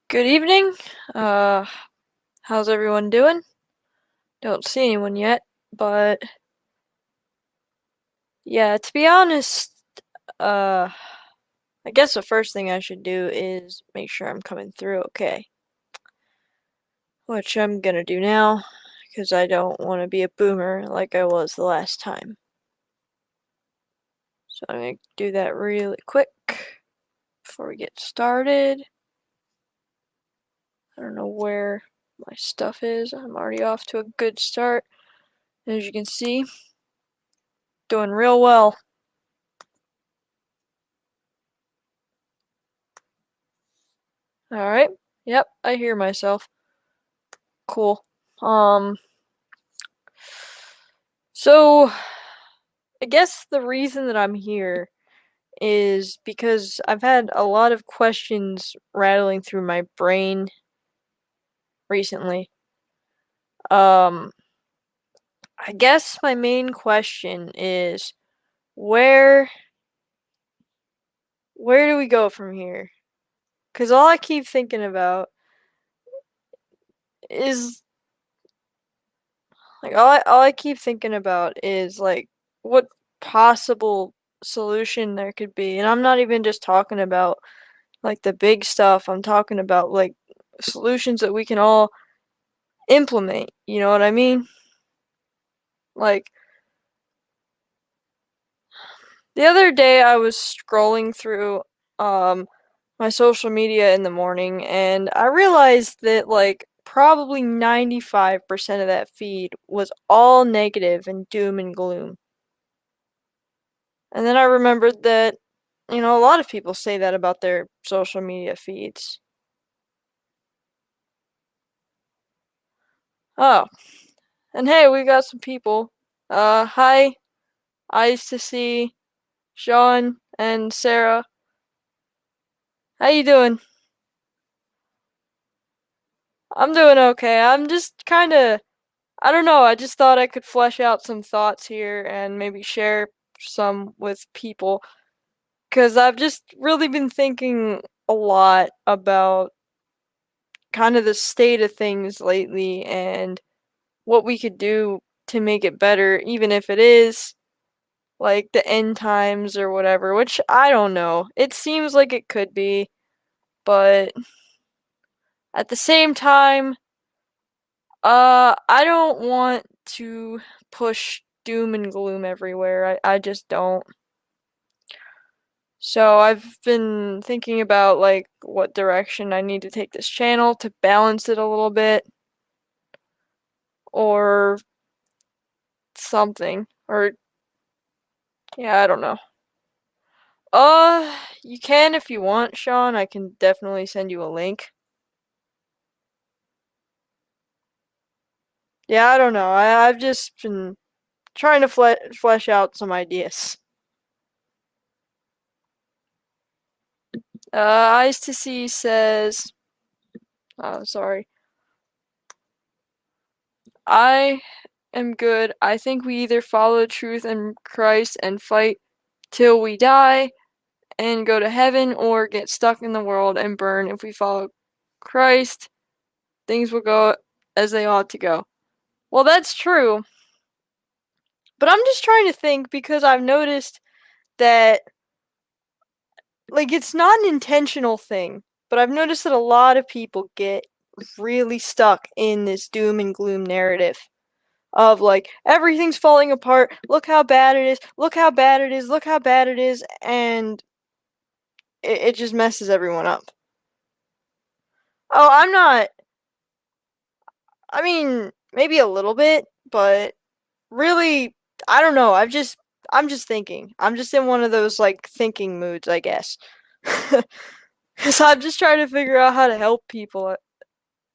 Good evening. Uh, how's everyone doing? Don't see anyone yet, but yeah, to be honest, uh, I guess the first thing I should do is make sure I'm coming through okay, which I'm gonna do now, because I don't want to be a boomer like I was the last time. So I'm gonna do that really quick before we get started. I don't know where my stuff is. I'm already off to a good start. As you can see, doing real well. Alright. Yep, I hear myself. Cool. Um, so I guess the reason that I'm here is because I've had a lot of questions rattling through my brain recently. Um, I guess my main question is where where do we go from here? 'Cause all I keep thinking about is all I keep thinking about is like what possible solution there could be. And I'm not even just talking about like the big stuff. I'm talking about like solutions that we can all implement. You know what I mean? Like the other day I was scrolling through um my social media in the morning and I realized that like probably 95% of that feed was all negative and doom and gloom. And then I remembered that, a lot of people say that about their social media feeds. Oh, and hey, we got some people. Hi, Eyes to See, Sean, and Sarah. How you doing? I'm doing okay. I'm just kinda, I don't know, I just thought I could flesh out some thoughts here and maybe share some with people. Because I've just really been thinking a lot about kind of the state of things lately and what we could do to make it better, even if it is like the end times or whatever, which I don't know. It seems like it could be, but at the same time, I don't want to push doom and gloom everywhere. I just don't. So I've been thinking about like what direction I need to take this channel to balance it a little bit or something. Or yeah, I don't know. You can if you want, Sean. I can definitely send you a link. Yeah, I don't know. I've just been trying to flesh out some ideas. Eyes to See says, oh, sorry. I am good. I think we either follow truth and Christ and fight till we die and go to heaven or get stuck in the world and burn. If we follow Christ, things will go as they ought to go. Well, that's true. But I'm just trying to think because I've noticed that like it's not an intentional thing, but I've noticed that a lot of people get really stuck in this doom and gloom narrative of like everything's falling apart, look how bad it is, look how bad it is, look how bad it is, and it just messes everyone up. Oh, I'm not, I mean, maybe a little bit, but really, I don't know. I'm just thinking. I'm just in one of those like thinking moods, I guess. Cause I'm just trying to figure out how to help people.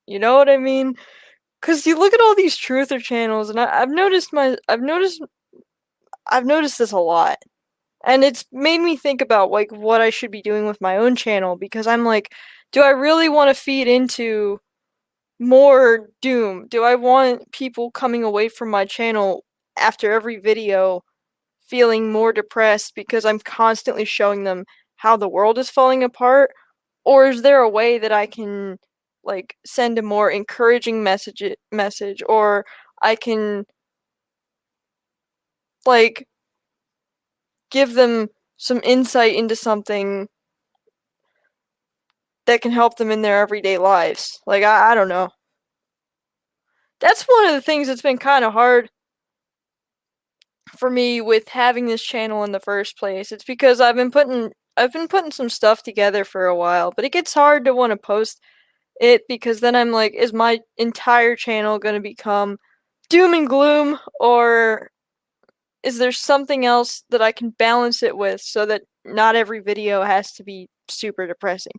You know what I mean? Cause you look at all these truther channels, and I've noticed this a lot, and it's made me think about like what I should be doing with my own channel. Because I'm like, do I really want to feed into more doom? Do I want people coming away from my channel after every video feeling more depressed because I'm constantly showing them how the world is falling apart? Or is there a way that I can like send a more encouraging message, or I can like give them some insight into something that can help them in their everyday lives. Like I don't know. That's one of the things that's been kind of hard for me with having this channel in the first place. It's because I've been putting some stuff together for a while, but it gets hard to want to post it because then I'm like, is my entire channel going to become doom and gloom, or is there something else that I can balance it with so that not every video has to be super depressing?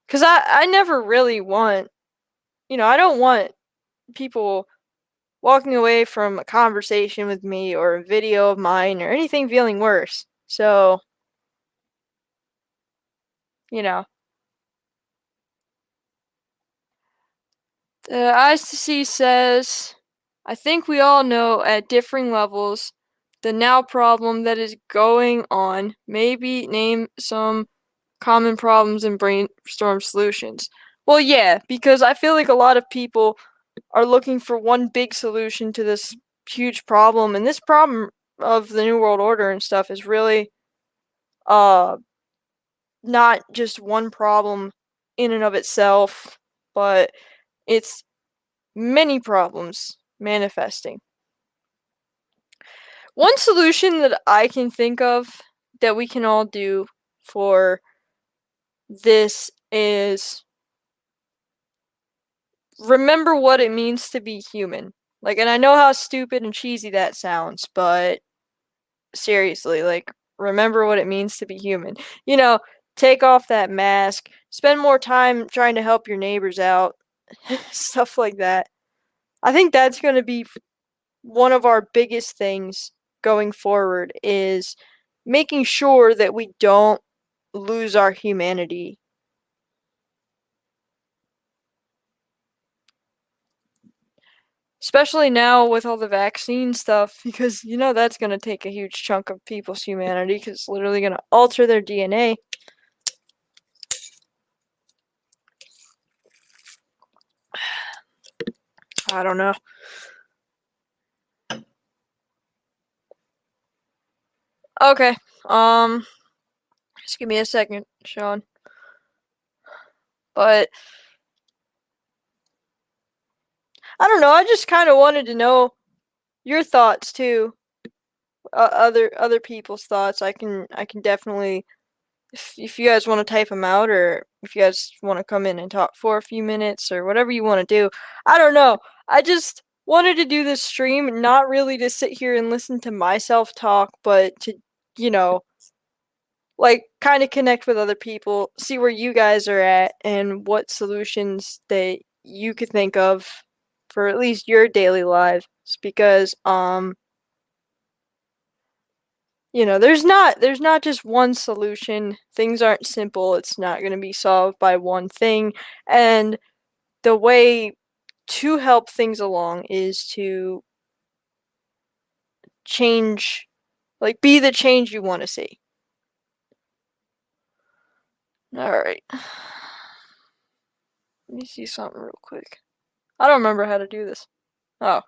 Because I never really want, I don't want people walking away from a conversation with me or a video of mine or anything feeling worse. So, you know, the ICC says, I think we all know at differing levels the now problem that is going on. Maybe name some common problems and brainstorm solutions. Well, yeah, because I feel like a lot of people are looking for one big solution to this huge problem, and this problem of the New World Order and stuff is really uh not just one problem in and of itself, but it's many problems manifesting. One solution that I can think of that we can all do for this is remember what it means to be human. Like, and I know how stupid and cheesy that sounds, but seriously, like, remember what it means to be human. You know, take off that mask, spend more time trying to help your neighbors out, stuff like that. I think that's going to be one of our biggest things going forward is making sure that we don't lose our humanity. Especially now with all the vaccine stuff, because that's going to take a huge chunk of people's humanity because it's literally going to alter their DNA. I don't know. Okay. Just give me a second, Sean. But I don't know. I just kind of wanted to know your thoughts too. Other people's thoughts. I can definitely, if you guys want to type them out, or if you guys want to come in and talk for a few minutes, or whatever you want to do. I don't know. I just wanted to do this stream not really to sit here and listen to myself talk, but to, you know, like kind of connect with other people, see where you guys are at, and what solutions that you could think of for at least your daily lives. Because there's not just one solution. Things aren't simple. It's not going to be solved by one thing. And the way to help things along is to change, like, be the change you want to see. All right. Let me see something real quick. I don't remember how to do this. Oh.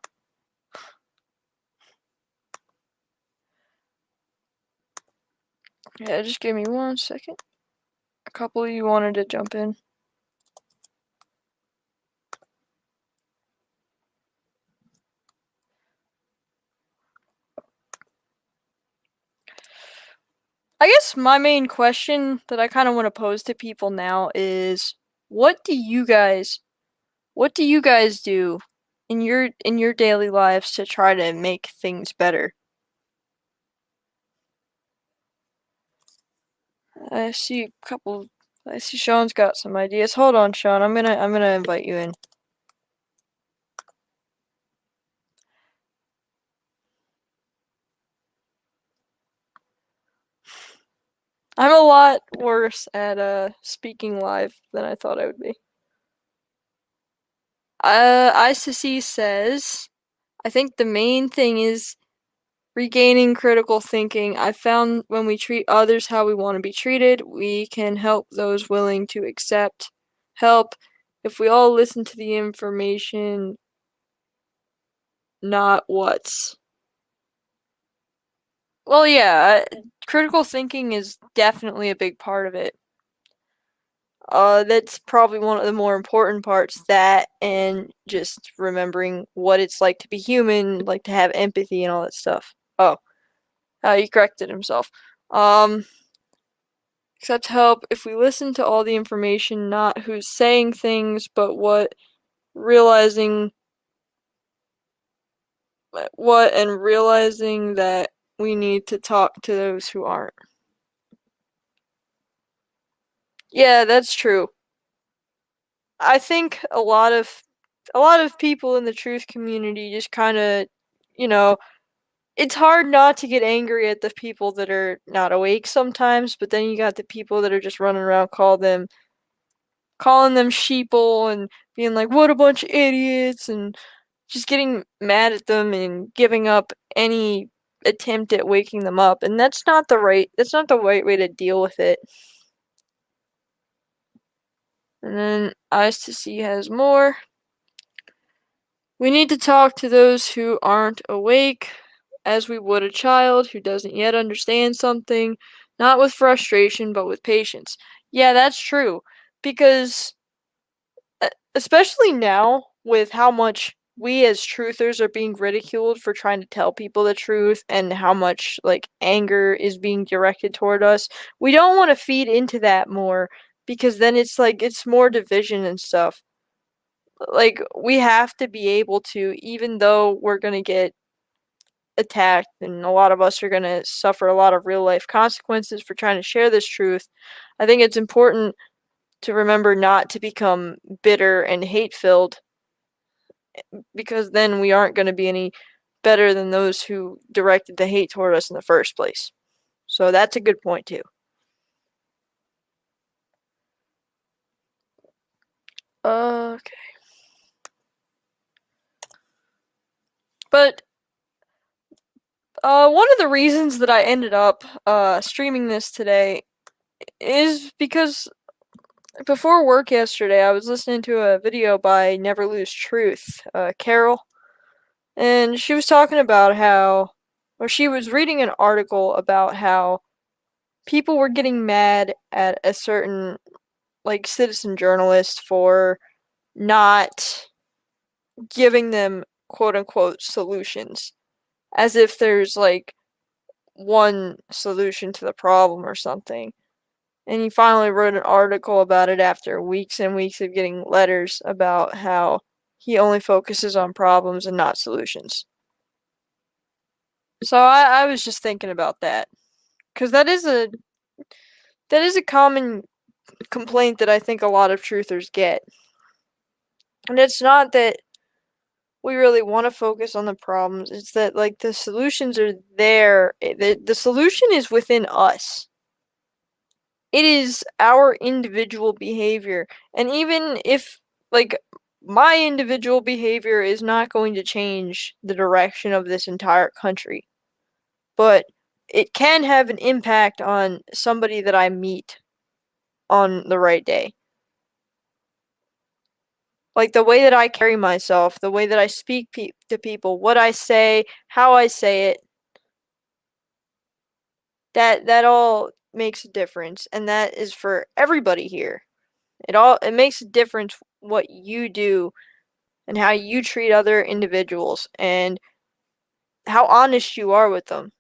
Yeah, just give me 1 second. A couple of you wanted to jump in. I guess my main question that I kind of want to pose to people now is what do you guys do in your daily lives to try to make things better? I see Sean's got some ideas. Hold on, Sean. I'm gonna invite you in. I'm a lot worse at speaking live than I thought I would be. ICC says, I think the main thing is Regaining critical thinking. I found when we treat others how we want to be treated, we can help those willing to accept help. If we all listen to the information, not what's. Well, yeah, critical thinking is definitely a big part of it. That's probably one of the more important parts, that and just remembering what it's like to be human, like to have empathy and all that stuff. Oh, he corrected himself. Accept help. If we listen to all the information, not who's saying things, but realizing realizing that we need to talk to those who aren't. Yeah, that's true. I think a lot of people in the truth community just kind of, you know, it's hard not to get angry at the people that are not awake sometimes, but then you got the people that are just running around calling them sheeple and being like, what a bunch of idiots, and just getting mad at them and giving up any attempt at waking them up. And that's not the right way to deal with it. And then Eyes to See has more. We need to talk to those who aren't awake as we would a child who doesn't yet understand something, not with frustration, but with patience. Yeah, that's true. Because, especially now, with how much we as truthers are being ridiculed for trying to tell people the truth and how much, like, anger is being directed toward us, we don't want to feed into that more, because then it's like, it's more division and stuff. Like, we have to be able to, even though we're gonna get attacked and a lot of us are gonna suffer a lot of real life consequences for trying to share this truth, I think it's important to remember not to become bitter and hate filled, because then we aren't gonna be any better than those who directed the hate toward us in the first place. So that's a good point too. Okay. But one of the reasons that I ended up streaming this today is because before work yesterday, I was listening to a video by Never Lose Truth, Carol, and she was talking about or she was reading an article about how people were getting mad at a certain, like, citizen journalist for not giving them quote unquote solutions, as if there's like one solution to the problem or something. And he finally wrote an article about it after weeks and weeks of getting letters about how he only focuses on problems and not solutions. So I was just thinking about that, because that is a common complaint that I think a lot of truthers get. And it's not that we really want to focus on the problems, it's that, like, the solutions are there. The solution is within us. It is our individual behavior. And even if, like, my individual behavior is not going to change the direction of this entire country, but it can have an impact on somebody that I meet on the right day. Like, the way that I carry myself, the way that I speak to people, what I say, how I say it, that all makes a difference, and that is for everybody here. It makes a difference what you do and how you treat other individuals and how honest you are with them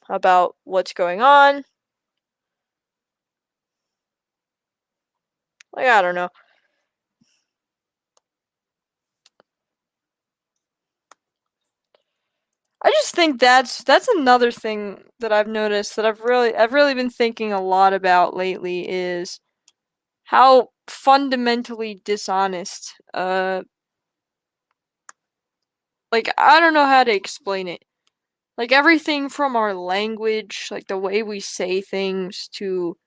about what's going on. Like, I don't know. I just think that's another thing that I've noticed that I've really been thinking a lot about lately, is how fundamentally dishonest, like, I don't know how to explain it. Like, everything from our language, like the way we say things, to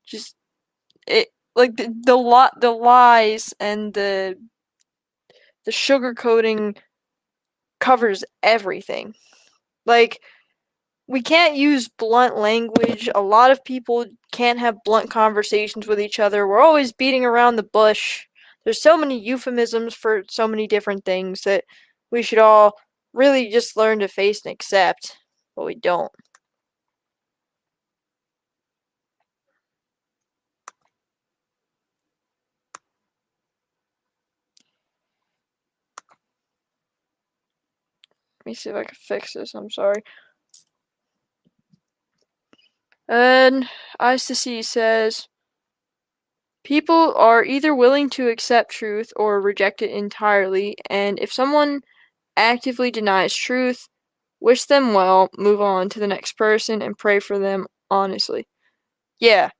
just it, like the lies and the sugarcoating covers everything. Like, we can't use blunt language. A lot of people can't have blunt conversations with each other. We're always beating around the bush. There's so many euphemisms for so many different things that we should all really just learn to face and accept, but we don't. Let me see if I can fix this. I'm sorry. And Eyes to See says, people are either willing to accept truth or reject it entirely, and if someone actively denies truth, wish them well, move on to the next person, and pray for them honestly. Yeah,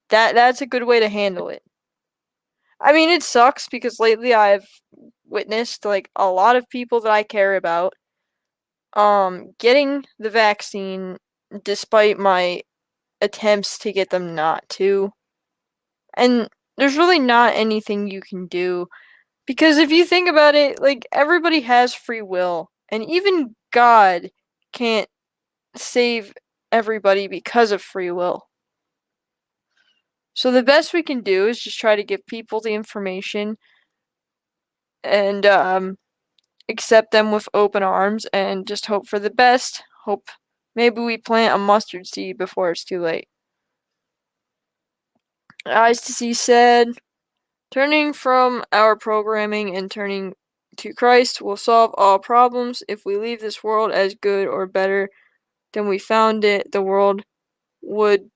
that's a good way to handle it. I mean, it sucks because lately I've witnessed like a lot of people that I care about getting the vaccine despite my attempts to get them not to. And there's really not anything you can do because if you think about it, like everybody has free will and even God can't save everybody because of free will. So the best we can do is just try to give people the information and accept them with open arms and just hope for the best. Hope maybe we plant a mustard seed before it's too late. Eyes to See said, turning from our programming and turning to Christ will solve all problems. If we leave this world as good or better than we found it, the world would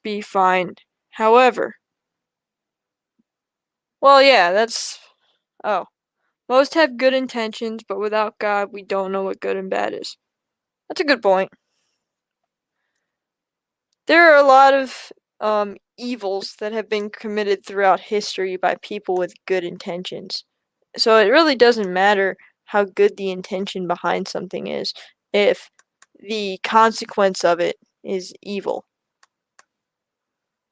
be fine. However, well, yeah, that's. Oh. Most have good intentions, but without God, we don't know what good and bad is. That's a good point. There are a lot of evils that have been committed throughout history by people with good intentions. So it really doesn't matter how good the intention behind something is if the consequence of it is evil.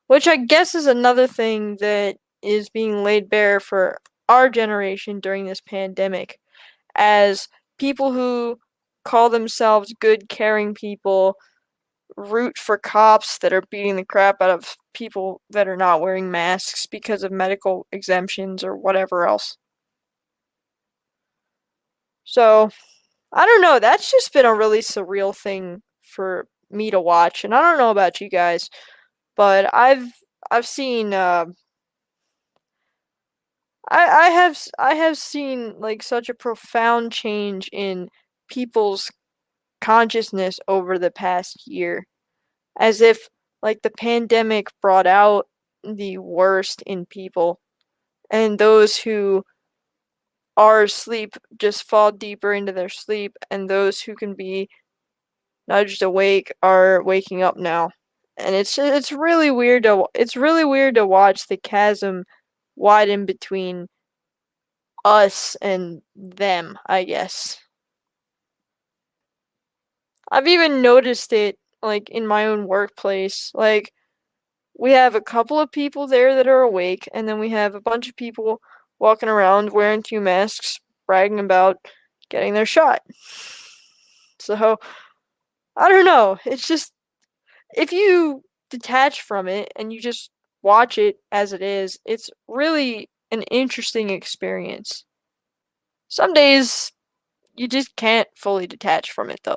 Which I guess is another thing that is being laid bare for our generation during this pandemic, as people who call themselves good, caring people root for cops that are beating the crap out of people that are not wearing masks because of medical exemptions or whatever else. So, I don't know, that's just been a really surreal thing for me to watch, and I don't know about you guys, but I've seen I have seen like such a profound change in people's consciousness over the past year, as if like the pandemic brought out the worst in people, and those who are asleep just fall deeper into their sleep, and those who can be nudged awake are waking up now. And it's really weird to watch the chasm widen between us and them, I guess. I've even noticed it like in my own workplace. Like we have a couple of people there that are awake, and then we have a bunch of people walking around wearing 2 masks, bragging about getting their shot. So, I don't know. It's just, if you detach from it and you just watch it as it is, it's really an interesting experience. Some days, you just can't fully detach from it, though.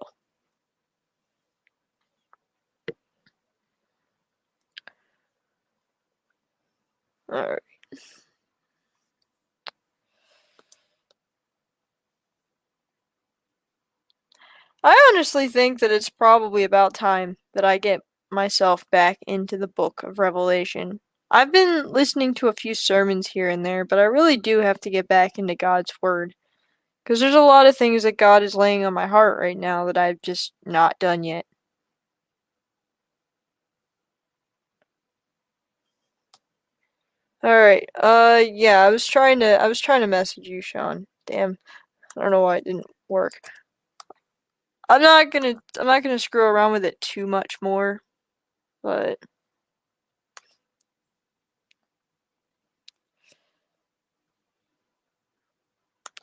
Alright. I honestly think that it's probably about time that I get myself back into the book of Revelation. I've been listening to a few sermons here and there, but I really do have to get back into God's Word. Because there's a lot of things that God is laying on my heart right now that I've just not done yet. Alright, yeah, I was trying to message you, Sean. Damn, I don't know why it didn't work. I'm not gonna screw around with it too much more, but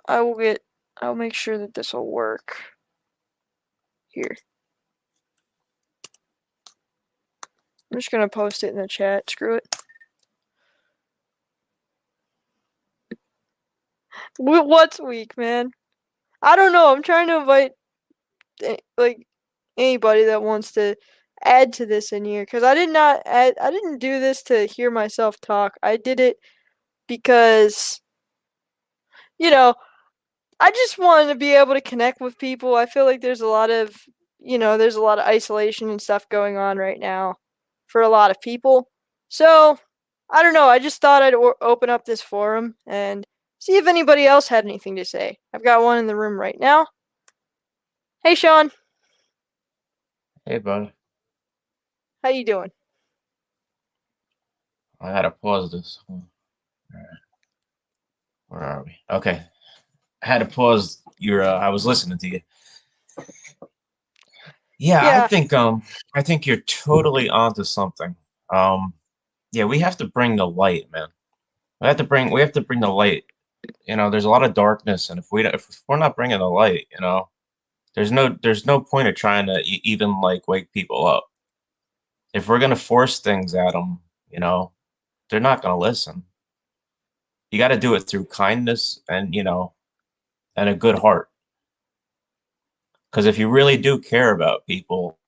I will make sure that this will work. Here. I'm just gonna post it in the chat. Screw it. What's weak, man? I don't know. I'm trying to invite like anybody that wants to add to this in here because I didn't do this to hear myself talk. I did it because you know I just wanted to be able to connect with people. I feel like there's a lot of there's a lot of isolation and stuff going on right now for a lot of people. So I don't know. I just thought I'd open up this forum and see if anybody else had anything to say. I've got one in the room right now. Hey, Sean. Hey, bud. How you doing? I gotta pause this. All right. Where are we? Okay. I had to pause your I was listening to you. Yeah, Yeah, I think you're totally onto something. Yeah, we have to bring the light, man. We have to bring the light. There's a lot of darkness, and if we're not bringing the light, there's no point of trying to even like wake people up. If we're gonna force things at them, they're not gonna listen. You got to do it through kindness and and a good heart. Because if you really do care about people,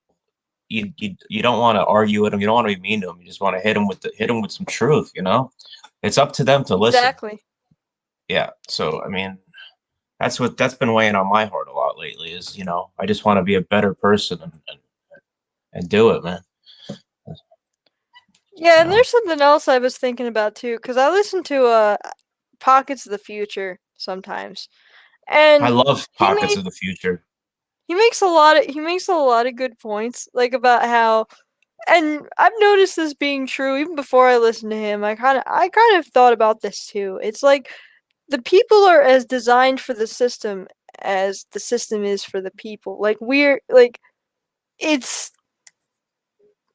you don't want to argue with them. You don't want to be mean to them. You just want to hit them with some truth. It's up to them to listen. exactly. Yeah. So I mean, that's been weighing on my heart a lot lately. Is I just want to be a better person and do it, man. Yeah, and So there's something else I was thinking about too, because I listen to Pockets of the Future sometimes, I and love he pockets made of the future. he makes a lot of good points, like about how, and I've noticed this being true even before I listened to him. I kind of thought about this too. It's like the people are as designed for the system as the system is for the people. Like we're like it's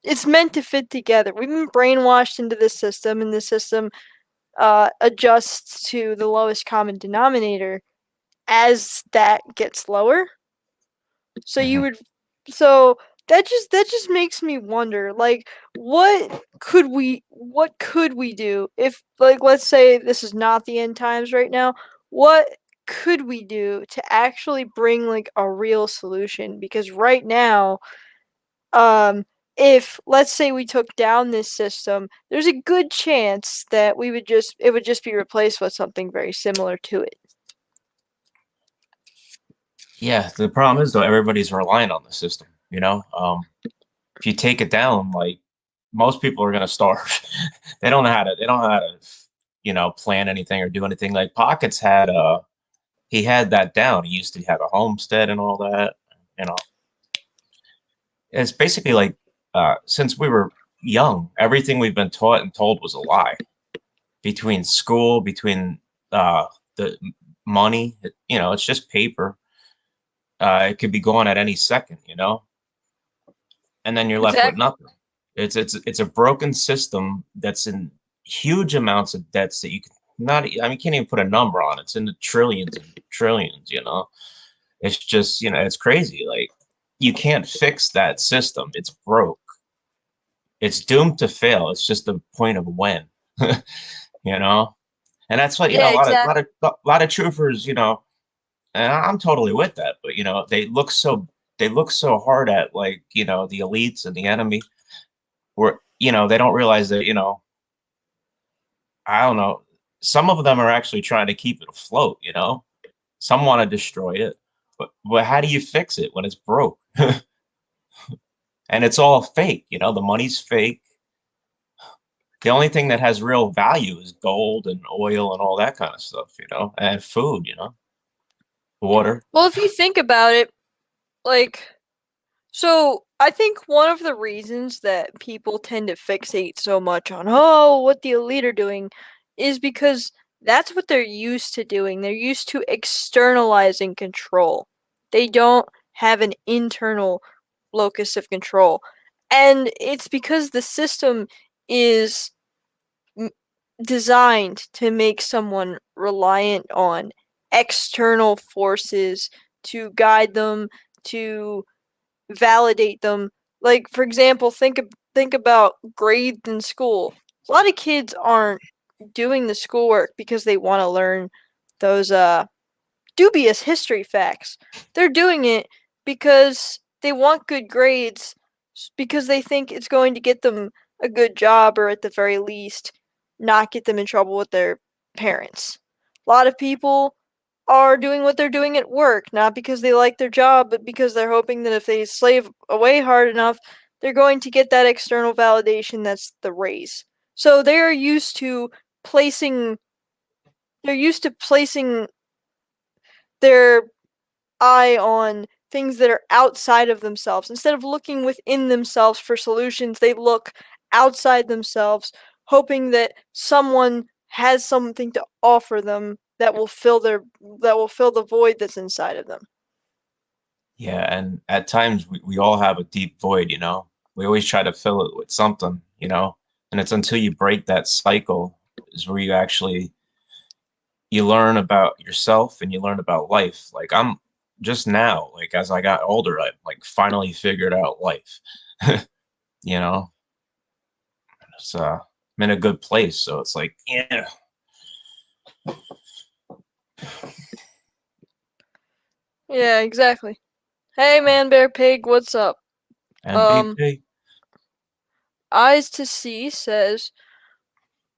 it's meant to fit together. We've been brainwashed into this system, and the system adjusts to the lowest common denominator as that gets lower. So you Mhm. would, so that just makes me wonder, like, what could we do if, like, let's say this is not the end times right now. What could we do to actually bring like a real solution? Because right now, um, if let's say we took down this system, there's a good chance that it would just be replaced with something very similar to it. Yeah, the problem is though everybody's relying on the system. If you take it down, like most people are gonna starve. They don't know how to, plan anything or do anything. Like Pockets he had that down. He used to have a homestead and all that. You know, it's basically like since we were young, everything we've been taught and told was a lie. Between school, between the money, it's just paper. It could be gone at any second. And then you're left with Exactly. nothing. It's a broken system that's in huge amounts of debts that you can not. I mean, you can't even put a number on it. It's in the trillions and trillions. It's just it's crazy. Like you can't fix that system. It's broke. It's doomed to fail. It's just the point of when. you know, and that's what Yeah, a lot of exactly. lot of troopers. And I'm totally with that. But they look so hard at like the elites and the enemy where they don't realize that I don't know, some of them are actually trying to keep it afloat. Some want to destroy it, but how do you fix it when it's broke? And it's all fake. The money's fake. The only thing that has real value is gold and oil and all that kind of stuff, and food, water. Well, if you think about it, like, so I think one of the reasons that people tend to fixate so much on, oh, what the elite are doing is because that's what they're used to doing. They're used to externalizing control. They don't have an internal locus of control. And it's because the system is designed to make someone reliant on external forces to guide them, to validate them. Like, for example, think about grades in school. A lot of kids aren't doing the schoolwork because they want to learn those dubious history facts. They're doing it because they want good grades, because they think it's going to get them a good job, or at the very least not get them in trouble with their parents. A lot of people are doing what they're doing at work, not because they like their job, but because they're hoping that if they slave away hard enough, they're going to get that external validation that's the raise. So placing they're used to placing their eye on things that are outside of themselves. Instead of looking within themselves for solutions, they look outside themselves, hoping that someone has something to offer them that will fill the void that's inside of them. Yeah, and at times we all have a deep void, you know. We always try to fill it with something, you know. And it's until you break that cycle is where you learn about yourself and you learn about life. Like I'm just now, like as I got older, I like finally figured out life. You know, it's I'm in a good place, so it's like, yeah. Yeah, exactly. Hey man, bear pig, what's up? Um, MVP. Eyes to See says,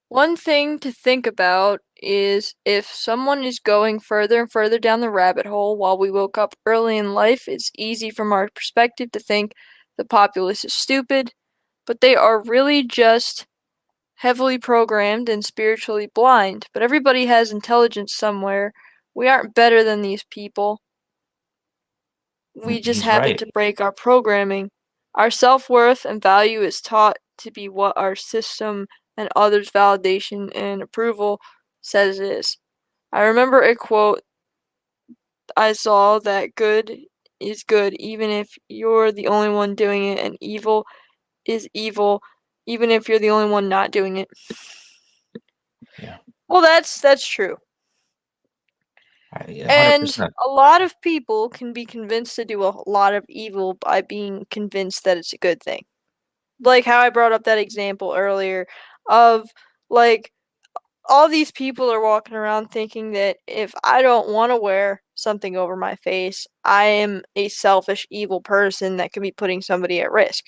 one thing to think about is if someone is going further and further down the rabbit hole while we woke up early in life, it's easy from our perspective to think the populace is stupid, but they are really just heavily programmed and spiritually blind. But everybody has intelligence somewhere. We aren't better than these people. We just He's happen right. to break our programming. Our self-worth and value is taught to be what our system and others' validation and approval says it is. I remember a quote I saw that good is good even if you're the only one doing it, and evil is evil even if you're the only one not doing it. Yeah, Well, that's true. And 100%. a lot of people can be convinced to do a lot of evil by being convinced that it's a good thing. Like how I brought up that example earlier of, like, all these people are walking around thinking that if I don't want to wear something over my face, I am a selfish, evil person that could be putting somebody at risk.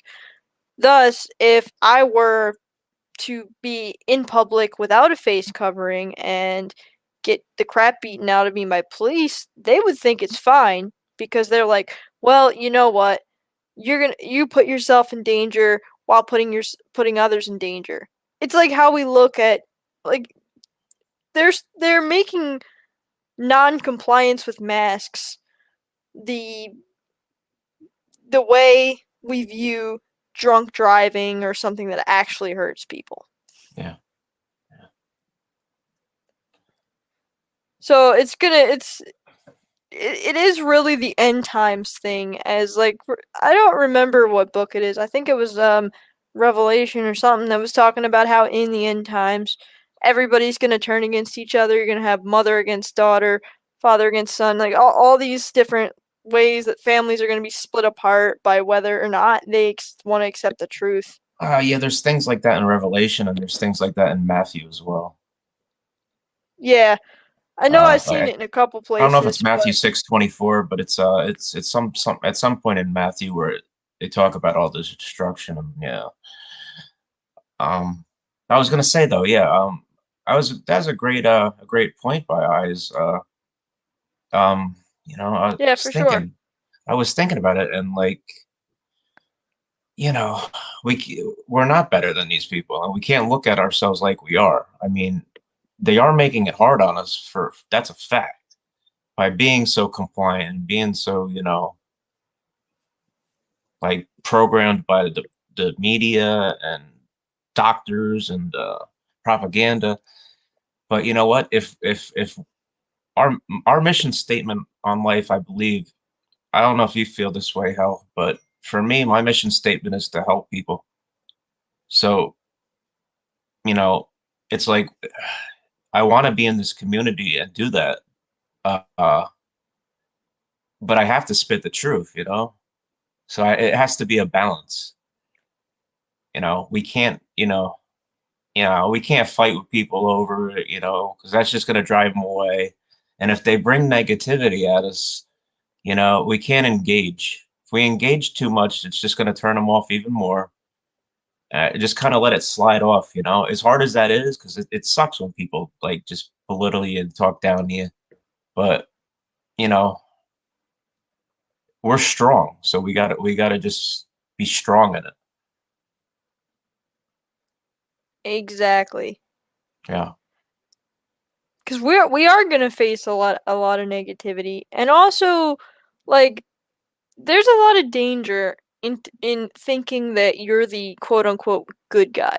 Thus, if I were to be in public without a face covering and get the crap beaten out of me by police, they would think it's fine because they're like, well, you know what? You put yourself in danger while putting others in danger. It's like how we look at, like, they're making non-compliance with masks the the way we view drunk driving or something that actually hurts people. Yeah. So it is really the end times thing, as like, I don't remember what book it is. I think it was Revelation or something that was talking about how in the end times everybody's going to turn against each other. You're going to have mother against daughter, father against son, like all these different ways that families are going to be split apart by whether or not they want to accept the truth. Yeah, there's things like that in Revelation, and there's things like that in Matthew as well. Yeah, I know I've seen Like it in a couple I don't know if it's places, Matthew but 6:24, but it's some at some point in Matthew where they talk about all this destruction. And yeah. I was gonna say though, yeah. That's a great point by Eyes. You know, yeah, for sure. I was thinking about it, and like, you know, we're not better than these people, and we can't look at ourselves like we are. I mean, they are making it hard on us for that's a fact by being so compliant and being so, you know, like programmed by the media and doctors and propaganda. But you know what? If our our mission statement on life, I believe, I don't know if you feel this way, Hell, but for me, my mission statement is to help people. So, you know, it's like I want to be in this community and do that, uh, uh, but I have to spit the truth, you know. So it has to be a balance. We can't, we can't fight with people over it, because that's just going to drive them away. And if they bring negativity at us, we can't engage. If we engage too much, it's just going to turn them off even more. Just kind of let it slide off, as hard as that is, because it sucks when people like just belittle you and talk down to you. But, you know, we're strong. So we gotta just be strong in it. Exactly. Yeah. Because we are gonna face a lot of negativity, and also, like, there's a lot of danger in thinking that you're the quote unquote good guy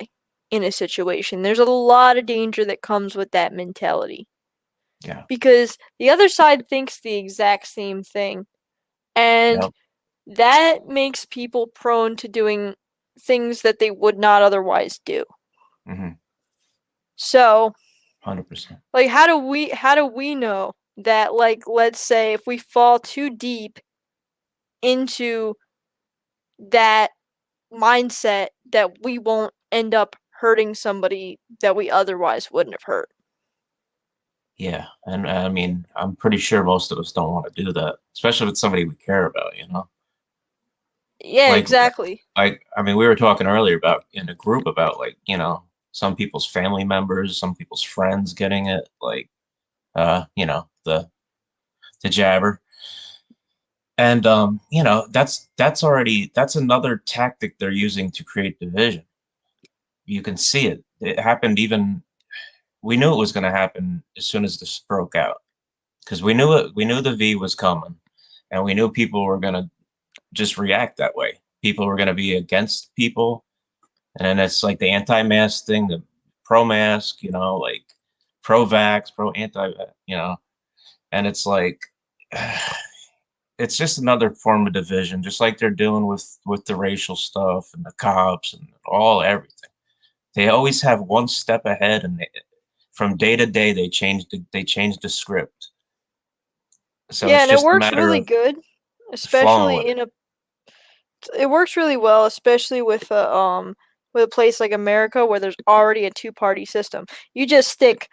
in a situation. There's a lot of danger that comes with that mentality. Yeah. Because the other side thinks the exact same thing, and Yep. that makes people prone to doing things that they would not otherwise do. Mm-hmm. So, 100%. like, how do we know that, like, let's say if we fall too deep into that mindset, that we won't end up hurting somebody that we otherwise wouldn't have hurt? Yeah. And I mean, I'm pretty sure most of us don't want to do that, especially with somebody we care about. Yeah, Like, exactly. I mean, we were talking earlier about in a group about like, some people's family members, some people's friends getting it, like, the jabber. And that's another tactic they're using to create division. You can see it. It happened even we knew it was going to happen as soon as this broke out because we knew the V was coming and we knew people were going to just react that way. People were going to be against people, and then it's like the anti-mask thing, the pro-mask, like pro-vax, pro-anti, and it's like it's just another form of division, just like they're doing with the racial stuff and the cops and all everything. They always have one step ahead, and from day to day they change the script. So Yeah, it's and it just a works matter really of good, flowing especially with it. in a it works really well, especially with a place like America where there's already a two-party system. You just stick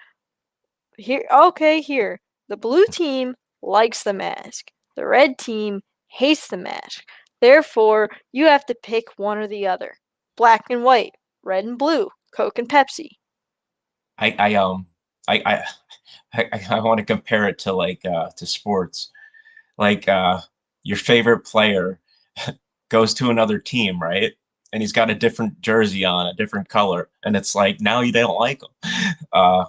here, okay, here. The blue team likes the mask. The red team hates the mask. Therefore, you have to pick one or the other. Black and white, red and blue, Coke and Pepsi. I I I I I want to compare it to like to sports. Like your favorite player goes to another team, right? And he's got a different jersey on, a different color, and it's like now you don't like him. Uh,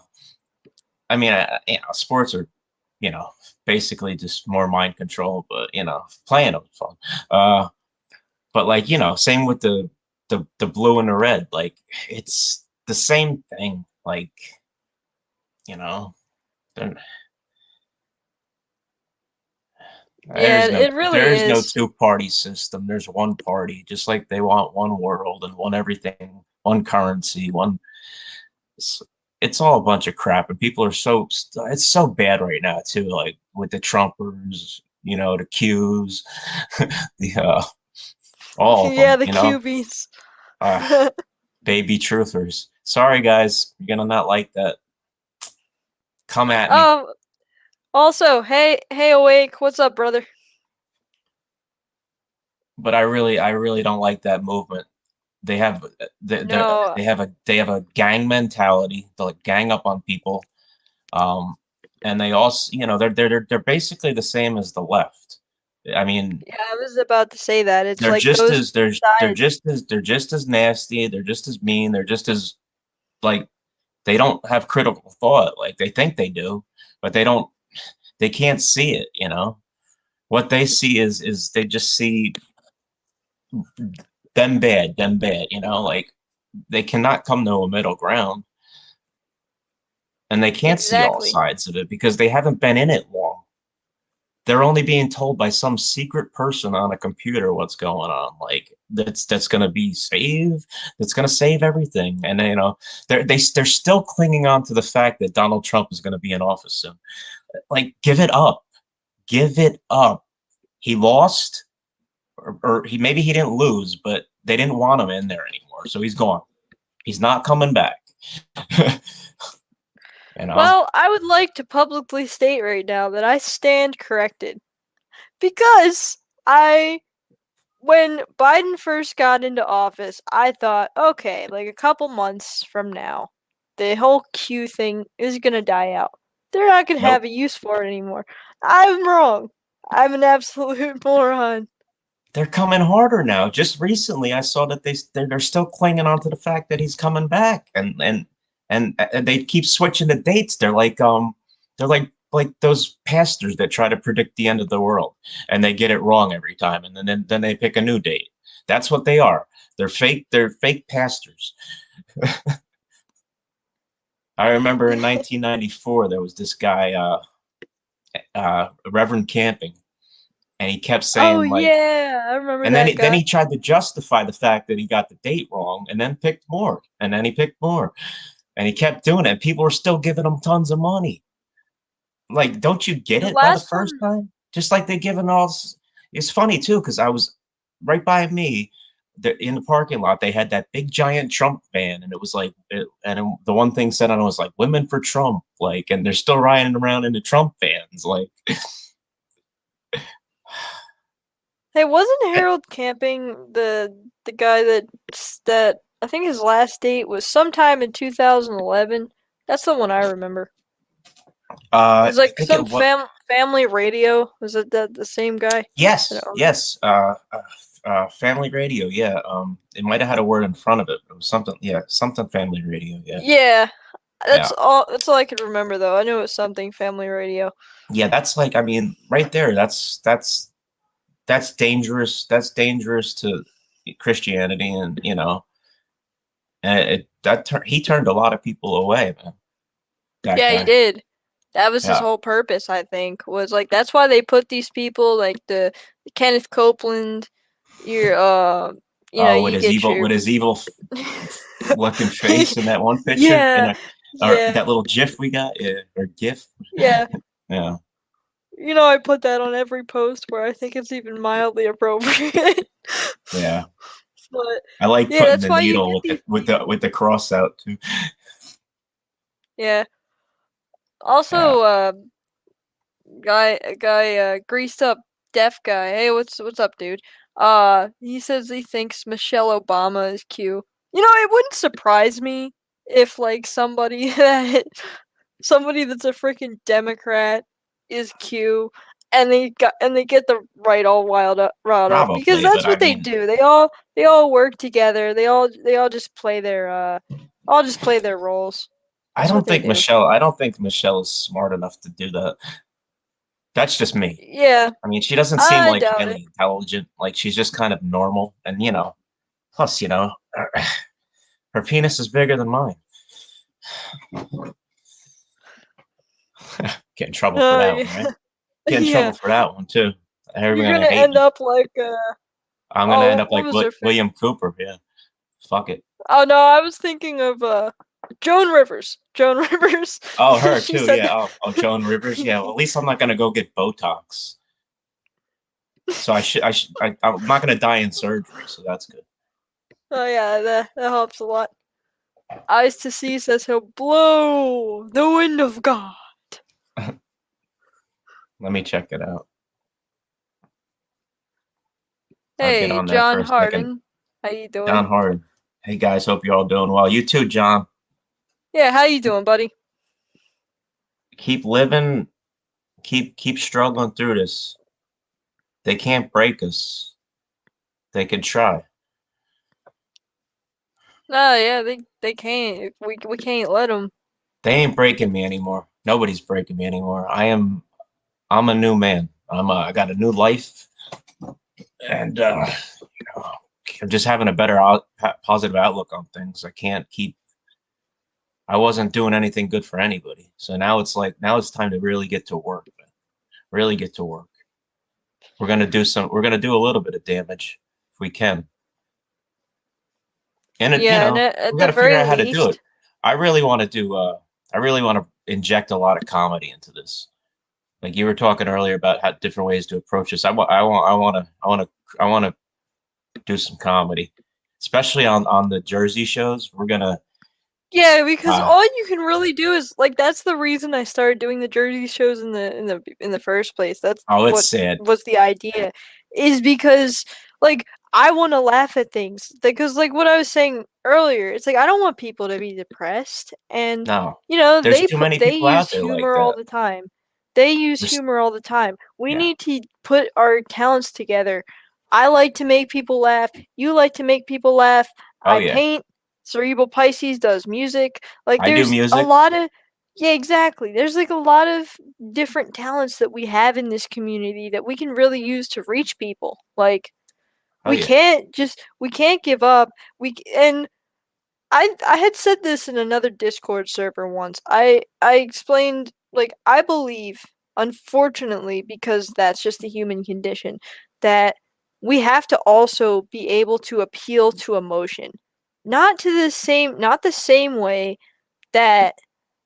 I mean, sports are, you know, basically just more mind control, but playing them is fun. Uh, but like same with the blue and the red. Like it's the same thing. Like you know, there- Yeah, there's no it really there's no is. two-party system. There's one party, just like they want one world and one everything, one currency, one. It's, it's all a bunch of crap, and people are it's so bad right now too. Like with the Trumpers, the Qs, the all of Yeah, them. the QBs. Uh, baby truthers. Sorry, guys, you're gonna not like that. Come at me. um. Also, hey, awake. What's up, brother? But I really don't like that movement. They have No. they have a gang mentality. They'll like gang up on people, um, and they also they're basically the same as the left. I mean, Yeah, I was about to say that. It's they're like just those as they're sides. just as they're just as nasty. They're just as mean. They're just as like they don't have critical thought like they think they do, but they don't. They can't see it. What they see is they just see them bad. Like they cannot come to a middle ground, and they can't see all Exactly. sides of it because they haven't been in it long. They're only being told by some secret person on a computer what's going on. Like that's gonna be that's gonna save everything. And they're still clinging on to the fact that Donald Trump is gonna be in office soon. Like, give it up. Give it up. He lost. or he maybe he didn't lose, but they didn't want him in there anymore, so he's gone. He's not coming back. You know? Well, I would like to publicly state right now that I stand corrected. Because when Biden first got into office, I thought, okay, like a couple months from now, the whole Q thing is gonna die out. They're not gonna Nope. have a use for it anymore. I'm wrong. I'm an absolute moron. They're coming harder now. Just recently, I saw that they're still clinging on to the fact that he's coming back, and they keep switching the dates. They're like those pastors that try to predict the end of the world, and they get it wrong every time, and then they pick a new date. That's what they are. They're fake. They're fake pastors. I remember in 1994 there was this guy, Reverend Camping, and he kept Oh saying like, yeah, I remember and then that he, then guy. he tried to justify the fact that he got the date wrong, and then picked more, and then he picked more, and he kept doing it. And people were still giving him tons of money. Like, don't you get The it by the last first one, time? Just like they giving all. It's funny too because I was right by me. In the parking lot, they had that big giant Trump van, and it was like, the one thing said on it was like "Women for Trump," like, and they're still riding around in the Trump vans, like. hey, wasn't Harold Camping the guy that I think his last date was sometime in 2011? That's the one I remember. It was I like think some it was. family radio. Was it the same guy? I Yes, don't. yes. Family radio. Yeah. It might have had a word in front of it, but it was something. Yeah, something family radio. Yeah, Yeah, yeah, that's all. That's all I could remember though. I knew it was something family radio. yeah. That's like, I mean, right there. That's dangerous. That's dangerous to Christianity, and he turned a lot of people away, man. That Yeah, he guy. did. That was his Yeah. whole purpose. I think was like that's why they put these people like the Kenneth Copeland. Your Oh, you get your with his evil looking face in that one picture, yeah, or yeah, that little GIF we got, yeah, or GIF. yeah. Yeah, I put that on every post where I think it's even mildly appropriate. yeah. But I like yeah, putting that's the why you needle get these with people. the cross out too. Yeah. Yeah. Also, greased up deaf guy. Hey, what's up, dude? He says he thinks Michelle Obama is cute. It wouldn't surprise me if like somebody that's a freaking Democrat is Q, and they get the right all riled up because Probably, but that's I what they mean, do. They all work together. They all just play their roles. That's what they do. I don't think Michelle is smart enough to do that. That's just me. Yeah, I mean, she doesn't seem I like doubt it. highly intelligent. Like, she's just kind of normal, and plus, her penis is bigger than mine. Get in trouble for that one, Yeah, right? Get in yeah. trouble for that one too. You're Everybody's gonna gonna hate end me. up like I'm gonna end oh, up what like was her face? William Cooper. Yeah, fuck it. Oh no, I was thinking of Joan Rivers. Joan Rivers. Oh, her She too. said Yeah. that. Oh, Joan Rivers. Yeah. Well, at least I'm not gonna go get Botox. So I'm not gonna die in surgery. So that's good. Oh yeah, that helps a lot. Eyes to see says he'll blow the wind of God. Let me check it out. I'll get Hey, on that for John a second. Harden. How you doing? John Harden. Hey guys, hope you're all doing well. You too, John. Yeah, how you doing, buddy? Keep living. Keep struggling through this. They can't break us. They can try. No, yeah, they can't. We can't let them. They ain't breaking me anymore. Nobody's breaking me anymore. I'm a new man. I got a new life, and I'm just having a better positive outlook on things. I wasn't doing anything good for anybody. So now it's time to really get to work, man. Really get to work. We're gonna do a little bit of damage if we can. And Yeah, and at we the got to figure very out how to do it. least, I really want to do I really want to inject a lot of comedy into this. Like you were talking earlier about how different ways to approach this. I want to I want to do some comedy, especially on the Jersey shows. We're gonna Yeah, because uh all you can really do is like that's the reason I started doing the Jersey shows in the first place. That's oh, it's what sad. was the idea, is because like I want to laugh at things because like what I was saying earlier, it's like I don't want people to be depressed, and No, you know there's too many they people use out there like humor all that. the time. They use There's humor all the time. We yeah. need to put our talents together. I like to make people laugh. You like to make people laugh. Oh I yeah, paint. Cerebral Pisces does music. Like I do there's a music. lot of yeah, exactly. There's like a lot of different talents that we have in this community that we can really use to reach people. Like Oh yeah. we can't give up. And I had said this in another Discord server once. I explained like I believe unfortunately because that's just the human condition that we have to also be able to appeal to emotion. Not the same way that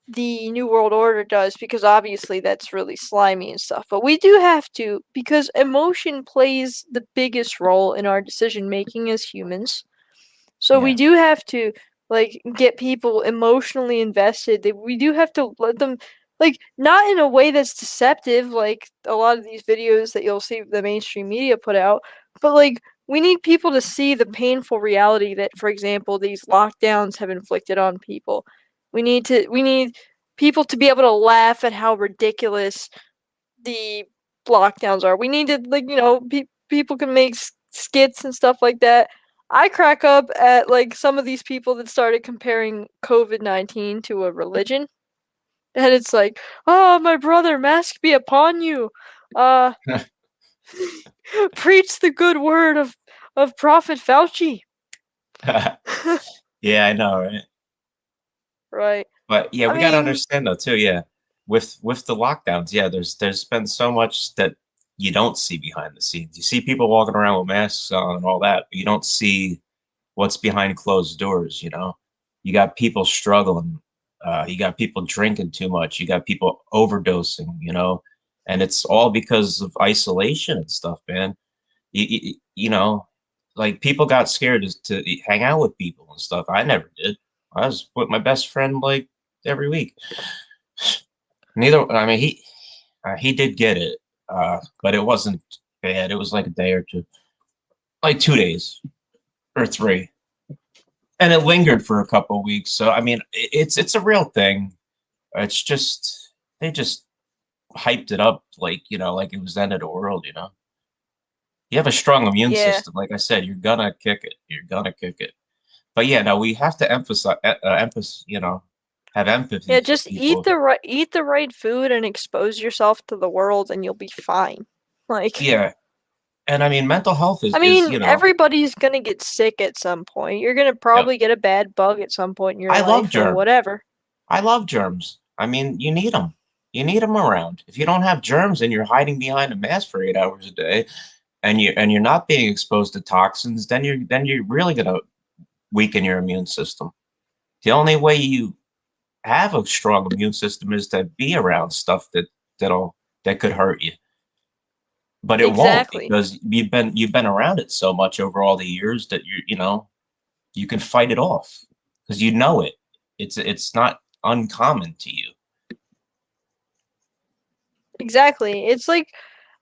the New World Order does because obviously that's really slimy and stuff. But we do have to because emotion plays the biggest role in our decision making as humans. So we Yeah. do have to like get people emotionally invested. We do have to let them like not in a way that's deceptive like a lot of these videos that you'll see the mainstream media put out, but like we need people to see the painful reality that for example these lockdowns have inflicted on people. We need people to be able to laugh at how ridiculous the lockdowns are. We need to like people can make skits and stuff like that. I crack up at like some of these people that started comparing COVID-19 to a religion, and it's like, oh my brother, mask be upon you. Uh, preach the good word of Prophet Fauci. Yeah, I know, right? Right. But yeah, I we gotta mean, understand though too. Yeah, with the lockdowns, yeah, there's been so much that you don't see behind the scenes. You see people walking around with masks on and all that, but you don't see what's behind closed doors. You got people struggling. You got people drinking too much. You got people overdosing. And it's all because of isolation and stuff, man. Like people got scared to hang out with people and stuff. I never did. I was with my best friend like every week. Neither, I mean, he did get it, but it wasn't bad. It was like a day or two, like 2 days or three, and it lingered for a couple of weeks. So I mean, it's a real thing. It's just they just hyped it up like it was the end of the world. You have a strong immune yeah. system. Like I said, you're gonna kick it. You're gonna kick it. But yeah, no, we have to have empathy Yeah, for just eat people. the right food and expose yourself to the world and you'll be fine. Like Yeah, and I mean, mental health I is mean, everybody's gonna get sick at some point. You're gonna yep. probably get a bad bug at some point in your I love life or germs. whatever. I love germs. I mean, you need them. You need them around. If you don't have germs and you're hiding behind a mask for 8 hours a day, and you're not being exposed to toxins, then you're really gonna weaken your immune system. The only way you have a strong immune system is to be around stuff that could hurt you. But it won't Exactly. because you've been around it so much over all the years that you can fight it off because you know it. It's not uncommon to you. Exactly. It's like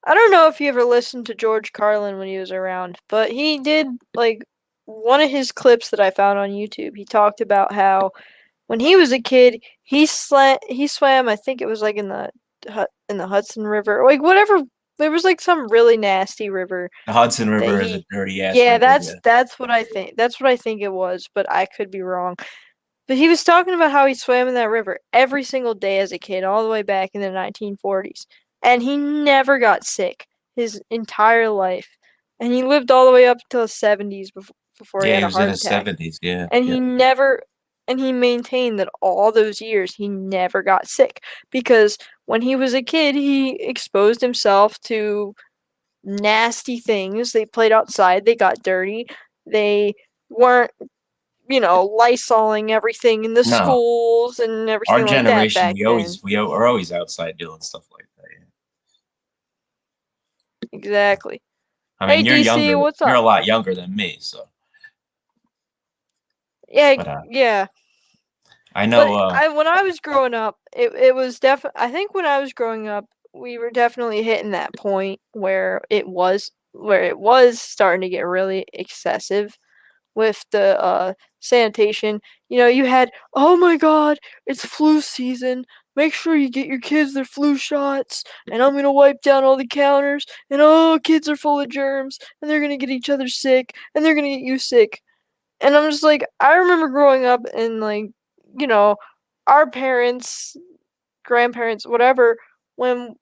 I don't know if you ever listened to George Carlin when he was around, but he did like one of his clips that I found on YouTube. He talked about how when he was a kid, he swam. I think it was like in the Hudson River, like whatever. There was like some really nasty river The Hudson that River is a he. dirty ass Yeah, river. Yeah. that's what I think. That's what I think it was, but I could be wrong. But he was talking about how he swam in that river every single day as a kid, all the way back in the 1940s, and he never got sick his entire life, and he lived all the way up to the 70s before he Yeah, had he a was in heart his attack seventies. Yeah, and yeah. he never and he maintained that all those years he never got sick because when he was a kid he exposed himself to nasty things. They played outside, they got dirty, they weren't lysoling everything in the No, schools and our everything like that generation, back then. are always outside doing stuff like that. Yeah. Exactly. I Hey mean, DC, what's you're a up? lot younger than me, so Yeah, but yeah. I But know I when I was growing up, it was I think when I was growing up, we were definitely hitting that point where it was starting to get really excessive with the sanitation. You know, you had, oh my god, it's flu season. Make sure you get your kids their flu shots, and I'm gonna wipe down all the counters. And oh, kids are full of germs, and they're gonna get each other sick, and they're gonna get you sick. And I'm just like, I remember growing up and like, you know, our parents, grandparents, whatever, when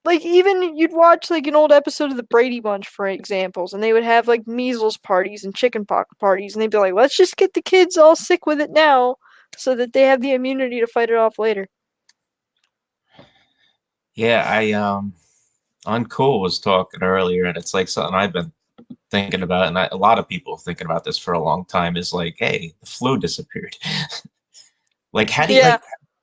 like even you'd watch like an old episode of the Brady Bunch for examples, and they would have like measles parties and chickenpox parties, and they'd be like, let's just get the kids all sick with it now so that they have the immunity to fight it off later. yeah, Uncool was talking earlier, and it's like something I've been thinking about, and a lot of people thinking about this for a long time. Is like, hey, the flu disappeared. Like, how do you Yeah.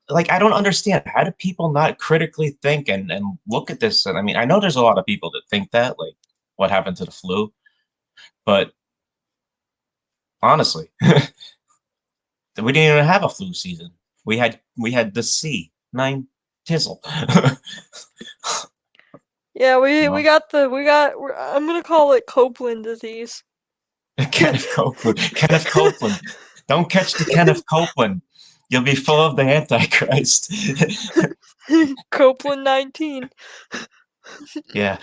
like? I don't understand. How do people not critically think and look at this? And I mean, I know there's a lot of people that think that, like, what happened to the flu, but honestly, we didn't even have a flu season. We had the C9 tizzle. Yeah, You we know, got I'm gonna call it Copeland disease. Kenneth Copeland. Kenneth Copeland. Don't catch the Kenneth Copeland. You'll be full of the Antichrist. Copeland 19. Yeah.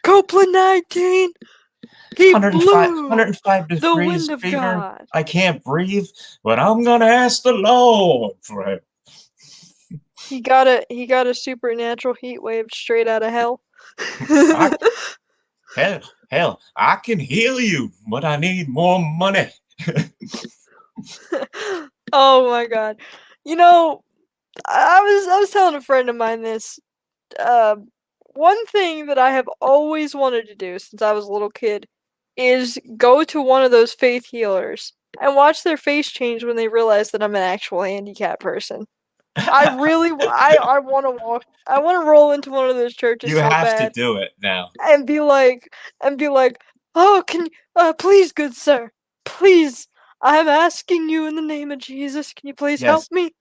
Copeland 19. He 105, blew 105 the wind degrees of fever. God. I can't breathe, but I'm gonna ask the Lord for it. He got a supernatural heat wave straight out of hell. I, hell, hell, I can heal you, but I need more money. Oh my god. You know, I was telling a friend of mine this. Uh, One thing that I have always wanted to do since I was a little kid is go to one of those faith healers and watch their face change when they realize that I'm an actual handicapped person. I want to I want to roll into one of those churches You so have to bad do it now. and be like, "Oh, can please, good sir, please, I am asking you in the name of Jesus, can you please help Yes. me?"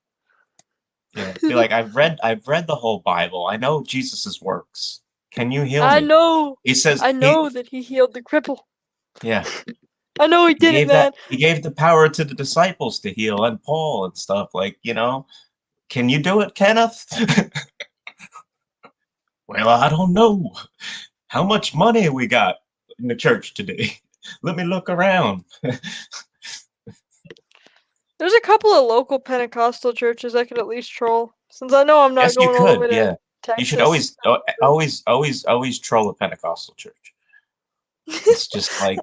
Yeah. Be like, I've read the whole Bible. I know Jesus's works. Can you heal I me? know, He says I know that he healed the cripple. yeah. I know he He did it, gave that man. he gave the power to the disciples to heal and Paul and stuff. Like, can you do it, Kenneth? Well, I don't know. How much money we got in the church today? Let me look around. There's a couple of local Pentecostal churches I could at least troll, since I know I'm not Yes, you going all the way could. to Yeah. You should Texas. always troll a Pentecostal church. It's just like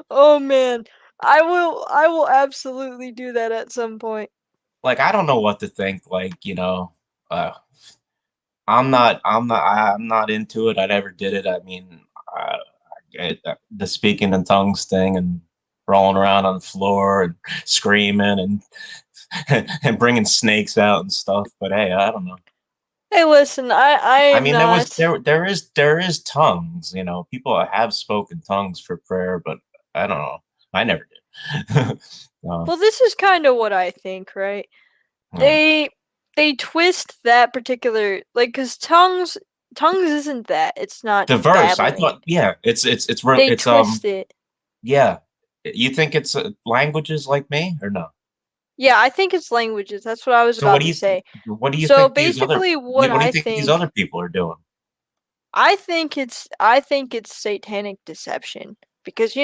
Oh man, I will absolutely do that at some point. I don't know what to think. Uh, I'm not into it. I never did it. I mean, the speaking in tongues thing and rolling around on the floor and screaming and bringing snakes out and stuff. But hey, I don't know. Hey, listen, I I am mean, not. there is tongues. People have spoken tongues for prayer, but I don't know. I never did. Well, this is kind of what I think, right? Yeah. They they twist that particular like cuz tongues isn't that. It's not Diverse. I babbling. thought, yeah, it's real. They It's twist it. yeah. You think it's languages like me or no? Yeah, I think it's languages. That's what I was So what about do to you say. what do you So think these other basically what do you think these other people are doing? I think it's satanic deception because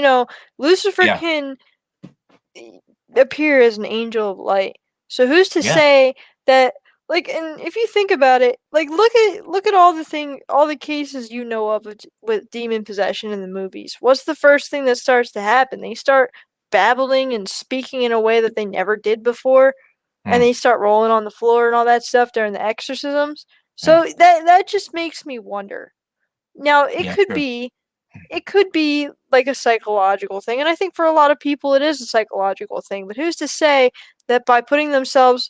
Lucifer Yeah, can appear as an angel of light. So who's to yeah, say that and if you think about it, look at all the cases you know of with demon possession in the movies. What's the first thing that starts to happen? They start babbling and speaking in a way that they never did before, and mm, they start rolling on the floor and all that stuff during the exorcisms. mm, So that just makes me wonder. Now, yeah, sure. it could be like a psychological thing, and I think for a lot of people it is a psychological thing, but who's to say that by putting themselves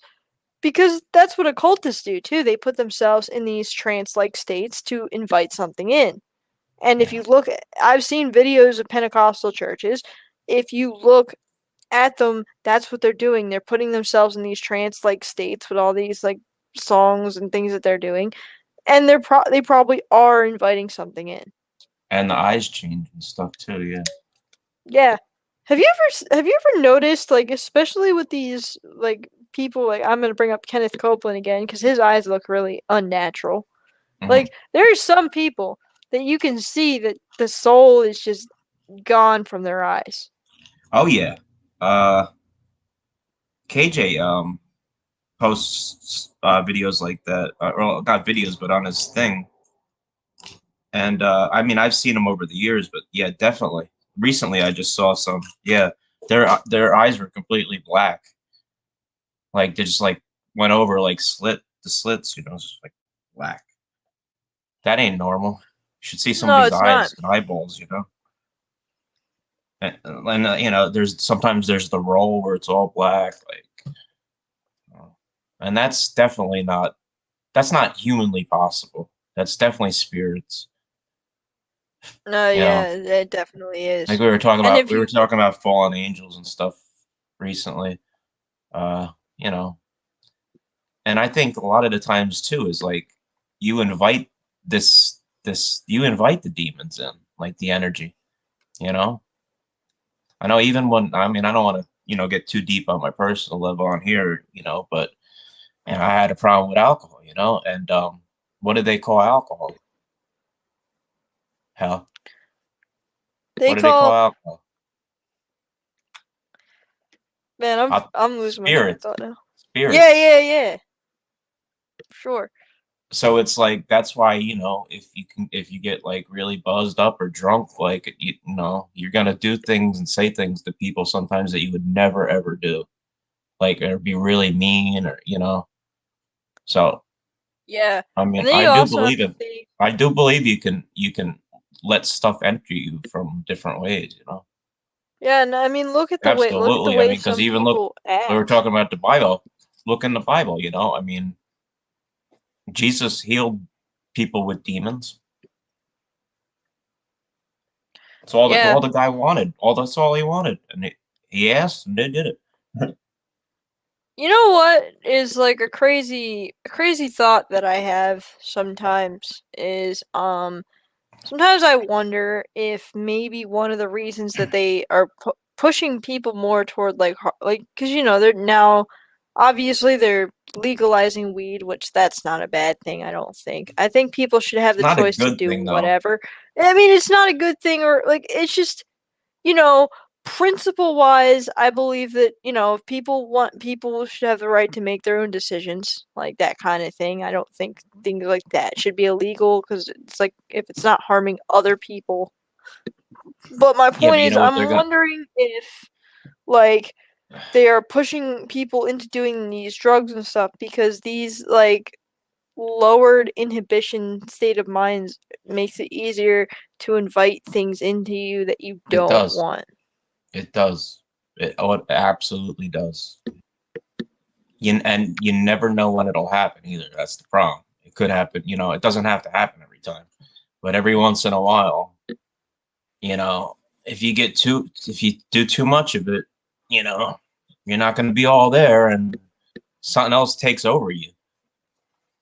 because that's what occultists do too. They put themselves in these trance-like states to invite something in. And if Yeah. you look, I've seen videos of Pentecostal churches. If you look at them, that's what they're doing. They're putting themselves in these trance-like states with all these like songs and things that they're doing, and they probably are inviting something in. And the eyes change and stuff too. Yeah. Yeah. Have you ever noticed, like, especially with these like people, like I'm gonna bring up Kenneth Copeland again because his eyes look really unnatural. Hmm. Like there are some people that you can see that the soul is just gone from their eyes. Oh yeah. Uh, KJ posts videos like that. Well, not videos, but on his thing. And I mean, I've seen them over the years, but yeah, definitely. Recently, I just saw some. Yeah, their eyes were completely black. Like they just like went over like the slits, just like black. That ain't normal. You should see No, somebody's it's not. eyes and eyeballs. And there's sometimes there's the roll where it's all black, like, and that's not humanly possible. That's definitely spirits. No, You know, yeah, it definitely like is. we And if were you, talking about fallen angels and stuff recently. Uh, you know, and I think a lot of the times too is like you invite you invite the demons in, like the energy. You know, I know even when I mean I don't want to get too deep on my personal level on here, but and I had a problem with alcohol, and what did they call alcohol? Hell, they what do they call call, alcohol? man, I'm losing my train of Spirits, thought now. Yeah, spirits. yeah, yeah, sure. So it's like that's why if you get like really buzzed up or drunk, like you're gonna do things and say things to people sometimes that you would never ever do, like or be really mean or So Yeah, I and mean, then I you do also have believe to it. think. I do believe you can let stuff enter you from different ways. Yeah, and I mean, look at the Absolutely. I way mean, because some even look, people we were act. talking about the Bible. Look in the Bible. I mean, Jesus healed people with demons. That's Yeah, all the guy wanted. That's all he wanted, and he asked, and they did it. you know what is like a crazy thought that I have sometimes is sometimes I wonder if maybe one of the reasons that they are pushing people more toward like because they're now obviously they're legalizing weed, which that's not a bad thing. I don't think. I think people should have It's the not a choice to good do thing, though. whatever. I mean, it's not a good thing, or like it's just you know principle wise, I believe that if people want, people should have the right to make their own decisions, like that kind of thing. I don't think things like that should be illegal because it's like if it's not harming other people. But my Yeah, point but you is, know what they're I'm gonna. wondering if like they are pushing people into doing these drugs and stuff because these like lowered inhibition state of minds makes it easier to invite things into you that you It don't does. want. It does. It absolutely does. And you never know when it'll happen either. That's the problem. It could happen. It doesn't have to happen every time, but every once in a while, you know, if you do too much of it, you know, you're not going to be all there, and something else takes over you.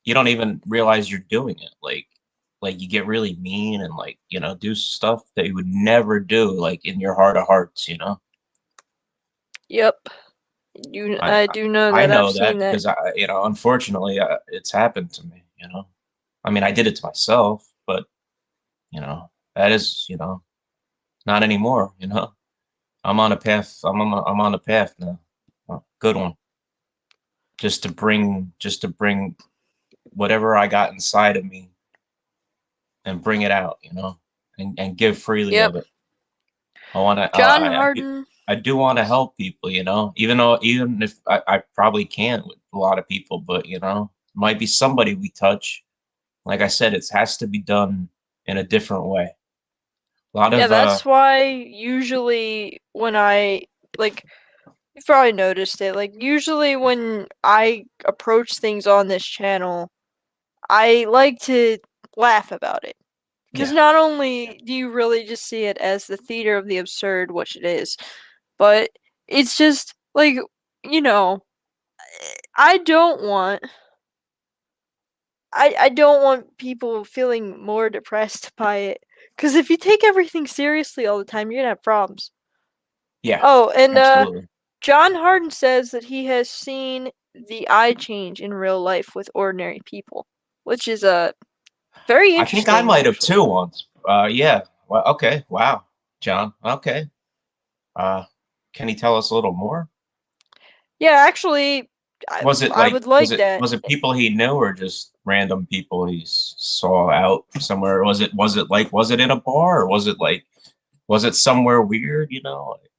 You don't even realize you're doing it. Like you get really mean and like do stuff that you would never do, like in your heart of hearts. Yep. I I do know I that. I've know seen that that. because unfortunately, it's happened to me. I mean, I did it to myself, but that is not anymore. I'm on a path. I'm on a path now. A good one. Just to bring whatever I got inside of me and bring it out. And give freely Yep. of it. I want to. John Harden. I do want to help people. Even if I probably can't with a lot of people, but might be somebody we touch. Like I said, it has to be done in a different way. A lot Yeah, of that's why usually when I like You've probably noticed it. Like, usually when I approach things on this channel, I like to laugh about it. Because Yeah. not only do you really just see it as the theater of the absurd, which it is, but it's just, like, you know, I don't want. I don't want people feeling more depressed by it. Because if you take everything seriously all the time, you're gonna have problems. Yeah. Oh, and Absolutely. John Harden says that he has seen the eye change in real life with ordinary people, which is very I think I interesting, might have actually. too once. Yeah. Well, okay. Wow, John. Okay. Uh, can you tell us a little more? Yeah, actually, Was it I like would like that. was it people he knew or just random people he saw out somewhere? Was it in a bar or was it somewhere weird? You know, like,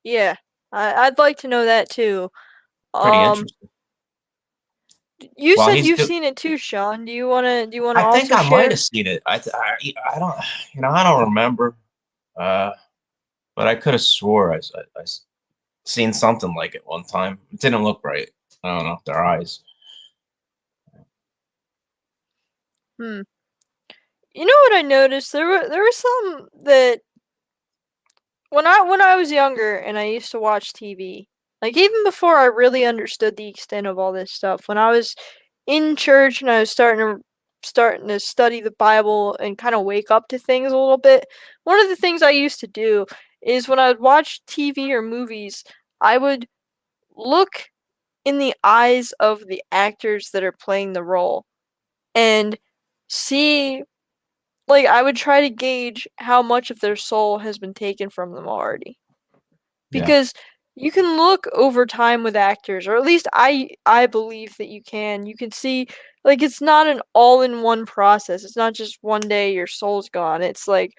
Yeah, I'd like to know that too. pretty Um, interesting. you Well, said you've seen it too, Sean. Do you wanna I think also I might share? have seen it. I don't I don't remember. Uh, but I could have swore seen something like it one time. It didn't look right. I don't know, their eyes. Hmm. You know what I noticed? There were some that when I was younger and I used to watch TV, like even before I really understood the extent of all this stuff, when I was in church and I was starting to study the Bible and kind of wake up to things a little bit, one of the things I used to do is when I would watch TV or movies, I would look in the eyes of the actors that are playing the role and see, like, I would try to gauge how much of their soul has been taken from them already. Yeah. Because you can look over time with actors, or at least I believe that you can. You can see, like, it's not an all-in-one process. It's not just one day your soul's gone. It's like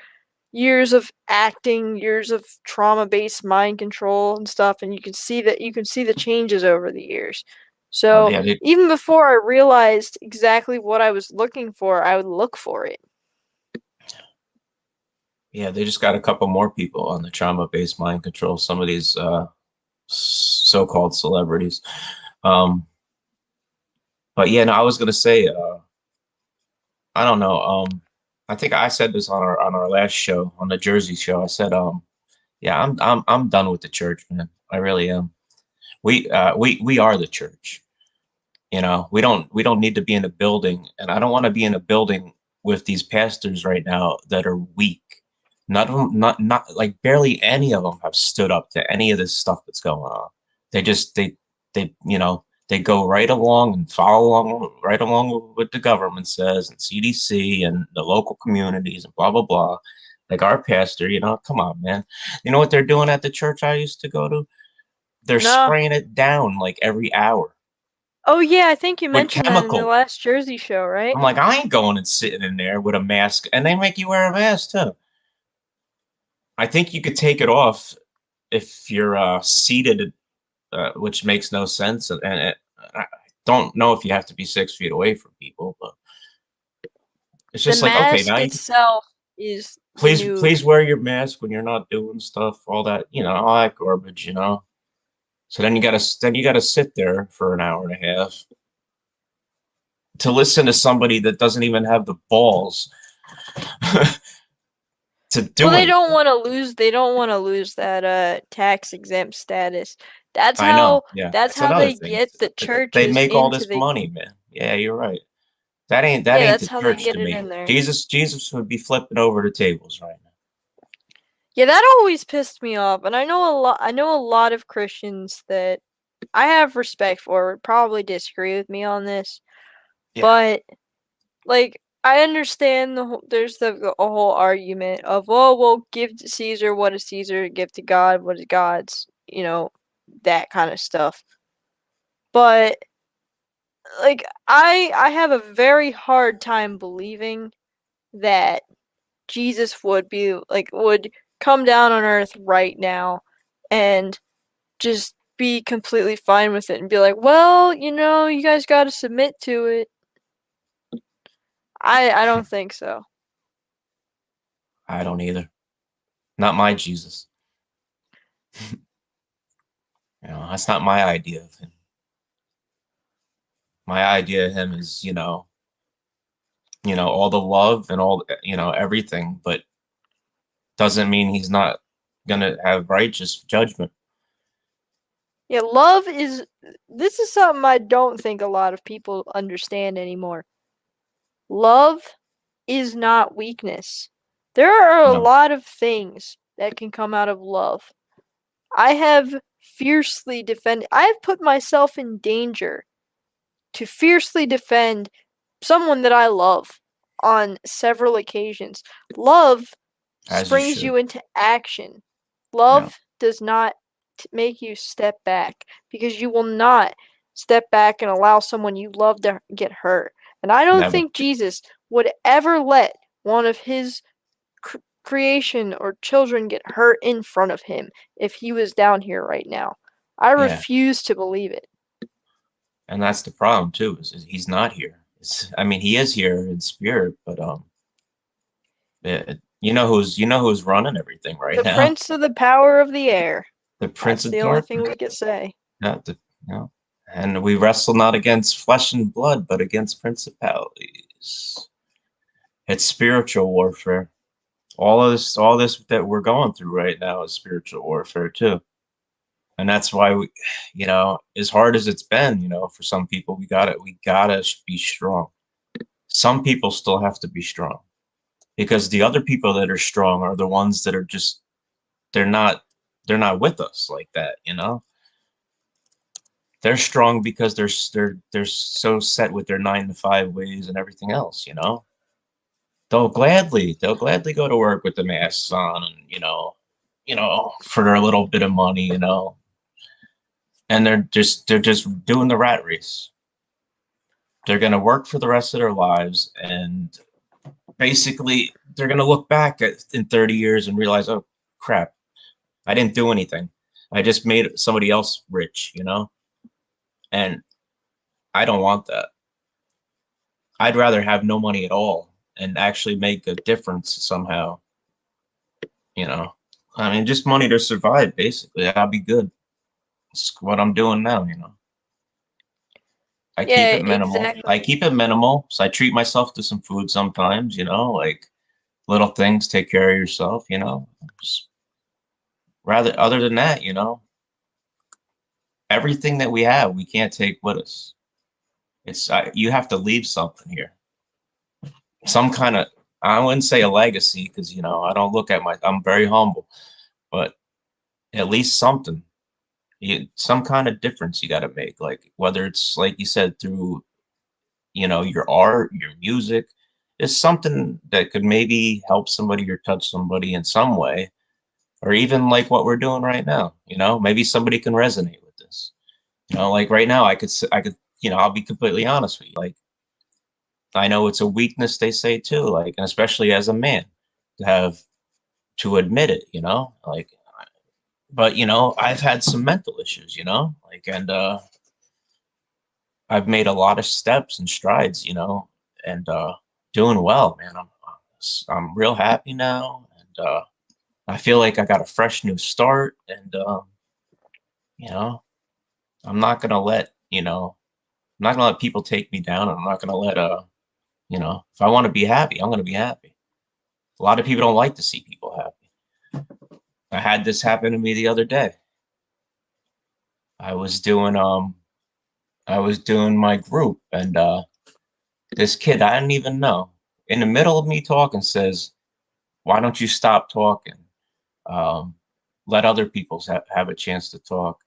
years of acting, years of trauma-based mind control and stuff, and you can see the changes over the years. So, Yeah, even before I realized exactly what I was looking for, I would look for it. they just got a couple more people on the trauma-based mind control. Some of these so-called celebrities. Um, but yeah, no, I was gonna say, I don't know. I think I said this on our last show, on the Jersey show. I said, yeah, I'm done with the church, man. I really am. We are the church. You know, we don't need to be in a building, and I don't want to be in a building with these pastors right now that are weak. None of them, not like barely any of them have stood up to any of this stuff that's going on. They just they they go right along and follow along right along with what the government says and CDC and the local communities and blah blah blah. Like our pastor, come on, man. You know what they're doing at the church I used to go to? They're No. spraying it down like every hour Oh yeah, I think you with mentioned that in the chemicals. last Jersey show, right? I'm like, I ain't going and sitting in there with a mask, and they make you wear a mask too. I think you could take it off if you're seated, which makes no sense. And I don't know if you have to be 6 feet away from people, but it's The just like, okay, now mask you can, itself is the new. please wear your mask when you're not doing stuff, all that, all that garbage. So then you gotta sit there for an hour and a half to listen to somebody that doesn't even have the balls to Well, do anything. they don't want to lose that tax exempt status. That's I know. how Yeah, that's that's how another they thing. get the They churches make all into this the. money, man. Yeah, you're right. That Yeah, ain't that's the how they church get to it me. in there. Jesus would be flipping over the tables right now. Yeah, that always pissed me off, and I know a lot of Christians that I have respect for would probably disagree with me on this, Yeah, but like I understand there's a whole argument of, oh well, give to Caesar what is Caesar, give to God what is God's, that kind of stuff. But like I have a very hard time believing that Jesus would come down on earth right now and just be completely fine with it and be like, well, you guys got to submit to it. I don't think so. I don't either. Not my Jesus. That's not my idea of him. My idea of him is, all the love and all, everything, but doesn't mean he's not gonna have righteous judgment. Yeah, this is something I don't think a lot of people understand anymore. Love is not weakness. There are a No, lot of things that can come out of love. I have I have put myself in danger to fiercely defend someone that I love on several occasions. Love as you springs should. you into action. Yeah, Love does not make you step back, because you will not step back and allow someone you love to get hurt. And I don't never. think Jesus would ever let one of his creation or children get hurt in front of him if he was down here right now. I Yeah, refuse to believe it. and that's the problem too. Is he's not here. I mean, he is here in spirit, but you know who's running everything right The now? prince of the power of the air. The Prince That's of the only thing Darkness. we could say. Not the you know. And we wrestle not against flesh and blood, but against principalities. It's spiritual warfare. All this that we're going through right now is spiritual warfare too. And that's why as hard as it's been, for some people, we gotta be strong. Some people still have to be strong because the other people that are strong are the ones that are just they're not they're not with us like that. They're strong because they're so set with their 9 to 5 ways and everything else. They'll gladly go to work with the masks on and for their little bit of money. And they're just doing the rat race. They're going to work for the rest of their lives, and basically they're going to look back in 30 years and realize, oh crap, I didn't do anything. I just made somebody else rich. And I don't want that. I'd rather have no money at all and actually make a difference somehow. you know I mean, just money to survive, basically. I'll be good. It's what I'm doing now. I keep Yeah, it minimal. exactly. I keep it minimal. So I treat myself to some food sometimes, like little things, take care of yourself. Just rather, other than that, everything that we have, we can't take with us. You have to leave something here. Some kind of, I wouldn't say a legacy because, I don't look at I'm very humble, but at least something. Some kind of difference you got to make. Like, whether it's, like you said, through your art, your music, is something that could maybe help somebody or touch somebody in some way, or even like what we're doing right now. Maybe somebody can resonate with this. Like right now, I could, I'll be completely honest with you. Like, I know it's a weakness, they say too, like, and especially as a man, to have to admit it. Like, but I've had some mental issues, like, and I've made a lot of steps and strides, and doing well, man. I'm real happy now, and I feel like I got a fresh new start, and you know, I'm not gonna I'm not gonna let people take me down. I'm not gonna let if I want to be happy, I'm gonna be happy. A lot of people don't like to see people happy. I had this happen to me the other day. I was doing my group, and this kid I didn't even know, in the middle of me talking, says, "Why don't you stop talking? Um, let other people have a chance to talk."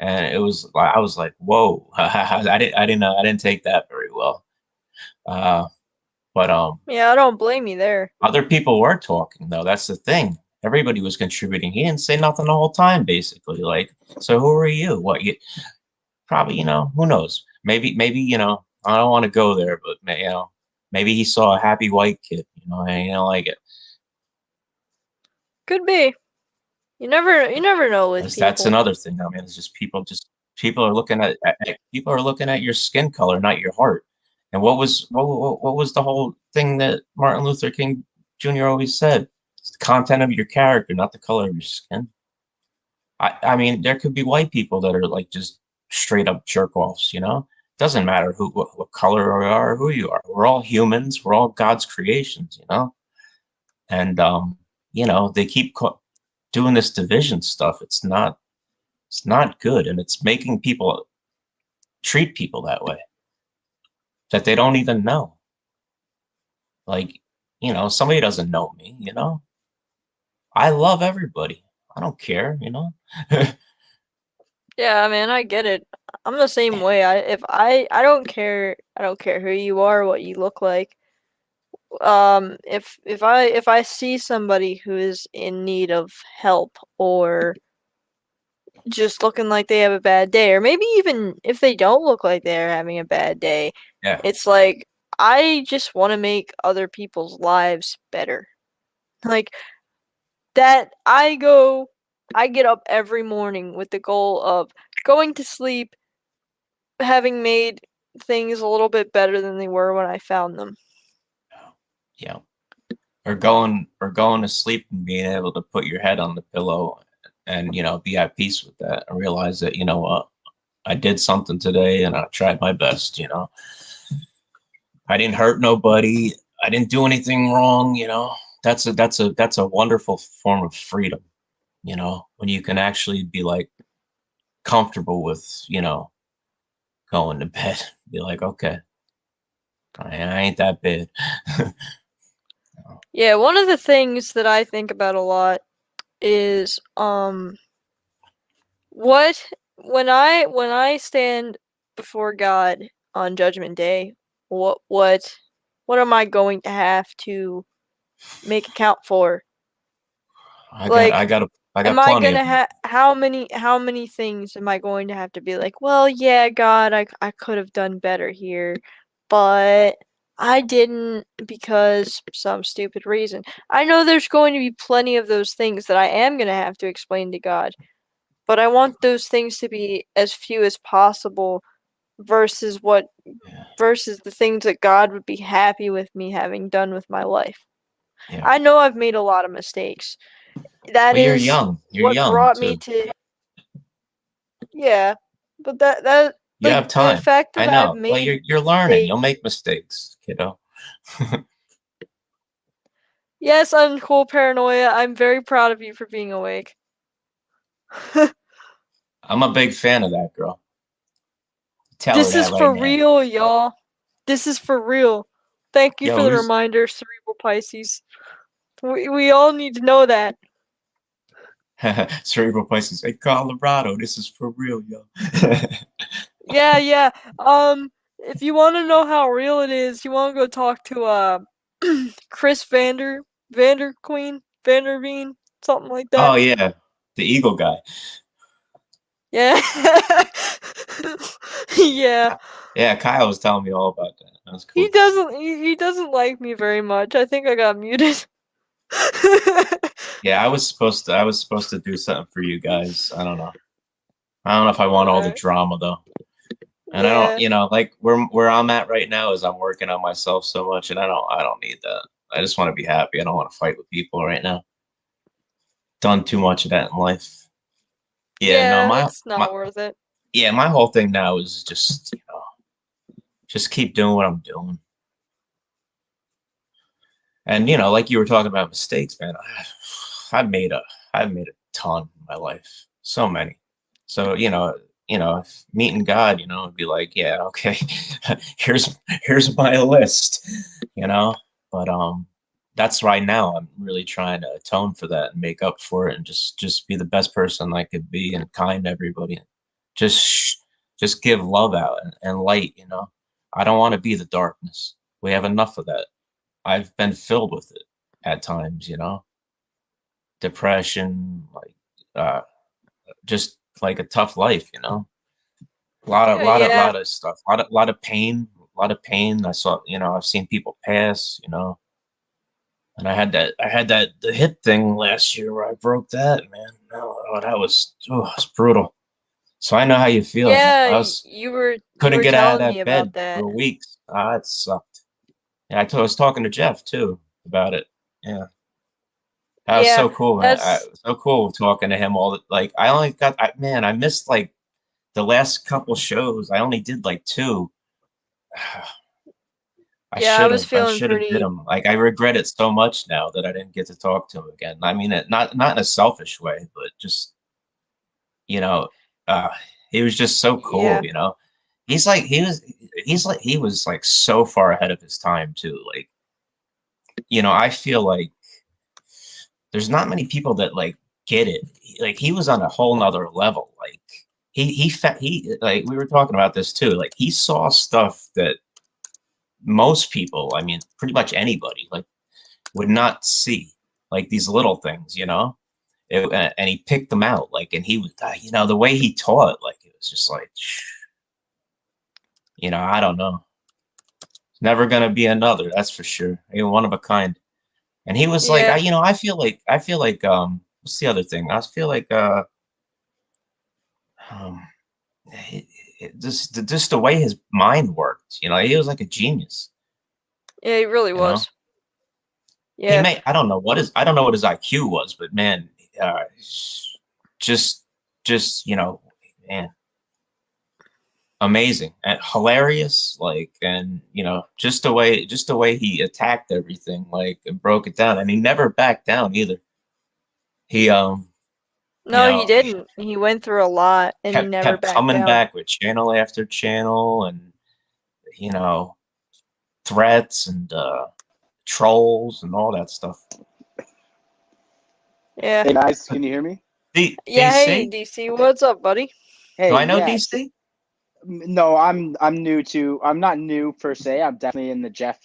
And I was like, "Whoa!" I didn't take that very well. Uh, but Yeah, I don't blame you there. other people were talking though. That's the thing. Everybody was contributing. He didn't say nothing the whole time, basically. Like, so who are you? What you probably, who knows? Maybe, I don't want to go there, but maybe he saw a happy white kid, and he didn't like it. Could be. You never know with That's people. another thing. I mean, it's just people are looking at your skin color, not your heart. And what was the whole thing that Martin Luther King Jr. always said? It's the content of your character, not the color of your skin. I mean, there could be white people that are like just straight up jerk offs, you know? Doesn't matter what color we are or who you are. We're all humans. We're all God's creations, you know? And you know, they keep doing this division stuff. It's not good, and it's making people treat people that way that they don't even know. Like, you know, somebody doesn't know me, you know? I love everybody. I don't care, you know? Yeah, man, I get it. I'm the same way. I don't care who you are, what you look like. If I see somebody who is in need of help or just looking like they have a bad day, or maybe even if they don't look like they're having a bad day, Yeah. it's like I just want to make other people's lives better. Like that I get up every morning with the goal of going to sleep having made things a little bit better than they were when I found them. Yeah. Or going to sleep and being able to put your head on the pillow and, you know, be at peace with that and realize that, you know what, I did something today and I tried my best, you know. I didn't hurt nobody. I didn't do anything wrong, you know. That's a wonderful form of freedom, you know, when you can actually be like comfortable with, you know, going to bed. Be like, okay, I ain't that bad. Yeah, one of the things that I think about a lot is what when I stand before God on Judgment Day, what am I going to have to make account for? Like, I am got I plenty of gonna them. have how many things am I going to have to be like, well, yeah, God, I could have done better here, but I didn't because some stupid reason. I know there's going to be plenty of those things that I am gonna have to explain to God, but I want those things to be as few as possible versus what Yeah, versus the things that God would be happy with me having done with my life. yeah. I know I've made a lot of mistakes. That But you're is young. You're what young brought me too. to yeah, but that You like have the time. fact I that I've know. Well, made you're learning. You'll mistakes. make mistakes, kiddo. Yes, uncool paranoia. I'm very proud of you for being awake. I'm a big fan of that girl. Tell her This is that right for now. real, y'all. This is for real. Thank you for Yo, the who's reminder, Cerebral Pisces. We all need to know that. Cerebral Pisces? Hey, Colorado, this is for real, yo. Yeah, yeah. If you want to know how real it is, you want to go talk to Chris Vander Queen Vanderveen, something like Oh that. yeah, the Eagle guy. Yeah. Yeah. Yeah, Kyle was telling me all about that. That was cool. He doesn't like me very much. I think I got muted. Yeah, I was supposed to do something for you guys. I don't know. I don't know if I want all the Alright. drama though. And I don't, Yeah. you know, like where I'm at right now is I'm working on myself so much, and I don't need that. I just want to be happy. I don't want to fight with people right now. Done too much of that in life. Yeah, no, Yeah, it's my not worth it. yeah, my whole thing now is just, you know, just keep doing what I'm doing. And you know, like you were talking about mistakes, man. I've made a I've made a ton in my life. So many. So, you know, if meeting God, you know, it'd be like, yeah, okay, here's my list, you know. But that's right now. I'm really trying to atone for that and make up for it and just be the best person I could be and kind to everybody. Just just give love out and light, you know. I don't want to be the darkness. We have enough of that. I've been filled with it at times, you know, depression, like just like a tough life, you know. Yeah. Lot of stuff, lot of pain. I saw, you know, I've seen people pass, you know, and I had that the hip thing last year where I broke that, man. No, oh, that was, oh, it's brutal. So I know how you feel, man. Yeah, I was you couldn't were get out of telling me that about bed that. for weeks. Ah, it sucked. Yeah, I was talking to Jeff too about it. Yeah. That was Yeah, so cool, man. that's So cool talking to him all the, like I only got man, I missed like the last couple shows. I only did like two. yeah, I was I feeling should have did pretty them. Like I regret it so much now that I didn't get to talk to him again. I mean, not in a selfish way, but just you know, uh, he was just so cool. yeah. He's like he was like so far ahead of his time too. Like I feel like there's not many people that like get it. Like he was on a whole nother level. Like he like we were talking about this too. Like he saw stuff that most people, I mean, pretty much anybody, like would not see. Like these little things, and he picked them out. Like, and he was, the way he taught, like it was just like, I don't know. It's never gonna be another. That's for sure. One of a kind. And he was like, Yeah. I feel like, what's the other thing? I feel like, um, just the way his mind worked. He was like a genius. Yeah, he really You know, was. Yeah. I don't know what his IQ was, but man, just man, amazing and hilarious. Like, and just the way he attacked everything, like, and broke it down, and he never backed down either. He you No, he know, didn't. He went through a lot and he never kept backed coming down. back with channel after channel, and you know, threats and trolls and all that stuff. Yeah. Hey guys, can you hear me? Yeah, hey DC? DC, what's up, buddy? Do Hey, I know yes. DC? No, I'm new to. I'm not new per se. I'm definitely in the Jeff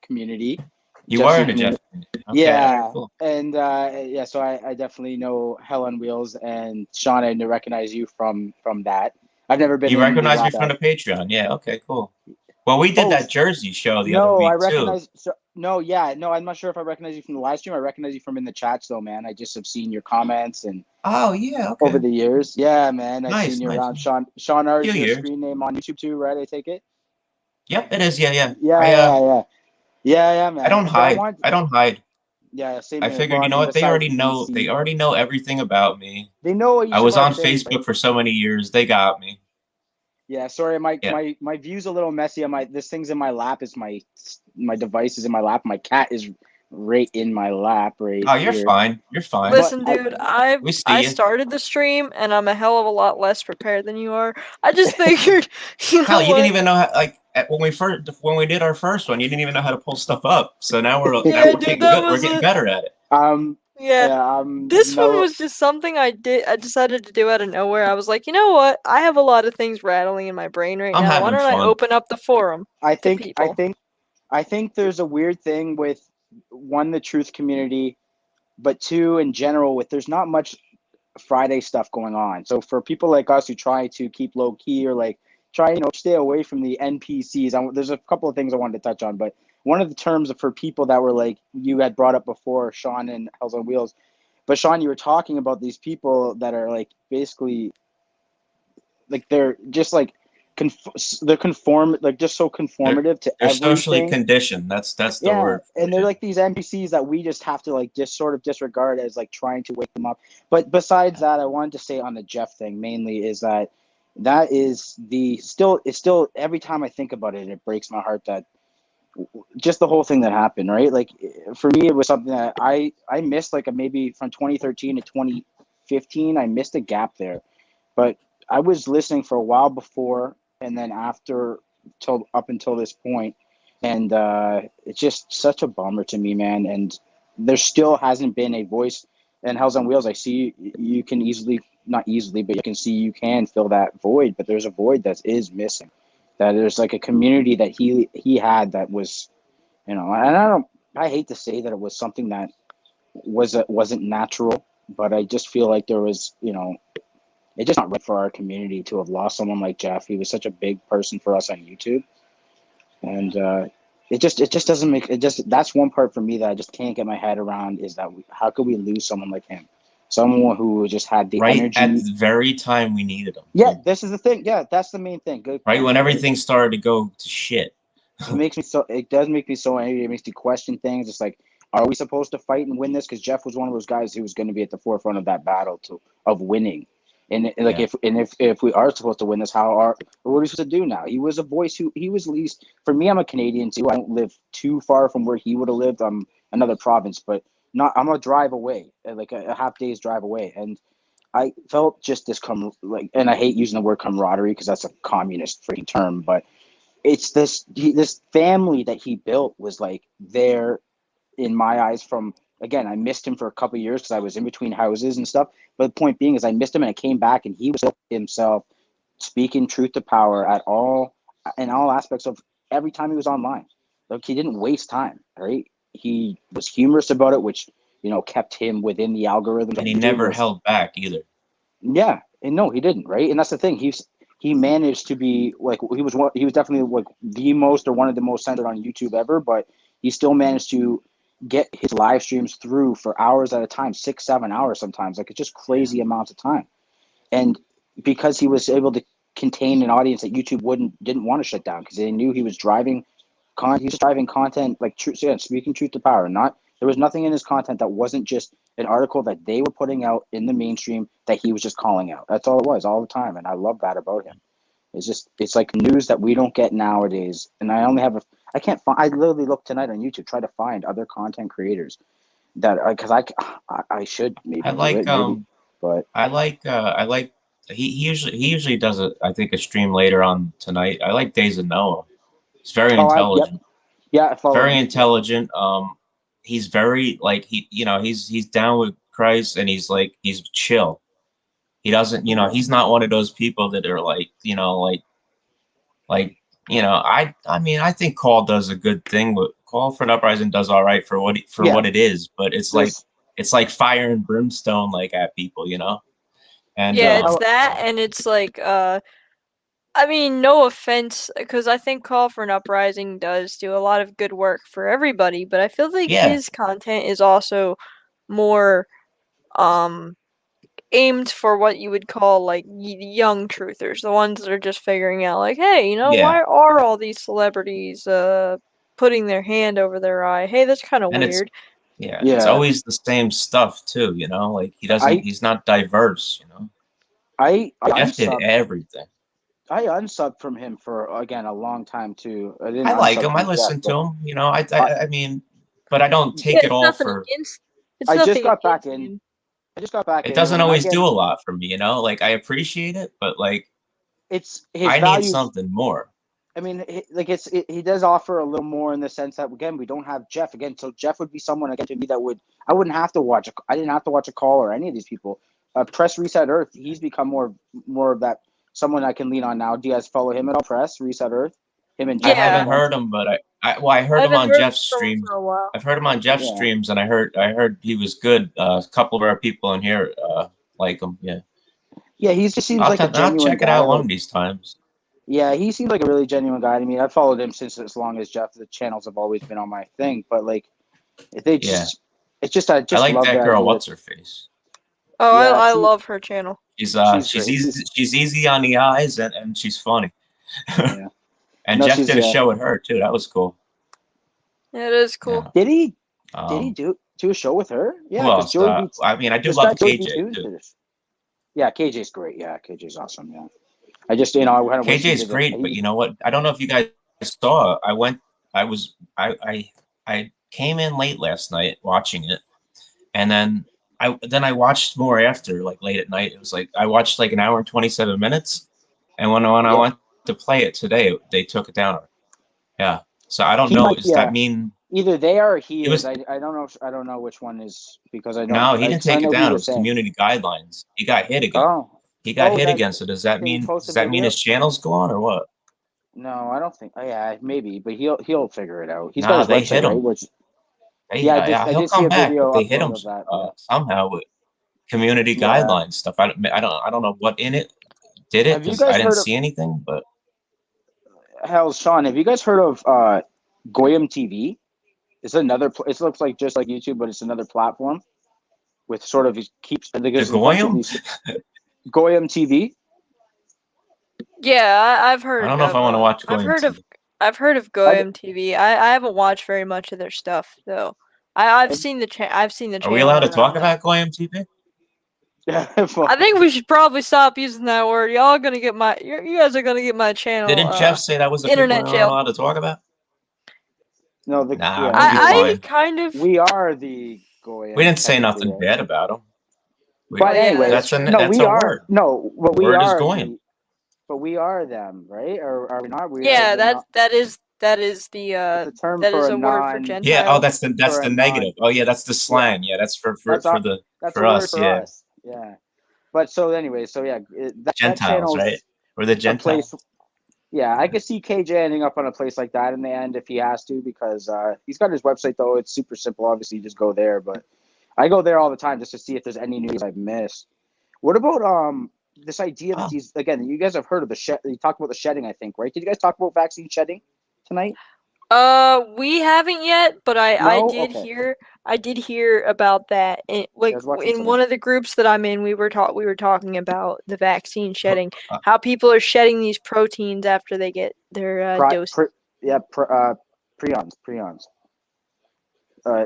community, You Jeff are Z in a Jeff community. community. Okay, all right, Yeah, cool. and yeah, so I definitely know Hell on Wheels and Sean. I recognize you from that. I've never been You in the recognize me lab. from the Patreon. Yeah, okay, cool. Well, we did Oh that Jersey show the other no, I week too. recognize. So, no, yeah, no, I'm not sure if I recognize you from the live stream. I recognize you from in the chats though, man. I just have seen your comments and Oh yeah, over okay. the years. Yeah, man, I've seen Nice, you nice. around. Sean R Few is your years. screen name on YouTube too, right? I take it. Yep, it is. Yeah, yeah. Yeah, yeah, yeah, yeah, yeah, I man. don't So I hide. want, I don't hide. yeah, same I here. Well, figured, I you know mean, what? They besides already know. They DC, already know everything about me. they know what I each of was our on things, right? Facebook for so many years. They got me. Yeah, sorry, my Yeah. my my view's a little messy. On my this thing's in my lap. Is my device is in my lap. My cat is right in my lap right Oh, you're here. fine. You're fine. But Listen, dude, I We see I you. started the stream and I'm a hell of a lot less prepared than you are. I just figured, you know Hell, you didn't what? even know how, like when we did our first one, you didn't even know how to pull stuff up. So Yeah, we're dude, getting that good. We're was getting it. better at it. Yeah. This one no, was just something I did. I decided to do out of nowhere. I was like, you know what? I have a lot of things rattling in my brain right I'm now. Why having don't I fun. open up the forum I to think I people? think I think there's a weird thing with one the truth community, but two in general with there's not much Friday stuff going on. So for people like us who try to keep low key or like try, stay away from the NPCs, there's a couple of things I wanted to touch on, but one of the terms for people that were like you had brought up before, Sean and Hells on Wheels, but Sean, you were talking about these people that are like basically like they're just like they're conform like just so They're conformative to they're socially everything. conditioned. That's the Yeah, word for and it. they're Yeah. like these NPCs that we just have to like just sort of disregard as like trying to wake them up. But besides that, I wanted to say on the Jeff thing mainly is that is the still it's still every time I think about it, it breaks my heart that just the whole thing that happened, right? Like for me, it was something that I missed like a maybe from 2013 to 2015, I missed a gap there, but I was listening for a while before and then after till up until this point and it's just such a bummer to me, man. And there still hasn't been a voice. And Hell's on Wheels, I see you can easily, not easily, but you can see you can fill that void. But there's a void that is missing. That there's like a community that he had that was, and I hate to say that it was something that wasn't natural, but I just feel like there was, it's just not right for our community to have lost someone like Jeff. He was such a big person for us on YouTube and it just doesn't make it just that's one part for me that I just can't get my head around is that how could we lose someone like him, someone who just had the Right at energy. the very time we needed them, Yeah, too. this is the thing. Yeah, that's the main thing. Good Right when point, right? everything started to go to shit. It does make me so angry. It makes me question things. It's like are we supposed to fight and win this? Because Jeff was one of those guys who was going to be at the forefront of that battle of winning. And like Yeah. if we are supposed to win this, what are we supposed to do now? He was a voice who he was at least for me. I'm a Canadian too. I don't live too far from where he would have lived. I'm another province, but not. I'm a drive away, like a half day's drive away, and I felt just this and I hate using the word camaraderie because that's a communist freaking term, but it's this family that he built was like there in my eyes from again, I missed him for a couple of years because I was in between houses and stuff. But the point being is I missed him and I came back and he was himself speaking truth to power in all aspects of every time he was online. Like he didn't waste time, right? He was humorous about it, which, kept him within the algorithm. And he never held back either. Yeah. And no, he didn't, right? And that's the thing. He managed to be like he was definitely like the most or one of the most centered on YouTube ever, but he still managed to get his live streams through for hours at a time, 6-7 hours sometimes. Like it's just crazy amounts of time. And because he was able to contain an audience that YouTube didn't want to shut down because they knew he was driving content like speaking truth to power. There was nothing in his content that wasn't just an article that they were putting out in the mainstream that he was just calling out. That's all it was all the time. And I love that about him. It's like news that we don't get nowadays. And I literally looked tonight on YouTube, try to find other content creators that, because I should maybe I like, but I like, he usually does I think a stream later on tonight. I like Days of Noah. He's very intelligent. I follow very him. intelligent. He's very like he's down with Christ and he's chill. He doesn't, he's not one of those people that are I mean, I think Call does a good thing, but Call for an Uprising does all right for what it is, but it's like fire and brimstone at people, And Yeah, it's that, and it's like, I mean, no offense, because I think Call for an Uprising does do a lot of good work for everybody, but I feel like his content is also more, aimed for what you would call like young truthers, the ones that are just figuring out like, hey, why are all these celebrities putting their hand over their eye? Hey, that's kind of weird. It's always the same stuff too, like he's not diverse, Jeff did everything. I unsubbed from him for again a long time too. I like him. I listen to him. I mean, but I don't take it all for. I just got back in. It doesn't always do a lot for me, Like I appreciate it, but it's I need something more. I mean, he does offer a little more in the sense that again we don't have Jeff again, so Jeff would be someone again to me that I didn't have to watch a Call or any of these people. Press Reset Earth, he's become more of that. Someone I can lean on now. Do you guys follow him at all? Press Reset Earth. Him and Jeff. I haven't heard him, but I heard him on Jeff's streams. I've heard him on Jeff's streams, and I heard he was good. A couple of our people in here like him. Yeah. Yeah, he just seems like a genuine guy. I'll check it out one of these times. Yeah, he seems like a really genuine guy to me. I've followed him since as long as Jeff. The channels have always been on my thing, but I just I like love that girl. What's her face? Oh, I love her channel. She's easy on the eyes and she's funny. Yeah. And Jeff did a show with her too. That was cool. Yeah, it is cool. Yeah. Did he do a show with her? Yeah. I mean, I do love KJ too. Yeah, KJ's great. Yeah, KJ's awesome. Yeah. I just I kind of KJ's great, but you know what? I don't know if you guys saw. I came in late last night watching it, and then I watched more after, late at night. It was I watched an hour and 27 minutes. And when I went to play it today, they took it down. Yeah. So I don't know. Does that mean either they are or he is? I don't know. I don't know which one is because I don't. No, he didn't take it down. It was community guidelines. He got hit again. Oh. He got hit again. So does that mean his channel's gone or what? No, I don't think. Oh, yeah, maybe, but he'll figure it out. He's got his website, hit him. Right? He'll come back. They hit him somehow with community guidelines stuff. I don't know what in it did it because I didn't see anything. But hell, Sean, have you guys heard of Goyim TV? It's another. It looks like just like YouTube, but it's another platform with sort of keeps the Goyim. Goyim TV. Yeah, I've heard. I don't know if I want to watch Goyim TV. I've heard of Goyim TV. I haven't watched very much of their stuff though. I've seen the I've seen the Are channel. we allowed to around talk that. about Goyim TV? I think we should probably stop using that word. Y'all gonna get my. You guys are gonna get my channel. Didn't Jeff say that was the people we internet weren't jail. allowed to talk about? No, the Nah, yeah, we'll be I fine. kind of. we are the Goyim. We didn't say technically, nothing right? bad about them. But yeah, anyways, that's no, that's we a are word. no, but we Word is are Goyim. but we are them, right? Or are we not? We Yeah, are the non, that is the it's a term that for is a a word for non. Gentiles. Yeah. Oh, that's For the a negative. non. Oh, yeah. That's the slang. Yeah. That's for That's our, the that's for a word us. for Yeah. us. Yeah. But so anyway, so yeah, that Gentiles, channel's right? Or the a Gentiles. place. Yeah, I could see KJ ending up on a place like that in the end if he has to, because he's got his website though. It's super simple. Obviously, you just go there. But I go there all the time just to see if there's any news I've missed. What about this idea that these, again, you guys have heard of the shed? You talked about the shedding, I think, right? Did you guys talk about vaccine shedding tonight? We haven't yet, but I No? did Okay. hear about that. Like I was watching in some. one of the groups that I'm in, we were talking about the vaccine shedding, Uh, how people are shedding these proteins after they get their dose. Prions.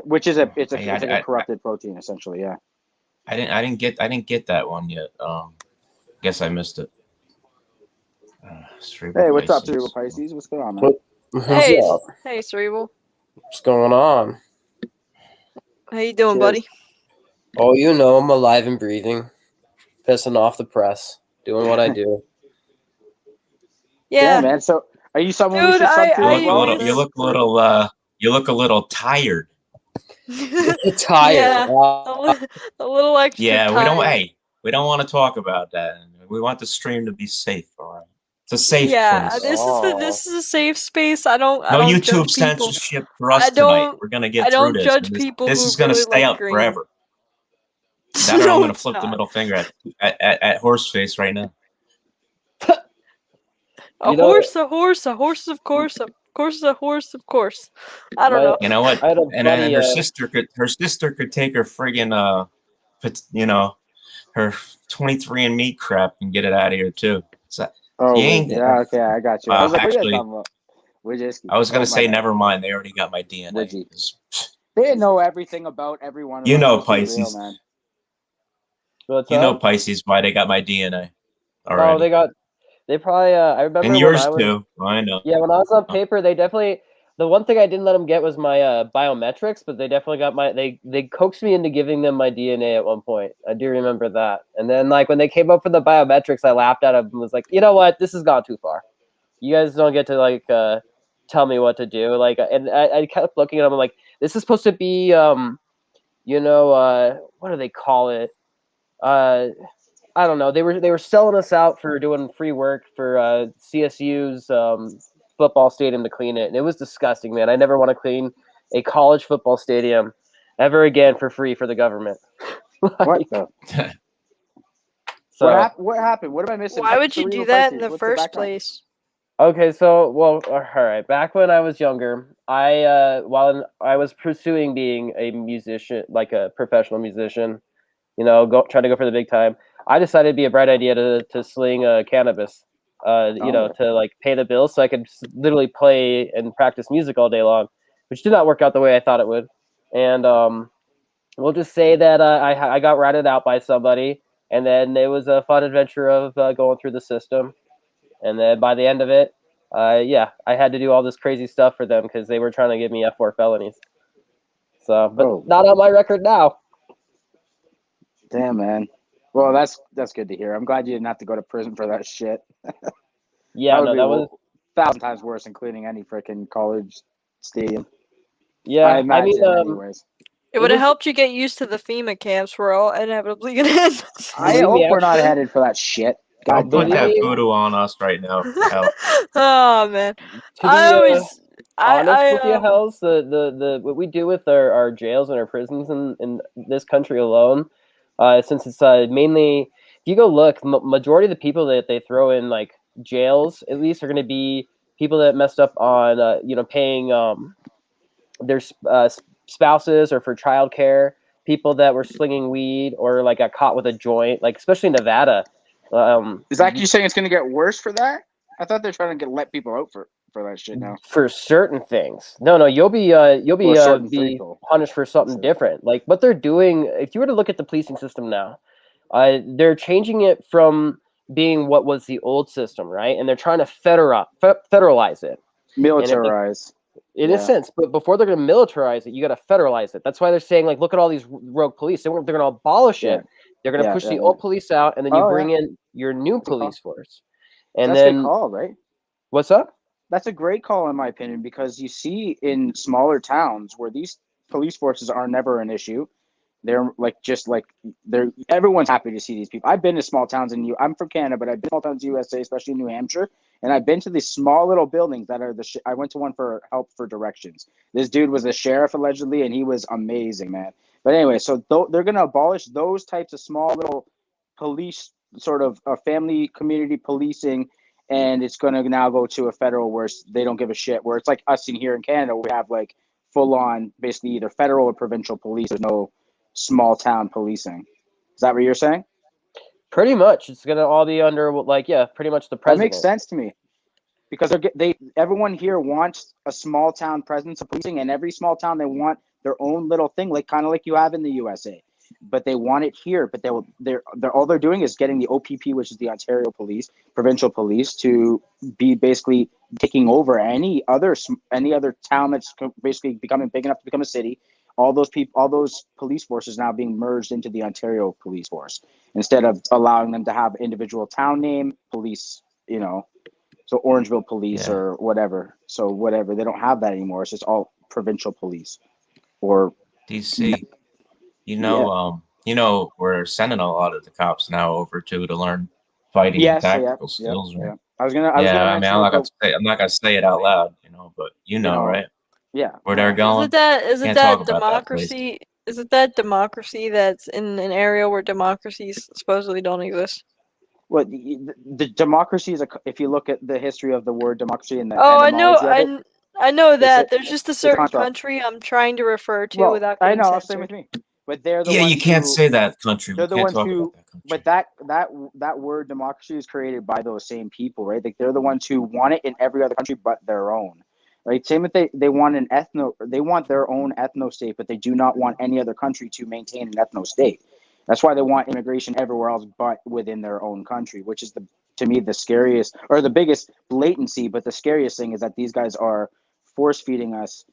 Which is it's Hey, like a corrupted protein essentially. Yeah. I didn't get that one yet. Guess I missed it. Hey, what's up, Cerebral Pisces? What's going on, man? Hey, hey, Cerebral. What's going on? How you doing, Cheers. buddy? Oh, you know, I'm alive and breathing, pissing off the press, doing what I do. Yeah, Yeah, man. So, are you someone we dude, should sub to You as look a well? little. You look a little tired. Tired. Yeah, a little extra Yeah, tired. we don't want to talk about that. We want the stream to be safe. All right, it's a safe Yeah, place. this is a safe space. I don't No judge YouTube people. censorship for us I tonight. don't We're gonna I get through don't this. judge and people this who is gonna really stay like up green. forever. That or No, I'm gonna it's flip the not. middle finger at Horseface right now. A horse, of course, of course, of course, a horse, of course. I don't know. You know what? I had a And buddy. her sister could take her friggin' her 23andMe crap and get it out of here too. So Oh, you ain't. yeah. Okay, I got you. I was like, what are you guys Actually, talking about? Wojcicki. I was gonna my say bad. never mind. They already got my DNA. Wojcicki. They know everything about every one of You us. know Let's be real, Pisces. man. What's You know up? Pisces why they got my DNA Oh, already. they probably. I remember And when yours I was. too. I know. Yeah, when I was on paper, they definitely. The one thing I didn't let them get was my biometrics, but they definitely got my. They coaxed me into giving them my DNA at one point. I do remember that. And then like when they came up with the biometrics, I laughed at them and was like, you know what, this has gone too far. You guys don't get to like tell me what to do. Like, and I kept looking at them like, this is supposed to be what do they call it? I don't know. They were selling us out for doing free work for CSU's football stadium to clean it, and it was disgusting, man. I never want to clean a college football stadium ever again for free for the government. What the? So What happened? What am I missing? Why would you do Cerebral that Pisces, in the what's first background? place? okay, so well, all right. Back when I was younger, while I was pursuing being a musician, like a professional musician, trying to go for the big time. I decided it'd be a bright idea to sling cannabis, to like pay the bills so I could literally play and practice music all day long, which did not work out the way I thought it would. And we'll just say that I got ratted out by somebody, and then it was a fun adventure of going through the system. And then by the end of it, I had to do all this crazy stuff for them because they were trying to give me F4 felonies. So, but not on my record now. Damn, man. Well, that's good to hear. I'm glad you didn't have to go to prison for that shit. Yeah, that was 1,000 times worse than cleaning any freaking college stadium. yeah. I imagine, anyways. It would have helped you get used to the FEMA camps we're all inevitably gonna end. I hope we're not headed for that shit. Don't God put damn that it. voodoo on us right now. Hell. Oh man, To I be always, honest with you, I Hells, the what we do with our jails and our prisons in this country alone, since it's mainly, if you go look, majority of the people that they throw in like jails, at least, are going to be people that messed up on paying their spouses or for childcare, people that were slinging weed or like got caught with a joint, like especially in Nevada. Is that you saying it's going to get worse for that? I thought they're trying to let people out for for that shit now. For certain things. No, you'll be certain things, be though. punished for something different. Like what they're doing, if you were to look at the policing system now, they're changing it from being what was the old system, right? And they're trying to federalize it. Militarize. In a sense, but before they're going to militarize it, you got to federalize it. That's why they're saying, like, look at all these rogue police. They're going to abolish it. They're going to push the old police out, and then you bring in your new police force. And that's then, a good call, right? What's up? That's a great call, in my opinion, because you see in smaller towns where these police forces are never an issue. They're everyone's happy to see these people. I've been to small towns I'm from Canada, but I've been to small towns in USA, especially in New Hampshire, and I've been to these small little buildings that are I went to one for help for directions. This dude was a sheriff allegedly, and he was amazing, man. But anyway, so they're going to abolish those types of small little police, sort of family community policing, and it's going to now go to a federal where they don't give a shit, where it's like us in here in Canada, we have like full on basically either federal or provincial police. There's no small town policing. Is that what you're saying? Pretty much. It's going to all be under, pretty much the president. That makes sense to me, because everyone here wants a small town presence of policing, and every small town, they want their own little thing, kind of like you have in the USA, but they want it here. But all they're doing is getting the OPP, which is the Ontario Police, provincial police, to be basically taking over any other town that's basically becoming big enough to become a city. All those police forces now being merged into the Ontario Police Force, instead of allowing them to have individual town name police, so Orangeville Police or whatever. So whatever, they don't have that anymore. It's just all provincial police. Or DC, we're sending a lot of the cops now over to learn fighting and tactical skills. Right? I mean, I'm not gonna say it out loud, but right? Yeah. Where they're going. Is it that democracy? Is it that democracy that's in an area where democracies supposedly don't exist? Well, the democracy is if you look at the history of the word democracy and the I know that. There's just a certain country I'm trying to refer to without getting censored. censored. Same with me. But they're the ones you can't say that country. They're the ones who. But that word democracy is created by those same people, right? Like they're the ones who want it in every other country but their own. Right? Same with they want they want their own ethno state, but they do not want any other country to maintain an ethno state. That's why they want immigration everywhere else but within their own country, which is to me the scariest or the biggest blatancy. But the scariest thing is that these guys are force feeding us,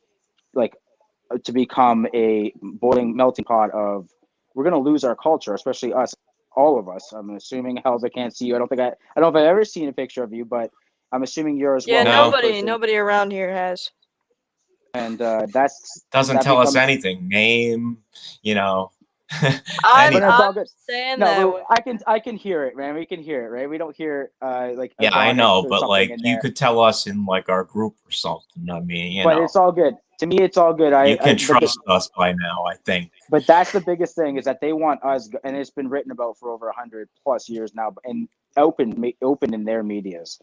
to become a boiling melting pot of. We're gonna lose our culture, especially us, all of us. I'm assuming, Hells, I can't see you. I don't know if I've ever seen a picture of you, but I'm assuming you're as well. Yeah, nobody around here has. And doesn't tell us anything. Name, I'm saying that. I can hear it, man. We can hear it, right? We don't hear Yeah, I know, but you could tell us in our group or something. I mean, but it's all good. To me, it's all good. You can trust us by now, I think. But that's the biggest thing, is that they want us, and it's been written about for over 100+ years now, and open in their medias.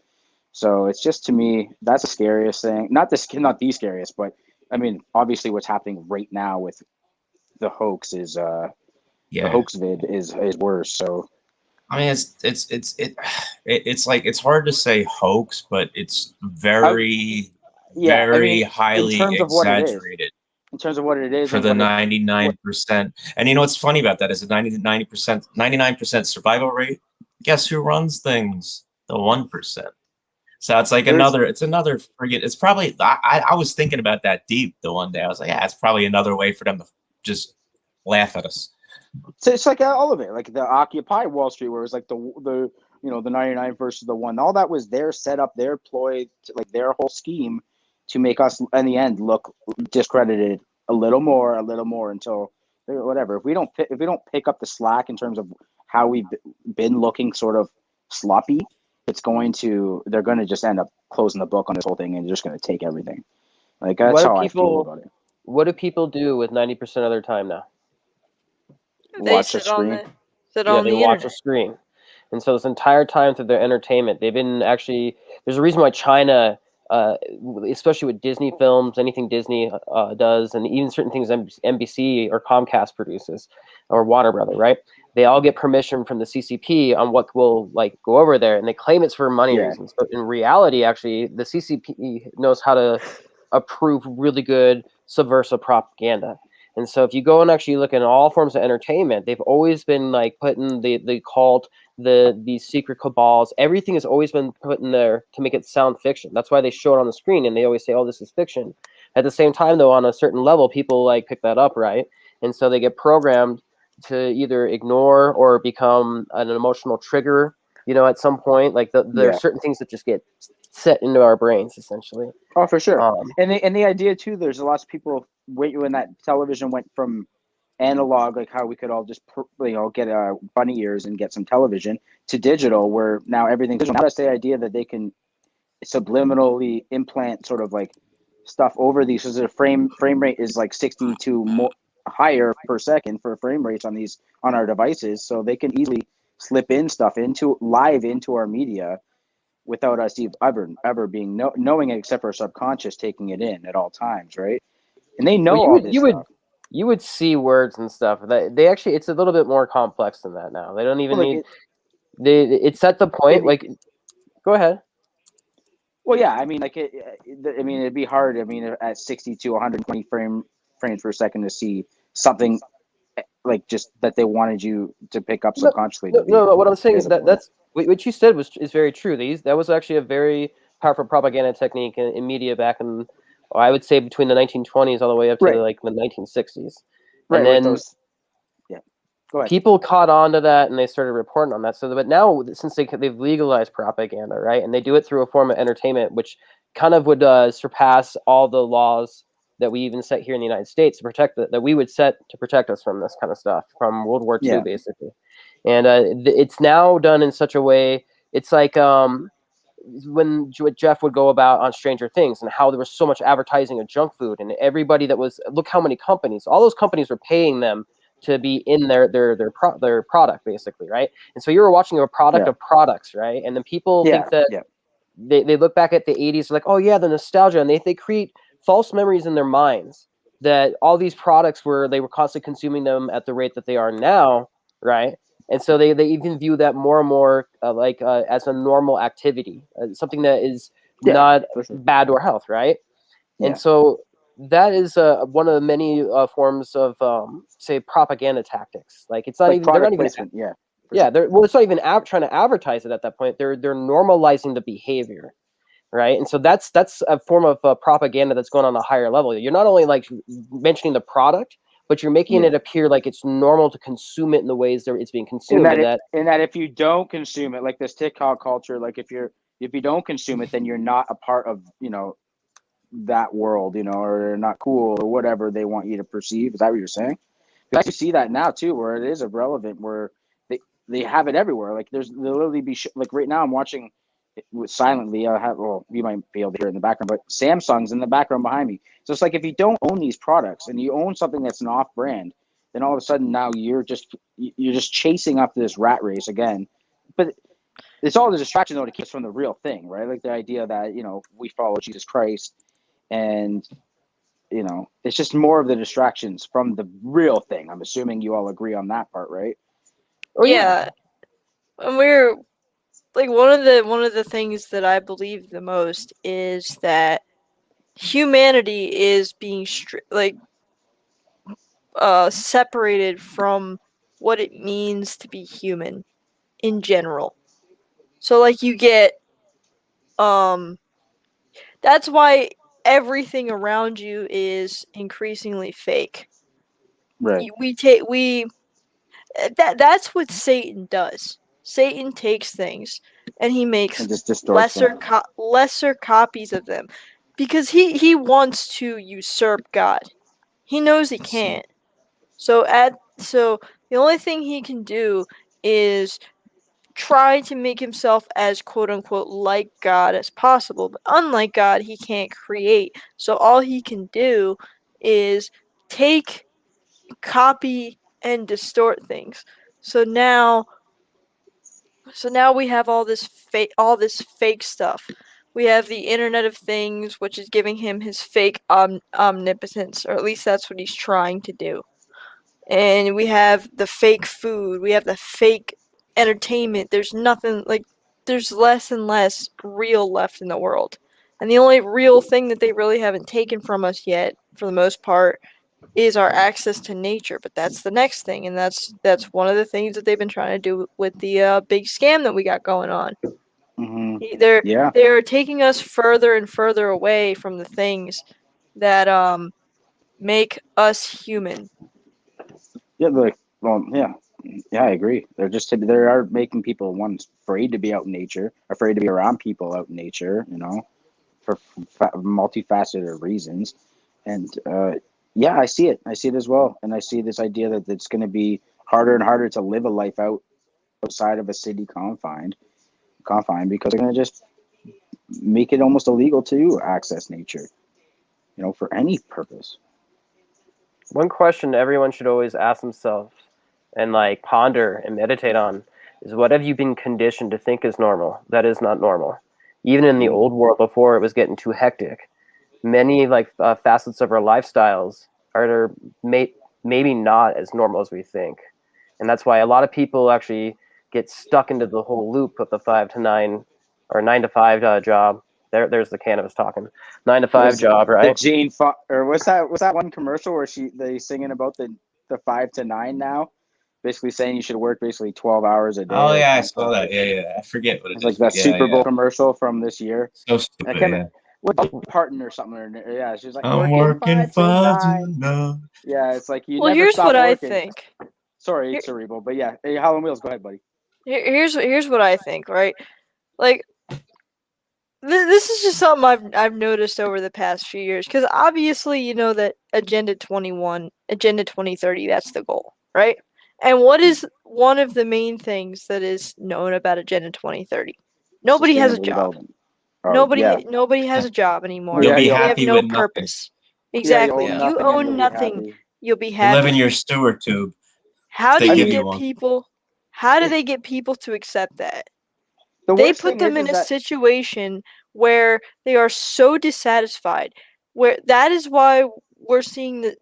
So it's just, to me, that's the scariest thing. Not the scariest, but I mean, obviously, what's happening right now with the hoax is the hoax vid is worse. So I mean, it's hard to say hoax, but it's very highly exaggerated. In terms of what it is, for the 99%. And what's funny about that is the 99% survival rate. Guess who runs things? The 1%. So it's it's probably, I was thinking about that deep the one day. I was like, it's probably another way for them to just laugh at us. So it's like all of it, like the Occupy Wall Street, where it was like the 99 versus the 1. All that was their setup, their ploy, their whole scheme to make us in the end look discredited a little more until whatever. If we don't pick up the slack in terms of how we've been looking sort of sloppy, they're going to just end up closing the book on this whole thing and just going to take everything. That's how I feel about it. What do people do with 90% of their time now? Watch a screen. They watch a screen. And so this entire time through their entertainment, they've been there's a reason why China, especially with Disney films, anything Disney does, and even certain things NBC or Comcast produces, or Warner Brother, right? they all get permission from the CCP on what will like go over there, and they claim it's for money Yeah. reasons. But in reality, actually, the CCP knows how to approve really good subversive propaganda. And so if you go and actually look at all forms of entertainment, they've always been like putting the cult, these secret cabals, everything has always been put in there to make it sound fiction. That's why they show it on the screen and they always say, oh, this is fiction. At the same time, though, on a certain level, people like pick that up, right? And so they get programmed to either ignore or become an emotional trigger, you know, at some point. Like there Yeah. are certain things that just get set into our brains, essentially. Oh, for sure. Um, And the idea too, there's a lot of people when that television went from analog, like how we could all just get bunny ears and get some television, to digital, where now everything's digital. Now that's the idea that they can subliminally implant sort of like stuff over these, so the frame rate is like 62 more higher per second for frame rates on our devices, so they can easily slip in stuff into our media without us ever being knowing it, except for our subconscious taking it in at all times, right? And they know all this stuff. You would see words and stuff that they actually, it's a little bit more complex than that now. They don't even need it's at the point like go ahead. Well, yeah, I mean, like it'd be hard. I mean, at 60 to 120 frames per second to see something like just that they wanted you to pick up subconsciously. No, what I'm saying is that's what you said is very true. That was actually a very powerful propaganda technique in media back in, I would say, between the 1920s all the way up to like the 1960s. Right. And then go ahead. People caught on to that and they started reporting on that. So, but now since they've legalized propaganda, right, and they do it through a form of entertainment, which kind of would surpass all the laws that we even set here in the United States to protect that we would set to protect us from this kind of stuff from World War II, basically. And it's now done in such a way. It's like when Jeff would go about on Stranger Things and how there was so much advertising of junk food, and everybody that was, look how many companies, all those companies were paying them to be in their product, basically, right? And so you were watching a product of products, right? And then people think that they look back at the 80s like, oh yeah, the nostalgia, and they create false memories in their minds that all these products they were constantly consuming them at the rate that they are now, right? And so they even view that more and more as a normal activity, something that is not bad to our health, right? And so that is one of the many forms of say propaganda tactics. Like it's not like even, they're not even placement, it's not even trying to advertise it at that point. They're normalizing the behavior, right? And so that's a form of propaganda that's going on a higher level. You're not only like mentioning the product, but you're making it appear like it's normal to consume it in the ways that it's being consumed. And that if you don't consume it, like this TikTok culture, like if you don't consume it, then you're not a part of that world, or not cool or whatever they want you to perceive. Is that what you're saying? Because you see that now too, where it is irrelevant, where they have it everywhere. Like they'll literally be like right now I'm watching silently. You might be able to hear it in the background, but Samsung's in the background behind me. So it's like if you don't own these products and you own something that's an off-brand, then all of a sudden now you're just chasing after this rat race again. But it's all the distraction though to keep us from the real thing, right? Like the idea that we follow Jesus Christ, and it's just more of the distractions from the real thing. I'm assuming you all agree on that part, right? Oh yeah. And we're like one of the things that I believe the most is that humanity is being separated from what it means to be human in general. So like you get that's why everything around you is increasingly fake. Right. That's what Satan does. Satan takes things and he makes lesser copies of them because he wants to usurp God. He knows he can't. So the only thing he can do is try to make himself as quote unquote like God as possible. But unlike God, he can't create. So all he can do is take, copy, and distort things. So now we have all this fake stuff. We have the Internet of Things, which is giving him his fake omnipotence, or at least that's what he's trying to do. and we have the fake food, we have the fake entertainment. There's nothing like there's less and less real left in the world. And the only real thing that they really haven't taken from us yet, for the most part, is our access to nature. But that's the next thing, and that's one of the things that they've been trying to do with the big scam that we got going on. Hmm. They're Yeah. they're taking us further and further away from the things that make us human. Yeah. Like, well, yeah. Yeah, I agree. They are making people afraid to be out in nature, afraid to be around people out in nature. For multifaceted reasons, and yeah, I see it. I see it as well, and I see this idea that it's going to be harder and harder to live a life outside of a city confine because they're going to just make it almost illegal to access nature, for any purpose. One question everyone should always ask themselves and like ponder and meditate on is what have you been conditioned to think is normal that is not normal? Even in the old world before it was getting too hectic, many facets of our lifestyles are maybe not as normal as we think. And that's why a lot of people actually get stuck into the whole loop of the 5 to 9 or 9 to 5 job. There's the cannabis talking. 9 to 5 job, The right? or what's that one commercial where they singing about the 5 to 9 now, basically saying you should work basically 12 hours a day Oh or yeah, I something. saw that. Yeah, yeah. I forget what it It's like is, that but yeah, Super Bowl yeah. commercial from this year. So I stupid. can't Yeah. what Parton or something. Yeah, she's like I'm working working 5 to 9. 5 to 9. Yeah, it's like you Well, never here's stop what I working. think. Sorry, Here, Cerebral, but yeah, hey, Howlin' Wheels, go ahead, buddy. here's what I think. Right, like this is just something I've noticed over the past few years. Because obviously, you know that Agenda 21, Agenda 2030, that's the goal, right? And what is one of the main things that is known about Agenda 2030? Nobody has a Sustainable job. development. Oh yeah, Nobody has a job anymore. You'll yeah, be We you'll have happy no with nothing. purpose. yeah you Exactly. own Yeah. You nothing and you'll own be nothing. happy. You'll be You live in happy. your sewer tube. How They do I you give mean, you get one. people? How do they get people to accept that? the They worst put thing them is in a that situation where they are so dissatisfied. Where that is why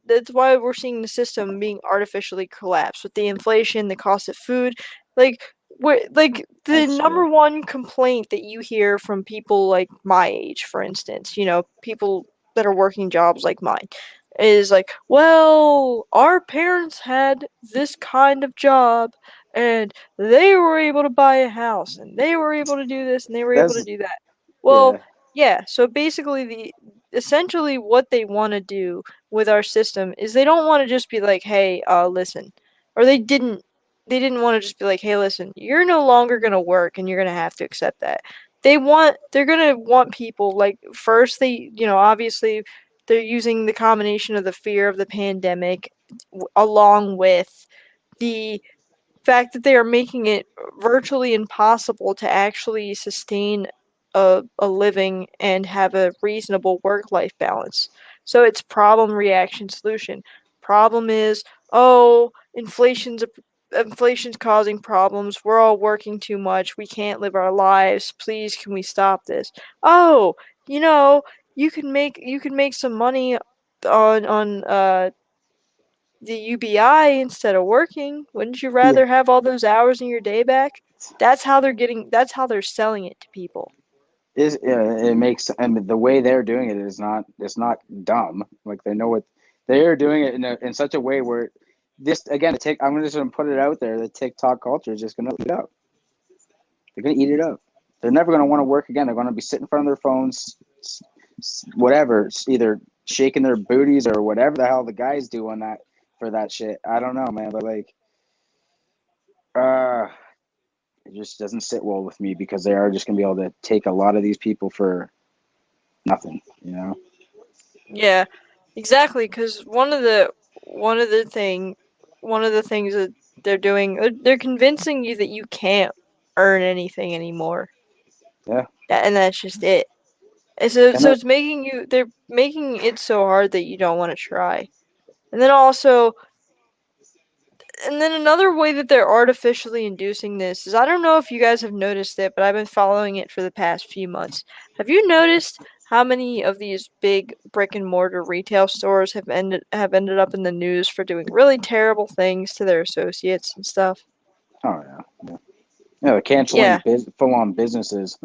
that's why we're seeing the system being artificially collapsed with the inflation, the cost of food. Like the that's number true. one complaint that you hear from people like my age, for instance, people that are working jobs like mine, is like, well, our parents had this kind of job and they were able to buy a house and they were able to do this and they were able That's to do that. yeah. Well, yeah, so basically essentially what they want to do with our system is they don't want to just be like, "Hey, listen." Or they didn't want to just be like, "Hey, listen, you're no longer going to work and you're going to have to accept that." They're going to want people like first obviously they're using the combination of the fear of the pandemic along with the fact that they are making it virtually impossible to actually sustain a living and have a reasonable work-life balance. So it's problem, reaction, solution. Problem is, oh, inflation's causing problems. We're all working too much. We can't live our lives. Please, can we stop this? Oh, you can make some money on the UBI instead of working. Wouldn't you Yeah. rather have all those hours in your day back? That's how they're selling it to people. It makes, and the way they're doing it is not, it's not dumb. Like they know what they're doing it in such a way where this again I'm just gonna put it out there, the TikTok culture is just gonna eat it up. They're gonna eat it up. They're never gonna want to work again. They're gonna be sitting in front of their phones, whatever, either shaking their booties or whatever the hell the guys do on that for that shit. I don't know, man, but like uh it just doesn't sit well with me because they are just gonna be able to take a lot of these people for nothing, Yeah, exactly. Because one of the things that they're doing, they're convincing you that you can't earn anything anymore. Yeah. And that's just it. And so And they're making it so hard that you don't want to try. And then also and then another way that they're artificially inducing this is, I don't know if you guys have noticed it, but I've been following it for the past few months. Have you noticed how many of these big brick and mortar retail stores have ended up in the news for doing really terrible things to their associates and stuff? Oh yeah. They're canceling Yeah. full-on businesses.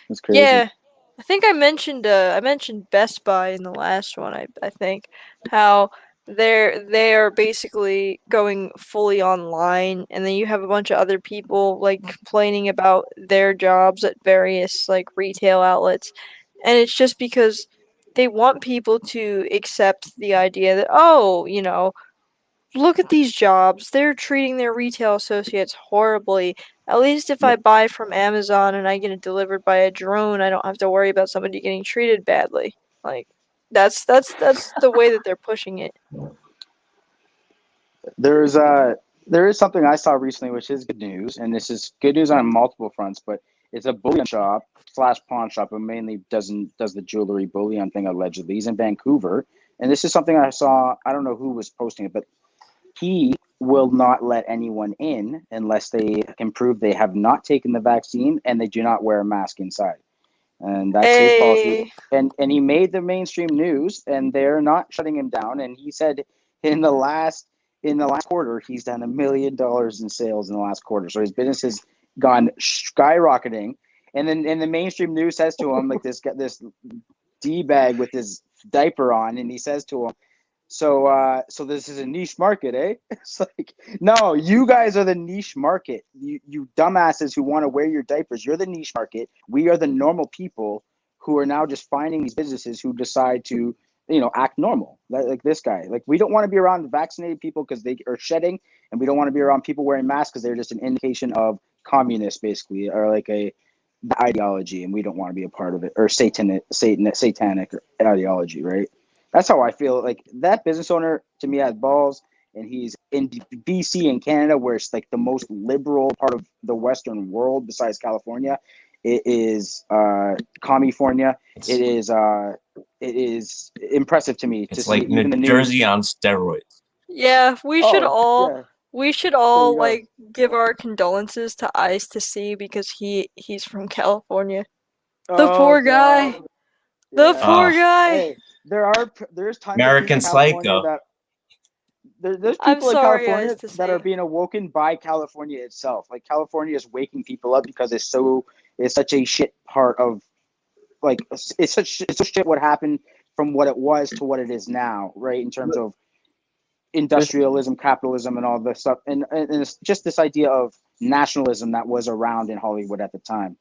It's crazy. Yeah. I think I mentioned Best Buy in the last one, I think, how they are basically going fully online, and then you have a bunch of other people like complaining about their jobs at various like retail outlets, and it's just because they want people to accept the idea that, oh, look at these jobs, they're treating their retail associates horribly. At least if I buy from Amazon and I get it delivered by a drone, I don't have to worry about somebody getting treated badly. Like, that's the way that they're pushing it. There is something I saw recently, which is good news, and this is good news on multiple fronts. But it's a bullion shop / pawn shop, and mainly does the jewelry bullion thing allegedly. He's in Vancouver, and this is something I saw. I don't know who was posting it, but he will not let anyone in unless they can prove they have not taken the vaccine and they do not wear a mask inside. And that's his policy. And he made the mainstream news, and they're not shutting him down. And he said in the last quarter, he's done $1 million in sales in the last quarter. So his business has gone skyrocketing. And then the mainstream news says to him, like this D-bag with his diaper on, and he says to him, so this is a niche market, eh? It's like, no, you guys are the niche market. You dumbasses who want to wear your diapers, you're the niche market. We are the normal people who are now just finding these businesses who decide to, act normal. Like this guy. Like, we don't want to be around vaccinated people because they are shedding, and we don't want to be around people wearing masks because they're just an indication of communists, basically, or like a ideology, and we don't want to be a part of it, or satanic ideology, right? That's how I feel. Like, that business owner to me has balls, and he's in BC and Canada, where it's like the most liberal part of the Western world besides California. It is California. It is impressive to me. It's like New Jersey on steroids. Yeah, we should all There you go. like give our condolences to Ice to See, because he's from California. The poor guy. God. The Yeah. poor guy. Hey, there's tons American of people in California Psycho. that there's I'm people in sorry, California Ice to that See. are being awoken by California itself. Like, California is waking people up because it's such a shit part of, like, it's such shit what happened from what it was to what it is now, right? In terms of industrialism, capitalism, and all this stuff, and it's just this idea of nationalism that was around in Hollywood at the time.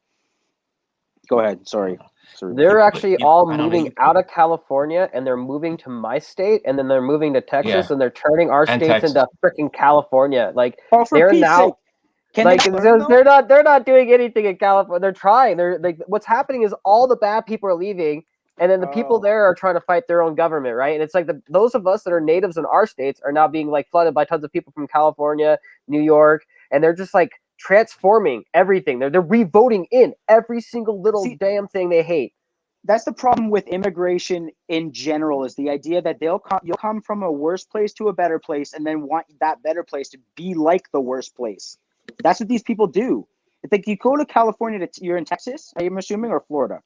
Go ahead. Sorry. They're actually all I don't know, moving out of California, and they're moving to my state, and then they're moving to Texas, Yeah. and they're turning our And states into freaking California. Like, Oh, for they're Pete's now sake. Can like they learn, though? they're not doing anything in California. They're trying. They're like, what's happening is all the bad people are leaving, and then the people there are trying to fight their own government, right? And it's like those of us that are natives in our states are now being like flooded by tons of people from California, New York, and they're just like transforming everything. They're re-voting in every single little damn thing they hate. That's the problem with immigration in general, is the idea that you'll come from a worse place to a better place, and then want that better place to be like the worst place. That's what these people do. It's like, you go to California, you're in Texas, I'm assuming, or Florida.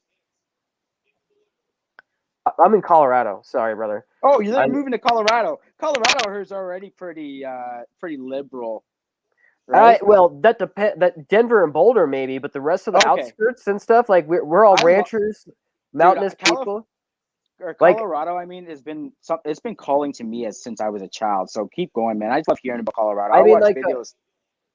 I'm in Colorado. Sorry, brother. Oh, you're moving to Colorado. Colorado is already pretty liberal. Right? Well, that depends. That Denver and Boulder maybe, but the rest of the outskirts and stuff, like we're all ranchers, mountainous people. Colorado, I mean, it's been calling to me since I was a child. So keep going, man. I just love hearing about Colorado. I mean, watch videos.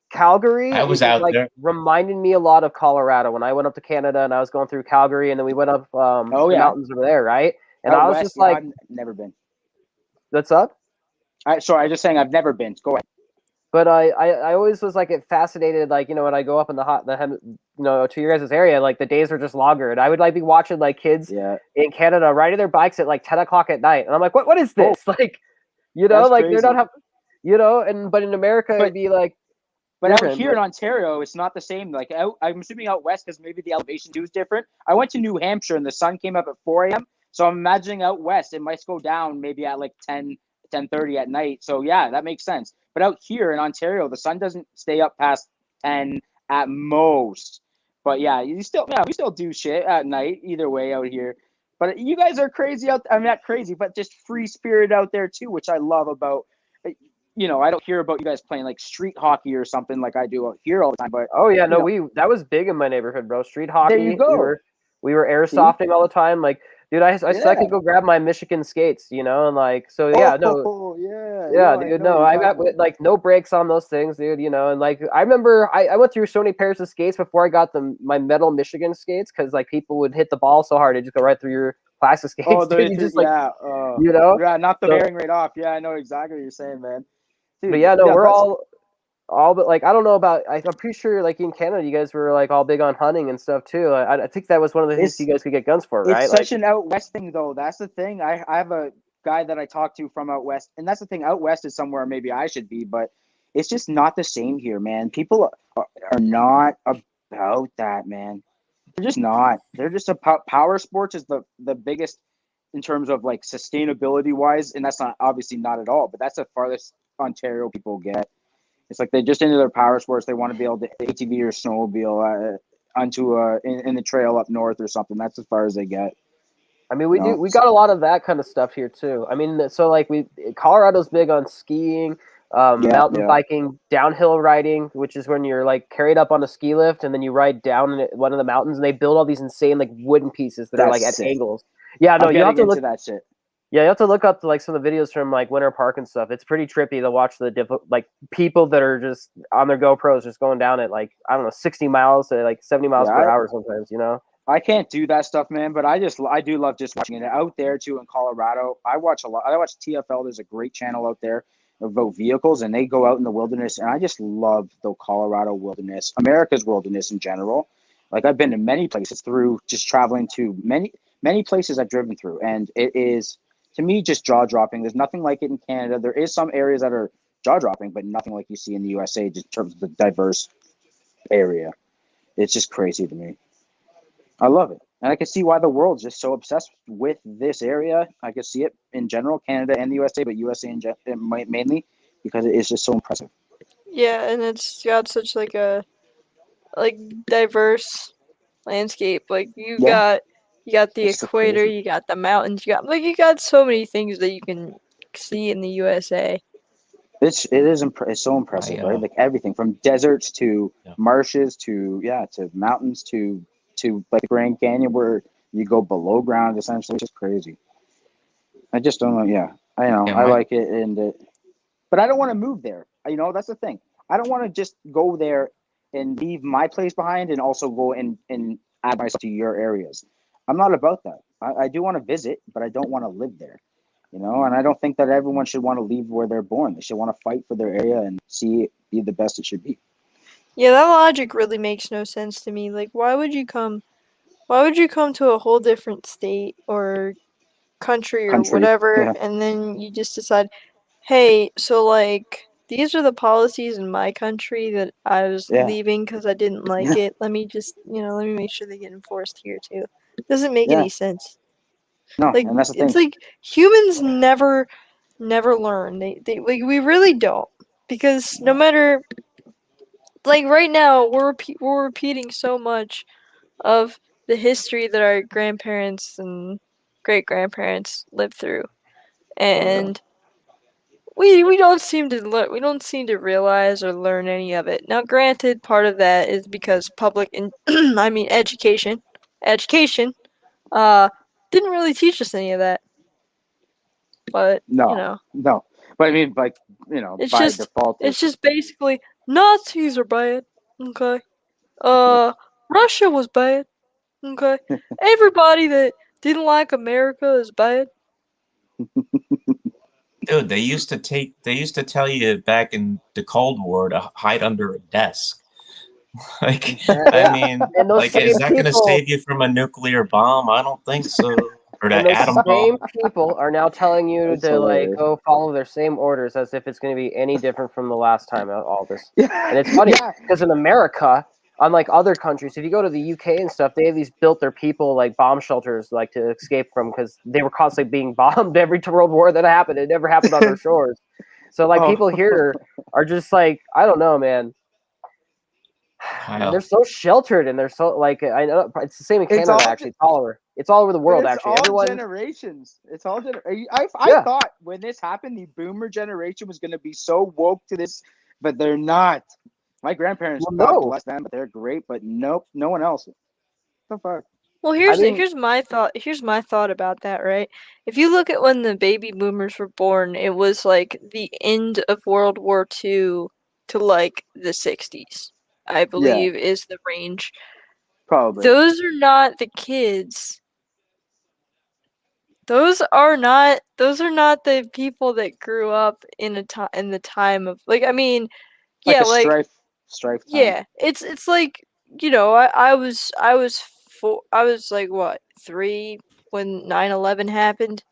Calgary, I was out there. Reminded me a lot of Colorado when I went up to Canada, and I was going through Calgary, and then we went up the mountains over there, right? And I was west, just like, I've never been. What's up? Sorry, I'm just saying I've never been. Go ahead. But I always was like fascinated, like, when I go up in to your guys' area, like the days are just longer, and I would like be watching like kids in Canada riding their bikes at like 10 o'clock at night, and I'm like, what is this? Like, like crazy. They're not but in America it'd be like. But out here in Ontario, it's not the same. Like, I'm assuming out west, because maybe the elevation too is different. I went to New Hampshire, and the sun came up at 4 a.m. So I'm imagining out west, it might go down maybe at like 10 10:30 at night. So yeah, that makes sense. But out here in Ontario, the sun doesn't stay up past 10 at most. But yeah, we still do shit at night either way out here. But you guys are crazy out. I'm not crazy, but just free spirit out there too, which I love about. I don't hear about you guys playing like street hockey or something like I do out here all the time. But Oh yeah, no, you that was big in my neighborhood, bro. Street hockey. there you go. We were airsofting all the time. Like, dude, I still Yeah. could go grab my Michigan skates, and like, so yeah, no, Oh, yeah. yeah, No, dude, know no, I got exactly. like no brakes on those things, dude. And like I remember I went through so many pairs of skates before I got my metal Michigan skates because like people would hit the ball so hard it just go right through your plastic skates. Oh, Dude, you just like yeah. Yeah, not the So- bearing right off. Yeah, I know exactly what you're saying, man. Dude, but yeah, no, we're that's- all but like I don't know about I'm pretty sure like in Canada you guys were like all big on hunting and stuff too. I think that was one of the things It's- you guys could get guns for, It's right? such an out west thing, though. That's the thing. I have a guy that I talk to from out west, and that's the thing. Out west is somewhere maybe I should be, but it's just not the same here, man. People are not about that, man. They're just not. They're just power sports is the biggest in terms of like sustainability wise, and that's not obviously not at all, but that's the farthest Ontario people get. It's like they're just into their power sports. They want to be able to ATV or snowmobile onto in the trail up north or something. That's as far as they get. I mean, we got a lot of that kind of stuff here too. I mean, so like Colorado's big on skiing, mountain biking, downhill riding, which is when you're like carried up on a ski lift and then you ride down one of the mountains and they build all these insane like wooden pieces that are like at sick. angles. Yeah, no, you have to look that shit. Yeah, you have to look up like some of the videos from like Winter Park and stuff. It's pretty trippy to watch like people that are just on their GoPros just going down at like I don't know 60 miles to like 70 miles per hour sometimes. I can't do that stuff, man. But I do love just watching it out there too in Colorado. I watch a lot. I watch TFL. There's a great channel out there about vehicles, and they go out in the wilderness, and I just love the Colorado wilderness, America's wilderness in general. Like I've been to many places through just traveling to many places I've driven through, and it is. To me, just jaw-dropping. There's nothing like it in Canada. There is some areas that are jaw-dropping, but nothing like you see in the USA just in terms of the diverse area. It's just crazy to me. I love it. And I can see why the world's just so obsessed with this area. I can see it in general, Canada and the USA, but USA mainly because it is just so impressive. Yeah, and it's got such like a diverse landscape. Like you got the It's so equator, crazy. you got the mountains, you got so many things that you can see in the USA. It's so impressive, right? Like everything from deserts to marshes to mountains to like the Grand Canyon where you go below ground essentially. It's just crazy. I just don't know. Yeah, I know. I like it, but I don't want to move there. That's the thing. I don't want to just go there and leave my place behind and also go and add myself to your areas. I'm not about that. I do want to visit, but I don't want to live there. And I don't think that everyone should want to leave where they're born. They should want to fight for their area and see it be the best it should be. Yeah, that logic really makes no sense to me. Like, why would you come to a whole different state or country or whatever, and then you just decide, hey, so like these are the policies in my country that I was leaving because I didn't like it. Let me just, let me make sure they get enforced here too. Doesn't make any sense. No, like and that's the thing. It's like humans never learn. They like we really don't, because no matter, like right now we're repeating so much of the history that our grandparents and great grandparents lived through, and we don't seem to realize or learn any of it. Now, granted, part of that is because education didn't really teach us any of that. But no. But I mean, like, it's by just default, it's just basically Nazis are bad. Okay. Russia was bad. Okay. Everybody that didn't like America is bad. Dude, they used to tell you back in the Cold War to hide under a desk. Like, I mean, like, is that going to save you from a nuclear bomb? I don't think so. Or an atom bomb. Same people are now telling you to like go follow their same orders as if it's going to be any different from the last time all this. And it's funny because in America, unlike other countries, if you go to the UK and stuff, they have these built their people like bomb shelters like to escape from because they were constantly being bombed every world war that happened. It never happened on their shores. So like Oh. people here are just like, I don't know, man. Kyle. They're so sheltered and they're so like, I know it's the same in It's Canada all actually. It's all over. It's all over the world It's actually. all Everyone. generations. It's all I Yeah. thought when this happened, the boomer generation was going to be so woke to this, but they're not. My grandparents, Well, God no. bless them, but they're great. But nope, no one else. What the fuck? Well, here's my thought. Here's my thought about that, right? If you look at when the baby boomers were born, it was like the end of World War II to like the 60s, I believe is the range. Probably. Those are not the kids. Those are not the people that grew up in the time of like, I mean, Like yeah, a like strife time. yeah, it's like, you know, I was like what, 3 when 9/11 happened.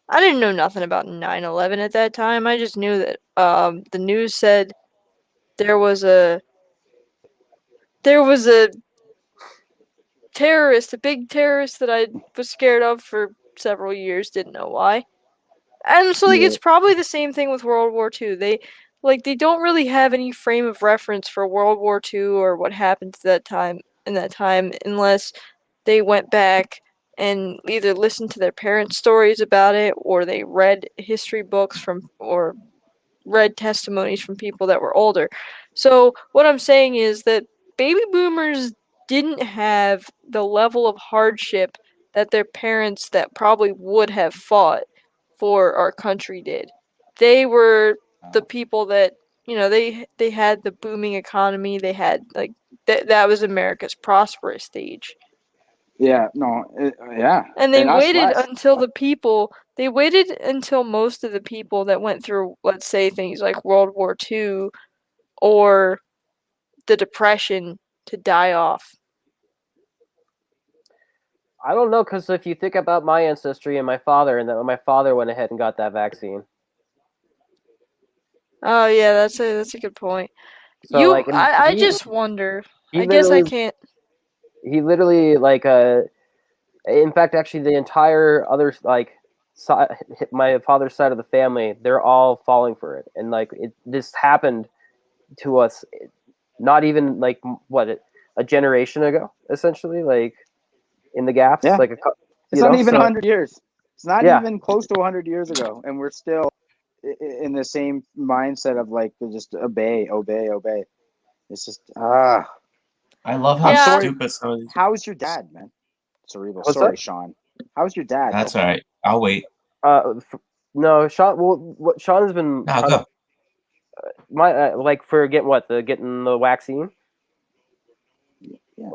I didn't know nothing about 9/11 at that time. I just knew that the news said there was a terrorist, a big terrorist that I was scared of for several years, didn't know why. And so like Yeah. it's probably the same thing with World War II. They don't really have any frame of reference for World War II or what happened to that time unless they went back and either listened to their parents' stories about it or they read history books or read testimonies from people that were older. So what I'm saying is that baby boomers didn't have the level of hardship that their parents that probably would have fought for our country did. They were the people that, you know, they had the booming economy. They had like that was America's prosperous stage. Yeah. No. Yeah. And they us waited less. until they waited until most of the people that went through, let's say, things like World War II or the Depression to die off. I don't know, because if you think about my ancestry and my father, and that my father went ahead and got that vaccine. Oh yeah, that's a good point. So like, I just wonder. he I guess I literally- can't. He literally like in fact, actually, the entire other like side, my father's side of the family, they're all falling for it, and like this happened to us, not even like a generation ago, essentially, like in the gaps, Yeah. like It's not even 100 years. It's not Yeah. even close to 100 years ago, and we're still in the same mindset of like just obey. It's just I love how Yeah. stupid some of these. How's your dad, man? Cerebral. What's Sorry, that? Sean. How's your dad? That's all right. I'll wait. No, Sean. Well, what Sean has been No, go. my like for getting the vaccine. Yeah.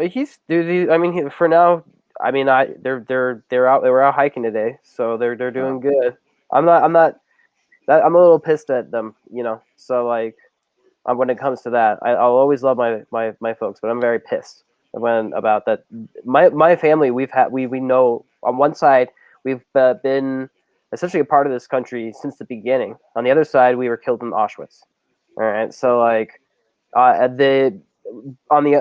He's dude. I mean, for now, I mean, they're out. They were out hiking today, so they're doing good. I'm not. I'm a little pissed at them, you know. So like, when it comes to that, I'll always love my folks, but I'm very pissed about that. My family, we know on one side we've been essentially a part of this country since the beginning. On the other side, we were killed in Auschwitz. All right, so like on the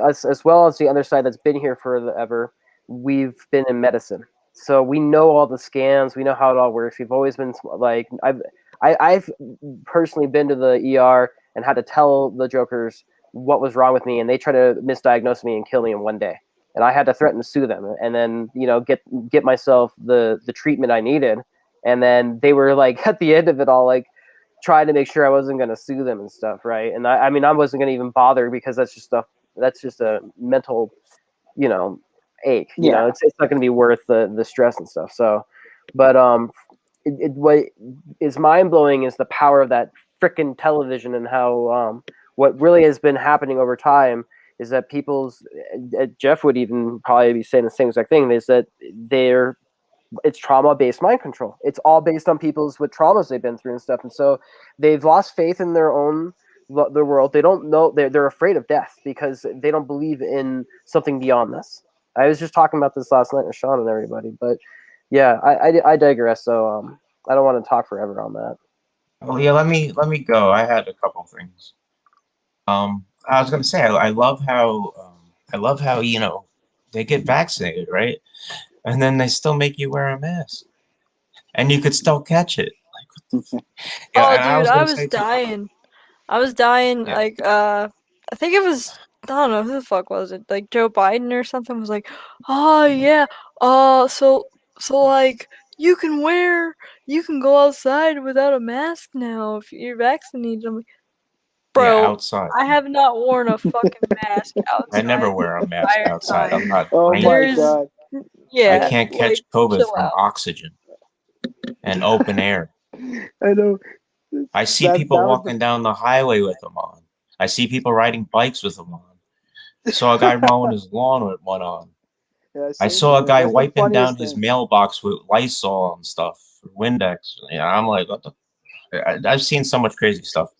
as well as the other side that's been here forever, we've been in medicine, so we know all the scams. We know how it all works. We've always been like I've personally been to the ER and had to tell the jokers what was wrong with me, and they tried to misdiagnose me and kill me in one day. And I had to threaten to sue them, and then get myself the treatment I needed. And then they were like at the end of it all like trying to make sure I wasn't going to sue them and stuff, right? And I mean I wasn't going to even bother because that's just a mental, ache. You know, it's not going to be worth the stress and stuff. So, but what is mind blowing is the power of that freaking television and how what really has been happening over time is that people's Jeff would even probably be saying the same exact thing, is that it's trauma-based mind control. It's all based on people's what traumas they've been through and stuff, and so they've lost faith in their world. They don't know, they're afraid of death because they don't believe in something beyond this. I was just talking about this last night with Sean and everybody, but yeah, I digress. So I don't want to talk forever on that. Oh yeah, let me go. I had a couple things. I was gonna say I love how they get vaccinated, right? And then they still make you wear a mask, and you could still catch it. Yeah, Oh, and I dude, was I gonna was say too. dying. I was dying. Yeah, Like, I think it was. I don't know who the fuck was it. Like Joe Biden or something was like, "Oh yeah, so like you can go outside without a mask now if you're vaccinated." I'm like, yeah, bro, outside. I have not worn a fucking mask I never outside wear a the mask entire outside. I'm time. not Oh my brain. There's god. I yeah, can't catch like COVID chill from out. oxygen and open air. I know. I see That people was the walking down the highway with them on. I see people riding bikes with them on. Saw a guy mowing his lawn with one on. yeah, I same saw a here. guy That's the wiping down funniest his thing. mailbox with Lysol and stuff, Windex. Yeah, I'm like, what the? I've seen so much crazy stuff.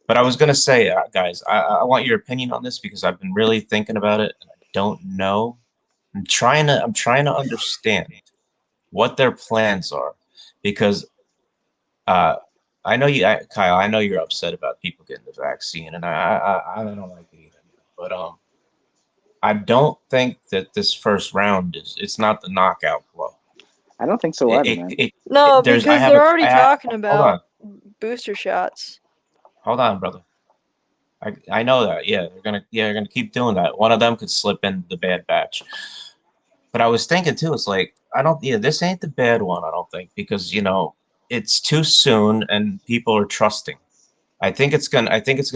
But I was gonna say, guys, I want your opinion on this because I've been really thinking about it and I don't know. I'm trying to understand what their plans are because uh, I know Kyle. I know you're upset about people getting the vaccine, and I don't like it either. But I don't think that this first round is. It's not the knockout blow. I don't think so either, It, man. it, No, there's I because have they're a already talking hold about on, booster shots. brother. I know that. Yeah, they're gonna keep doing that. One of them could slip in the bad batch. But I was thinking too, it's like I don't yeah, this ain't the bad one, I don't think, because it's too soon and people are trusting. I think it's gonna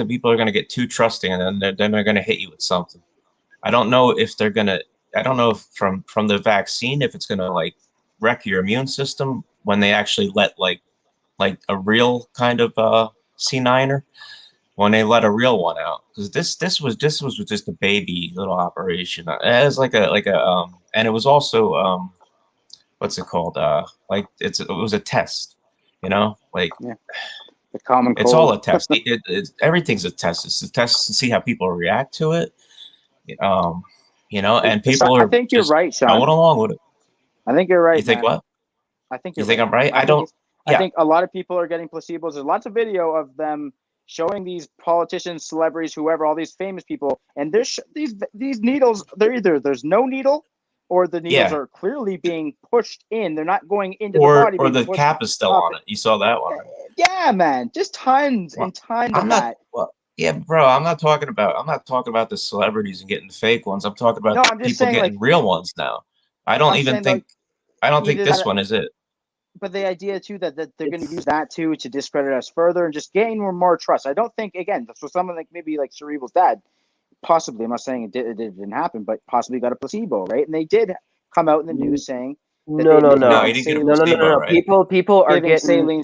people are gonna get too trusting and then they're gonna hit you with something. I don't know if they're gonna I don't know if from the vaccine if it's gonna like wreck your immune system when they actually let like a real kind of C9er when they let a real one out because this was just a baby little operation. It was like a and it was also what's it called like it was a test, like Yeah, the common it's all cold. a test. Everything's a test. It's a test to see how people react to it. Um, and people I are think you're just right, going Sean. along with it. I think you're You right, think man. what? I think You you're think right. I'm right? I think I Yeah. think a lot of people are getting placebos. There's lots of video of them showing these politicians, celebrities, whoever, all these famous people, and these needles. They're either there's no needle, or the needles Yeah. are clearly being pushed in. They're not going into the body, Or being the pushed cap is still up. on it. You saw that one, right? Yeah, man, just tons Well, and tons I'm of not. that. Well, yeah, bro. I'm not talking about the celebrities and getting the fake ones. I'm talking No, about I'm just people saying, like, getting real ones now. I don't I'm even saying, like, think. I don't think either this that, one is it. but the idea too that they're going to use It's that too to discredit us further and just gain more trust. I don't think, again, for someone like maybe like Cerebral's dad, possibly, I'm not saying it didn't happen, but possibly got a placebo, right? And they did come out in the news saying that no, they no, had No, no, he given didn't get a no, no, no, no, placebo, no. right? People are giving getting saline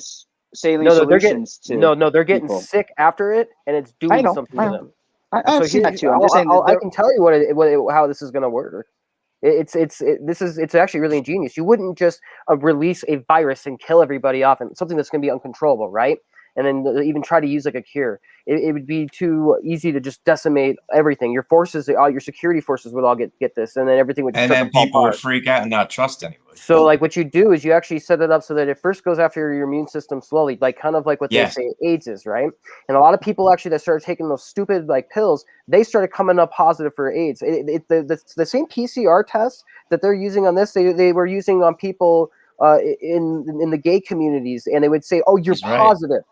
no, no. They're getting solutions to no, they're getting people. sick after it, and it's I doing know, something to them. I've So seen here, that too. I'm just saying that I they're can tell you how this is going to work. It's actually really ingenious. You wouldn't just release a virus and kill everybody off and something that's going to be uncontrollable, right? And then even try to use like a cure. It would be too easy to just decimate everything. Your forces, all your security forces would all get this, and then everything would just And start to then fall people would apart. freak out and not trust anybody. So like what you do is you actually set it up so that it first goes after your immune system slowly, like kind of like what they Yes. say AIDS is, right? And a lot of people actually that started taking those stupid like pills, they started coming up positive for AIDS. The same PCR test that they're using on this, they were using on people in the gay communities, and they would say, "Oh, you're He's right. positive."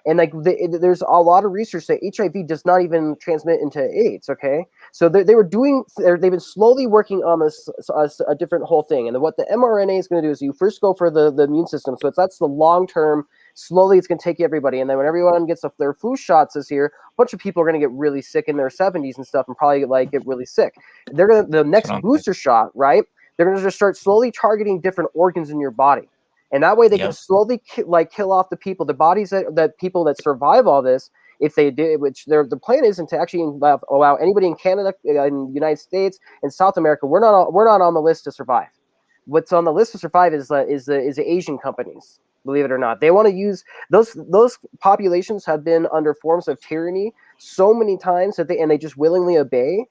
And like there's a lot of research that HIV does not even transmit into AIDS. Okay, so they've been slowly working on this a different whole thing. And then what the mRNA is going to do is you first go for the immune system. So that's the long term. Slowly, it's going to take everybody. And then when everyone gets their flu shots this year, a bunch of people are going to get really sick in their 70s and stuff, and probably like get really sick. The next booster shot, right? They're going to just start slowly targeting different organs in your body. And that way they can slowly kill off the people, the bodies that people that survive all this. If they did, which the plan isn't to actually allow anybody in Canada, in the United States, and South America. We're not on the list to survive. What's on the list to survive is the Asian companies. Believe it or not, they want to use those populations have been under forms of tyranny so many times that they just willingly obey.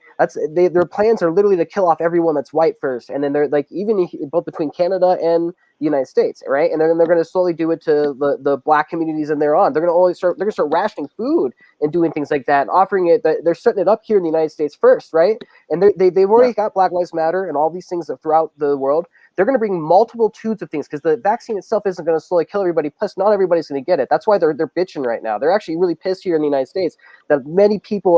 Their plans are literally to kill off everyone that's white first, and then they're like even both between Canada and the United States, right? And then they're going to slowly do it to the black communities and they're going to start rationing food and doing things like that, and offering it. They're setting it up here in the United States first, right? And they've already got Black Lives Matter and all these things throughout the world. They're going to bring multiple tubes of things because the vaccine itself isn't going to slowly kill everybody. Plus, not everybody's going to get it. That's why they're bitching right now. They're actually really pissed here in the United States that many people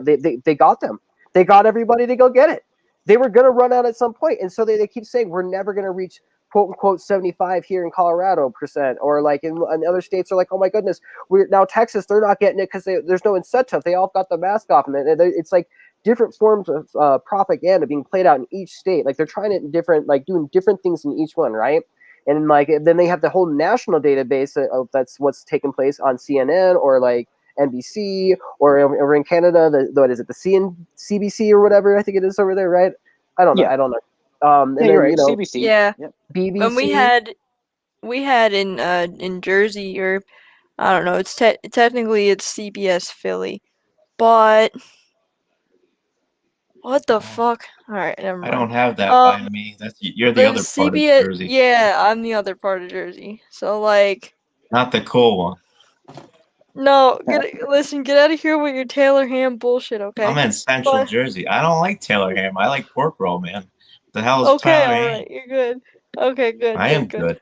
they got them. They got everybody to go get it. They were going to run out at some point, and so they keep saying we're never going to reach quote unquote 75 here in Colorado %, or like in other states are like, oh my goodness, we're now Texas, they're not getting it because there's no incentive. They all got the mask off, and it's like different forms of propaganda being played out in each state. Like they're trying it in different, like doing different things in each one, right? And like then they have the whole national database of that's what's taking place on CNN or like NBC or over in Canada. What is it, the CBC or whatever I think it is over there, right? I don't know. Yeah. I don't know. And Yeah, then, you're right. you know, CBC. Yeah. Yep. BBC. And we had in Jersey, or I don't know, it's technically it's CBS Philly, but what the fuck? All right, never I mind. don't have that by me. You're the other part of CBS, Jersey, yeah, I'm the other part of Jersey. So like, not the cool one. no, get out of here with your Taylor Ham bullshit, okay? I'm in Central But- Jersey. I don't like Taylor Ham. I like pork roll, man. The hell is Okay, Taylor all Ham? right, you're good. Okay, good. I am good.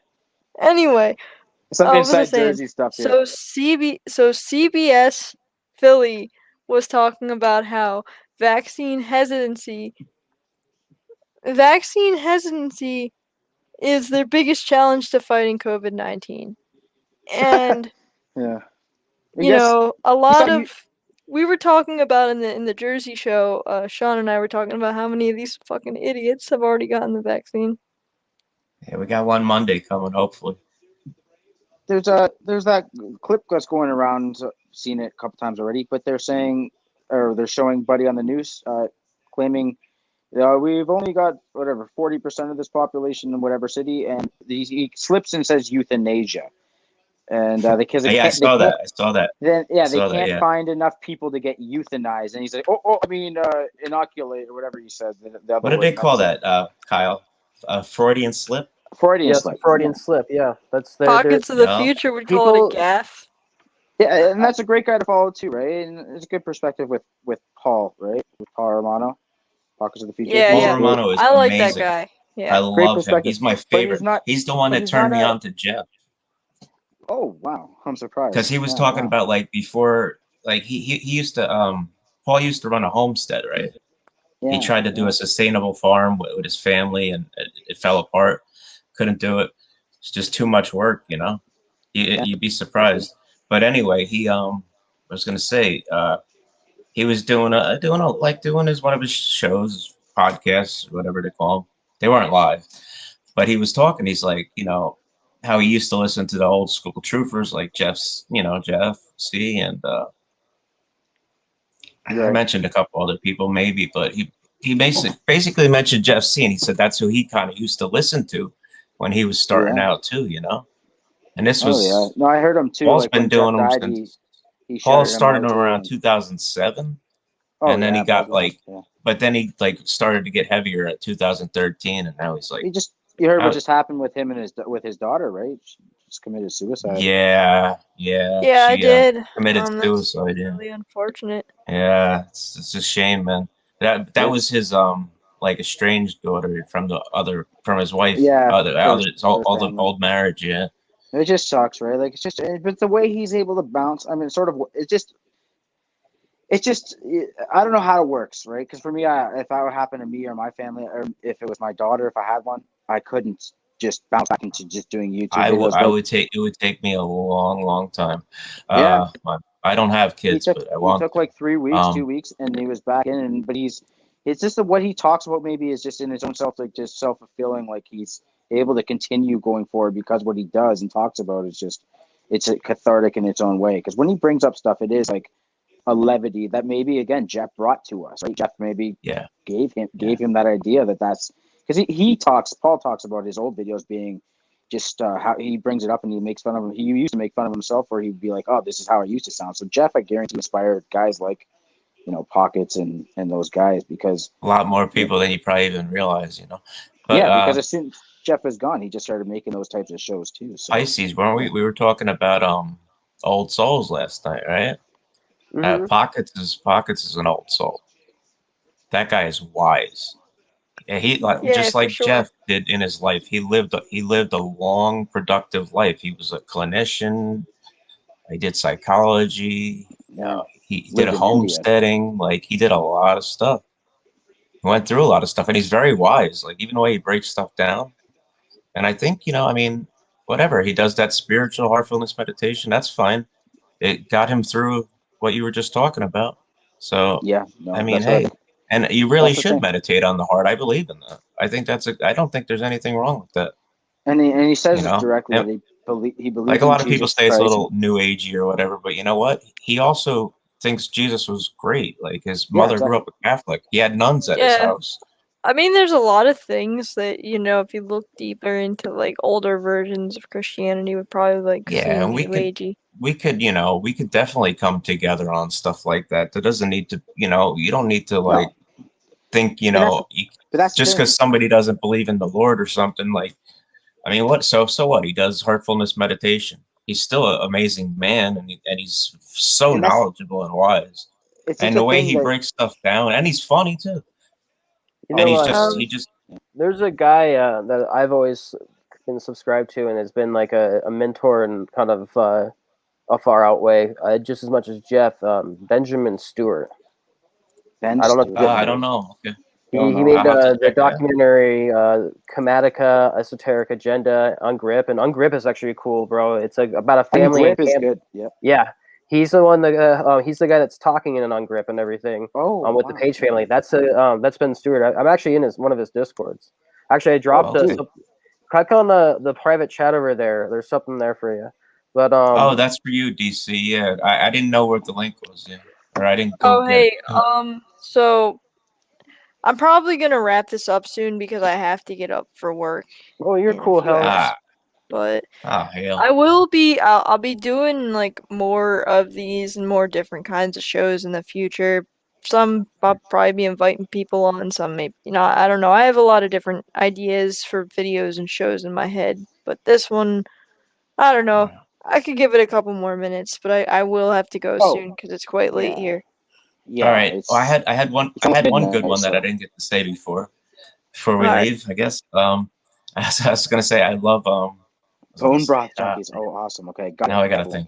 Anyway, Some I was inside saying, Jersey stuff here. so CBS Philly was talking about how vaccine hesitancy is their biggest challenge to fighting COVID-19. And Yeah. I you guess- know, a lot you- of we were talking about in the Jersey show, Sean and I were talking about how many of these fucking idiots have already gotten the vaccine. Yeah, we got one Monday coming, hopefully. there's that clip that's going around. Seen it a couple times already, but they're saying, or they're showing Buddy on the news, claiming we've only got whatever 40% of this population in whatever city, and he slips and says euthanasia, and the kids. Yeah, I saw that. Then I they saw can't that, yeah. find enough people to get euthanized, and he's like, I mean, inoculate or whatever he says. The other What did word, they call that's that, Kyle? Freudian slip? Freudian Yeah, slip. Freudian slip. Yeah, that's Pockets of the Yeah. future would call it People- a gaff. Yeah, and that's a great guy to follow too, right? And it's a good perspective with Paul, right? With Paul Romano, Pockets of the Future. Yeah, Paul yeah. Romano is I like amazing. that guy. I Yeah. Great love him. perspective. He's my But he's favorite. not- He's the one but that he's turned not me a- on to Jeff. Oh wow, I'm surprised. Because he was Yeah, talking wow. about like before, like he used to Paul used to run a homestead, right? He Yeah, tried to do yeah. a sustainable farm with his family, and it fell apart. Couldn't do it. It's just too much work, you know. You'd be surprised. But anyway, I was gonna say, he was doing one of his shows, podcasts, whatever they call them. They weren't live, but he was talking. He's like, you know, how he used to listen to the old school truthers like Jeff C. And I Right. mentioned a couple other people maybe, but he basically mentioned Jeff C. And he said that's who he kind of used to listen to when he was starting Yeah. out too, you know. And this Oh was yeah, no, I heard him too. Paul's like, been when doing Jeff them died, since he Paul shouted him started out, too, around and- 2007. Oh, and then he got probably, like, yeah. but then he like started to get heavier at 2013, and now he's like, You heard I- what just happened with him and his daughter, right? She just committed suicide. yeah. Yeah, I she, did. committed That's suicide. Yeah, really unfortunate. yeah, it's a shame, man. That Yeah. was his like estranged daughter from his wife. Yeah, His for old family. marriage. Yeah, It just sucks, right? Like it's just, but the way he's able to bounce. I mean, sort of. It's just. I don't know how it works, right? Because for me, if that would happen to me or my family, or if it was my daughter, if I had one, I couldn't just bounce back into just doing YouTube videos. it would take me a long time. Yeah. I don't have kids, He but I want. took like 3 weeks, Um, 2 weeks, and he was back in. But it's just that what he talks about maybe is just in his own self, like just self-fulfilling, like he's able to continue going forward because what he does and talks about is just, it's a cathartic in its own way. Because when he brings up stuff, it is like a levity that maybe again Jeff brought to us, right? Jeff maybe Yeah. gave him that idea that's because Paul talks about his old videos being just how he brings it up and he makes fun of him. He used to make fun of himself where he'd be like, oh, this is how I used to sound. So Jeff, I guarantee, inspired guys like, Pockets and those guys because A lot more people than you probably even realize, you know. But, yeah, because as soon Jeff is gone, he just started making those types of shows too. So Pisces, weren't we? We were talking about Old Souls last night, right? Mhm. Pockets is an old soul. That guy is wise. Yeah, Yeah, just for like sure. Jeff did in his life. He lived a long, productive life. He was a clinician. He did psychology. yeah, He did lived a in India. homesteading. Like he did a lot of stuff. He went through a lot of stuff, and he's very wise. Like even the way he breaks stuff down. And I think I mean, whatever he does, that spiritual heartfulness meditation, that's fine. It got him through what you were just talking about. So, Yeah, I no, mean, that's what hey, and you really that's the should thing. meditate on the heart. I believe in that. I think I don't think there's anything wrong with that. And he says You it know, directly and that he like believes a in lot of people Jesus say it's a Christ. little new agey or whatever, but you know what? He also thinks Jesus was great. Like his Yeah, mother grew exactly. up a Catholic. He had nuns at his Yeah. house. I mean, there's a lot of things that, if you look deeper into like older versions of Christianity would probably like Yeah, seem and new agey. we could definitely come together on stuff like that. That doesn't need to, you don't need to like No, think, and that's but that's the just thing. because somebody doesn't believe in the Lord or something. Like, I mean, what? So what? He does heartfulness meditation. He's still an amazing man, and he's so And that's knowledgeable and wise. it's just And the a way thing he that breaks stuff down, and he's funny too. You And know, he Um, just there's a guy that I've always been subscribed to and has been like a mentor and kind of a far out way, just as much as Jeff. Benjamin Stewart. Ben I don't know if Stewart. I don't know. Okay. Don't he know. made I'll have to the check it out. documentary Chromatica Esoteric Agenda on Grip, and on Grip is actually cool, bro. It's about a And family. Grip is and good. Yep. Yeah, he's the one that he's the guy that's talking in it on Grip and everything. Oh, With the wow. Page family. That's Ben Stewart. I'm actually in one of his discords. Actually, I dropped okay. click on the private chat over there. There's something there for you. But Oh, that's for you, DC. Yeah, I didn't know where the link was. Yeah, or I didn't go Oh, get it. hey, so I'm probably gonna wrap this up soon because I have to get up for work oh, you're in a cool, few hell. hours. Ah, But hell. I'll be doing like more of these and more different kinds of shows in the future. Some I'll probably be inviting people on, some maybe not. I don't know. I have a lot of different ideas for videos and shows in my head, but this one, I don't know. I could give it a couple more minutes, but I will have to go Oh, soon because it's quite late yeah. here. Yeah. All right. It's Well, I had one it's almost good midnight, one that I so didn't get to say before we Alright. leave. I guess. I was gonna say I love what was I gonna bone say? broth junkies. Oh, awesome. Okay, got Now it. I gotta think.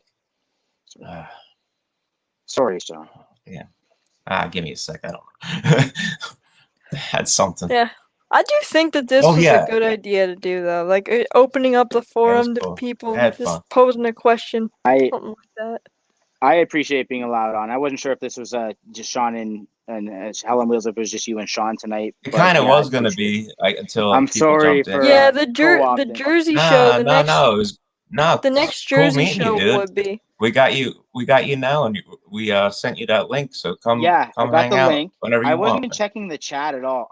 Sorry, Sean. Yeah. Give me a sec. I don't know. Had something. Yeah. I do think that this Oh was yeah. a good idea to do though. Like opening up the Yeah, it was forum to cool. people, I had just fun. posing a question, I something like that. I appreciate being allowed on. I wasn't sure if this was just Sean and Helen Wheels, if it was just you and Sean tonight. It But kind of yeah, I was gonna appreciate be until I'm people sorry jumped in. for Yeah, the the Jersey show, the next No. It was the next cool Jersey meeting you, show dude. would be. We got you now, and we sent you that link. So come Yeah, I got hang the out link. whenever I you wasn't want. even checking the chat at all.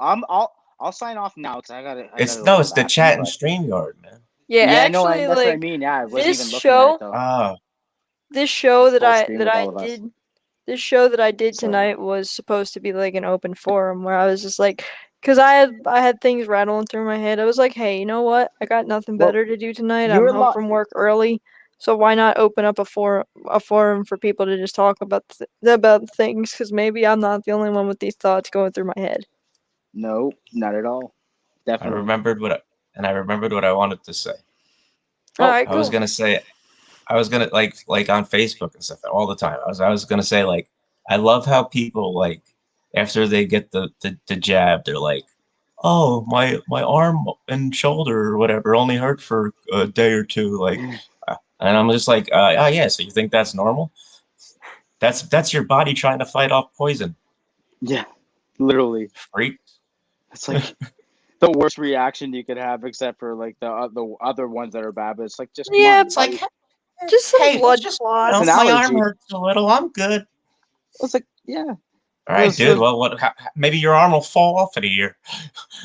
I'll sign off now because I gotta It's go it's the back chat in, and but StreamYard, man. Yeah, yeah, no, actually, that's what I like mean. Yeah, I wasn't this even looking at it show, though. Ah, this show that Full I screen that with I all of us. did, this show that I did So tonight was supposed to be like an open forum where I was just like, because I had things rattling through my head. I was like, hey, you know what? I got nothing well, better to do tonight. you're I'm a home lot. from work early, so why not open up a forum for people to just talk about about things? Because maybe I'm not the only one with these thoughts going through my head. No, not at all. I Definitely. remembered what I wanted to say. All right, I was cool. gonna say, I was gonna like on Facebook and stuff all the time. I was gonna say like, I love how people like after they get the jab, they're like, oh, my arm and shoulder or whatever only hurt for a day or two, like, and I'm just like, oh yeah, so you think that's normal? That's your body trying to fight off poison, Yeah, literally. freak. It's like the worst reaction you could have, except for like the other ones that are bad. But it's like just come Yeah, on, It's like, buddy. just some hey, blood just clots. It's an my arm allergy. hurts a little. I'm good. It's like yeah. All right, It's dude. just- Well, maybe your arm will fall off in a year.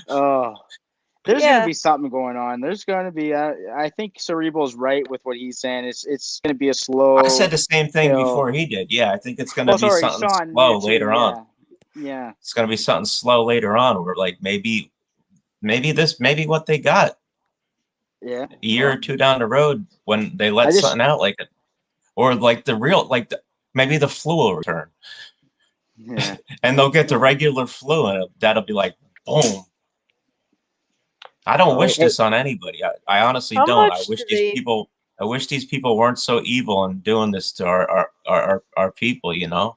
There's Yeah. gonna be something going on. There's gonna be. I think Cerebral's right with what he's saying. It's gonna be a slow. I said the same thing hill. before he did. Yeah, I think it's going to Oh, be sorry, something Sean. slow Yeah, too, later on. Yeah. It's going to be something slow later on. Where like maybe what they got Yeah. a year or two down the road when they I let just- something out like it, or like the real, like maybe the flu will return, Yeah. and they'll get the regular flu, and that'll be like boom. I don't Oh, wish hey. this on anybody. I honestly How don't. much do they? I wish these people weren't so evil and doing this to our people. You know.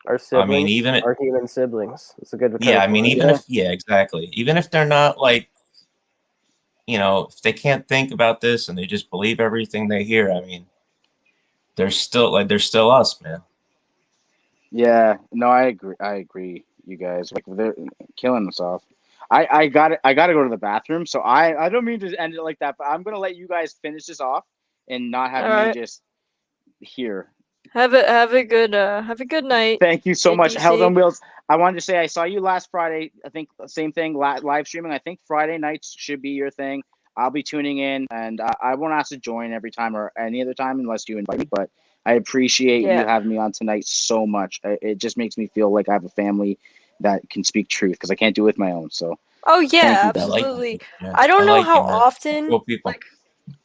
Our I mean, siblings, even our human siblings. It's a good yeah. I term mean, for it. even Yeah. if exactly. Even if they're not like, if they can't think about this and they just believe everything they hear. I mean, they're still us, man. Yeah, no, I agree. I agree. You guys, like, they're killing themselves. I got it. I got to go to the bathroom. So I don't mean to end it like that, but I'm gonna let you guys finish this off and not have All me right. just here. Have a good night. Thank you so much, Held ADC. on Wheels. I wanted to say I saw you last Friday. I think same thing, live streaming. I think Friday nights should be your thing. I'll be tuning in, and I won't ask to join every time or any other time unless you invite me. But I appreciate Yeah. you having me on tonight so much. It just makes me feel like I have a family that can speak truth because I can't do it with my own. So Oh yeah, Thank you, I like absolutely. you, man. I don't I know like how you, man. often, Cool people. like,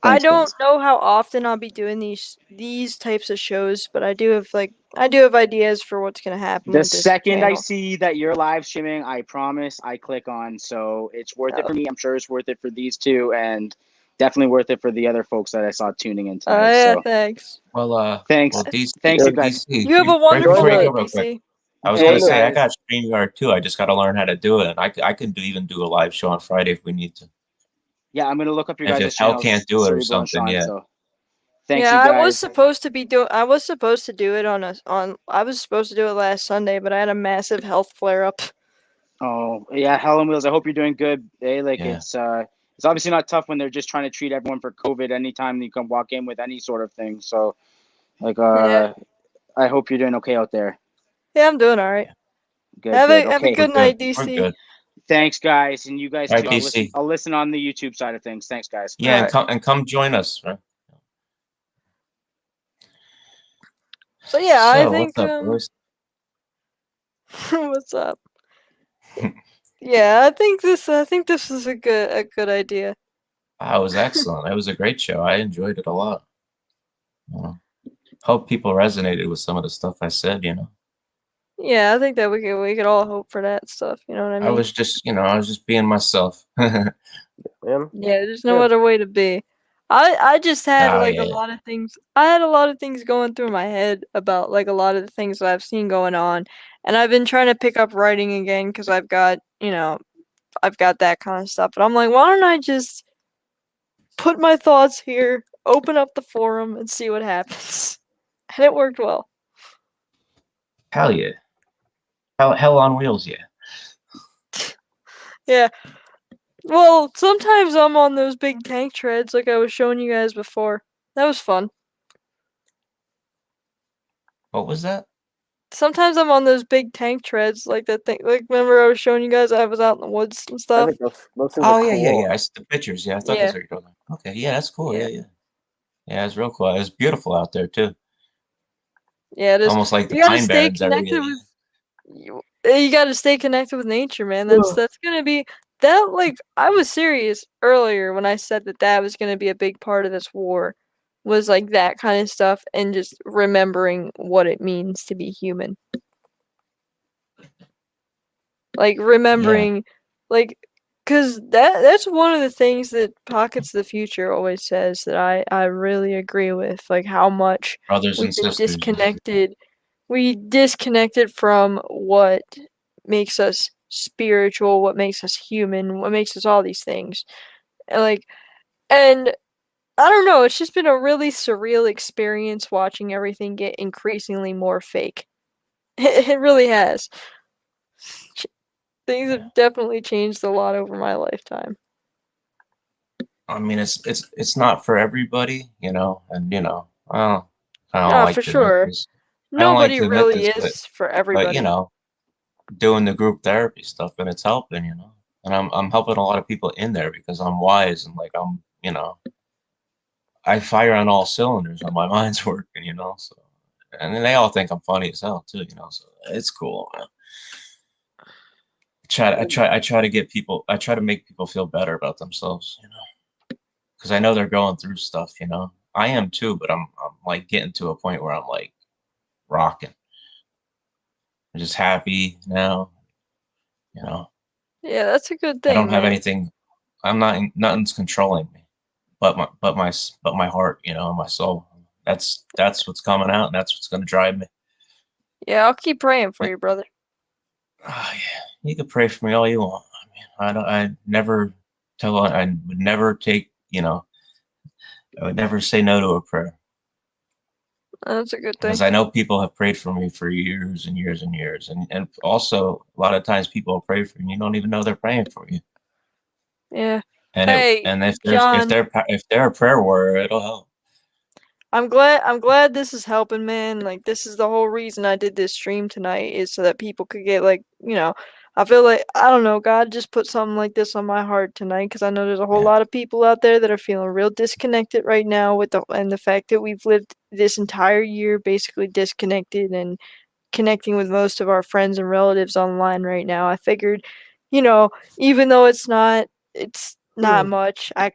I thanks, don't guys. know how often I'll be doing these types of shows, but I do have ideas for what's gonna happen The with this second I channel. see that you're live streaming, I promise I click on. So it's worth it for me. I'm sure it's worth it for these two, and definitely worth it for the other folks that I saw tuning in tonight. Yeah, So thanks. Well, thanks, DC, thanks, you guys. DC. You have a Right wonderful before you night, go, real quick, DC. I was Thanks, gonna say I guys. got StreamYard too. I just got to learn how to do it, and I can even do a live show on Friday if we need to. Yeah, I'm gonna look up your If guys' Hell channels, can't do it or Cerebral and something, Sean. yeah. So thanks, Yeah, you I was guys. supposed to do it I was supposed to do it last Sunday, but I had a massive health flare up. Oh yeah, Hell on Wheels. I hope you're doing good. Hey, like Yeah. it's obviously not tough when they're just trying to treat everyone for COVID anytime you come walk in with any sort of thing. So like Yeah. I hope you're doing okay out there. Yeah, I'm doing all right. Good, Have good. a Okay. good We're night, good. We're DC. good. Thanks, guys, and you guys All right, too. DC. I'll listen on the YouTube side of things. Thanks, guys. Yeah, Alright. and come join us. Right? So yeah, I So think what's up, boys? what's up? Yeah, I think this is a good idea. It was excellent. It was a great show. I enjoyed it a lot. Hope people resonated with some of the stuff I said. Yeah, I think that we could all hope for that stuff. You know what I mean? I was just being myself. Yeah. Yeah, there's no Yeah. other way to be. I just had Oh, like yeah. a lot of things. I had a lot of things going through my head about like a lot of the things that I've seen going on, and I've been trying to pick up writing again because I've got that kind of stuff. But I'm like, why don't I just put my thoughts here, open up the forum, and see what happens? And it worked well. Hell yeah. Hell on wheels, yeah. Yeah. Well, sometimes I'm on those big tank treads like I was showing you guys before. That was fun. What was that? Sometimes I'm on those big tank treads like that thing. Like remember I was showing you guys I was out in the woods and I stuff. think those things Oh are yeah, cool. yeah. I see the pictures. Yeah, I thought Yeah. that's what you're talking about. Okay, yeah, that's cool. Yeah. Yeah. Yeah, it's real cool. It's beautiful out there too. Yeah, it is. Almost like the You gotta Pine stay Barrens area. connected with. You gotta stay connected with nature, man. That's gonna be that. Like I was serious earlier when I said that was gonna be a big part of this war, was like that kind of stuff and just remembering what it means to be human. Like remembering, like, cause that's one of the things that Pockets of the Future always says that I really agree with. Like how much Brothers we've and been sisters. disconnected. We disconnected from what makes us spiritual, what makes us human, what makes us all these things. And I don't know, it's just been a really surreal experience watching everything get increasingly more fake. It really has. Things have definitely changed a lot over my lifetime. I mean, it's not for everybody, and well, I don't Ah, like for to admit sure. this. I don't like Nobody to admit really this, is for but everybody. doing the group therapy stuff and it's helping, and I'm helping a lot of people in there because I'm wise and like I fire on all cylinders when my mind's working, so and then they all think I'm funny as hell too, so it's cool, man. I try to get people. I try to make people feel better about themselves. because I know they're going through stuff. You know, I am too, but I'm like getting to a point where I'm like rocking. I'm just happy now. You know, Yeah, that's a good I thing, don't have man. anything. I'm not. Nothing's controlling me, but my heart. You know, my soul. That's what's coming out, and that's what's going to drive me. Yeah, I'll keep praying for you, brother. Oh, yeah. You can pray for me all you want. I mean, I never I would never take, you know, I would never say no to a prayer That's a good because thing. I know people have prayed for me for years and years and years. And also a lot of times people will pray for you and you don't even know they're praying for you. Yeah. And Hey, John, if they're a prayer warrior, it'll help. I'm glad this is helping, man. Like, this is the whole reason I did this stream tonight, is so that people could get, like, I feel like, I don't know, God just put something like this on my heart tonight, because I know there's a whole Yeah. lot of people out there that are feeling real disconnected right now with the fact that we've lived this entire year basically disconnected and connecting with most of our friends and relatives online right now. I figured, even though it's not much, I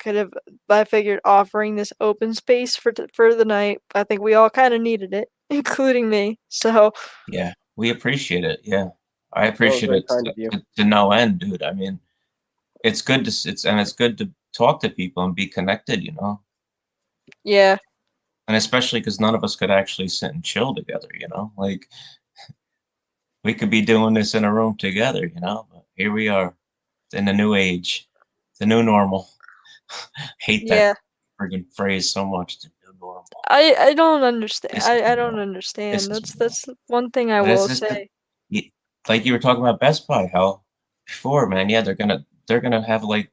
figured offering this open space for the night. I think we all kind of needed it, including me. So, Yeah. We appreciate it. Yeah. I That was appreciate very it kind of you. to no end, dude. I mean, it's good it's good to talk to people and be connected, you know. yeah. And especially because none of us could actually sit and chill together, you know? Like, we could be doing this in a room together, you know? But here we are in the new age, the new normal. Hate that Yeah. friggin' phrase so much, the new normal. I don't understand. This is I new don't normal. understand. This is new That's normal. one thing I But will it's just say. like you were talking about Best Buy, hell, before, man. Yeah, they're gonna have like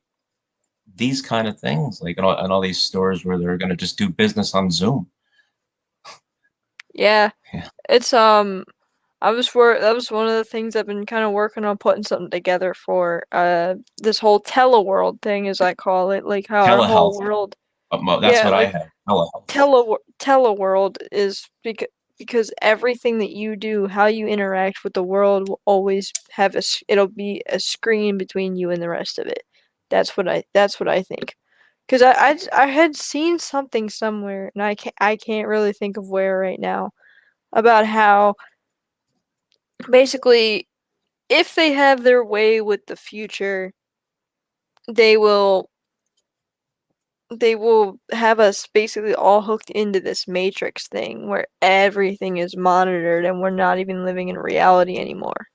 these kind of things, like in all these stores where they're gonna just do business on Zoom. Yeah. Yeah. It's that was one of the things I've been kind of working on, putting something together for this whole teleworld thing, as I call it, like how our whole Telehealth. world, That's yeah, what I like have. Telehealth. teleworld is because everything that you do, how you interact with the world, will always have it'll be a screen between you and the rest of it. That's what I think. Because I had seen something somewhere, and I can't really think of where right now, about how basically, if they have their way with the future, they will have us basically all hooked into this matrix thing where everything is monitored and we're not even living in reality anymore.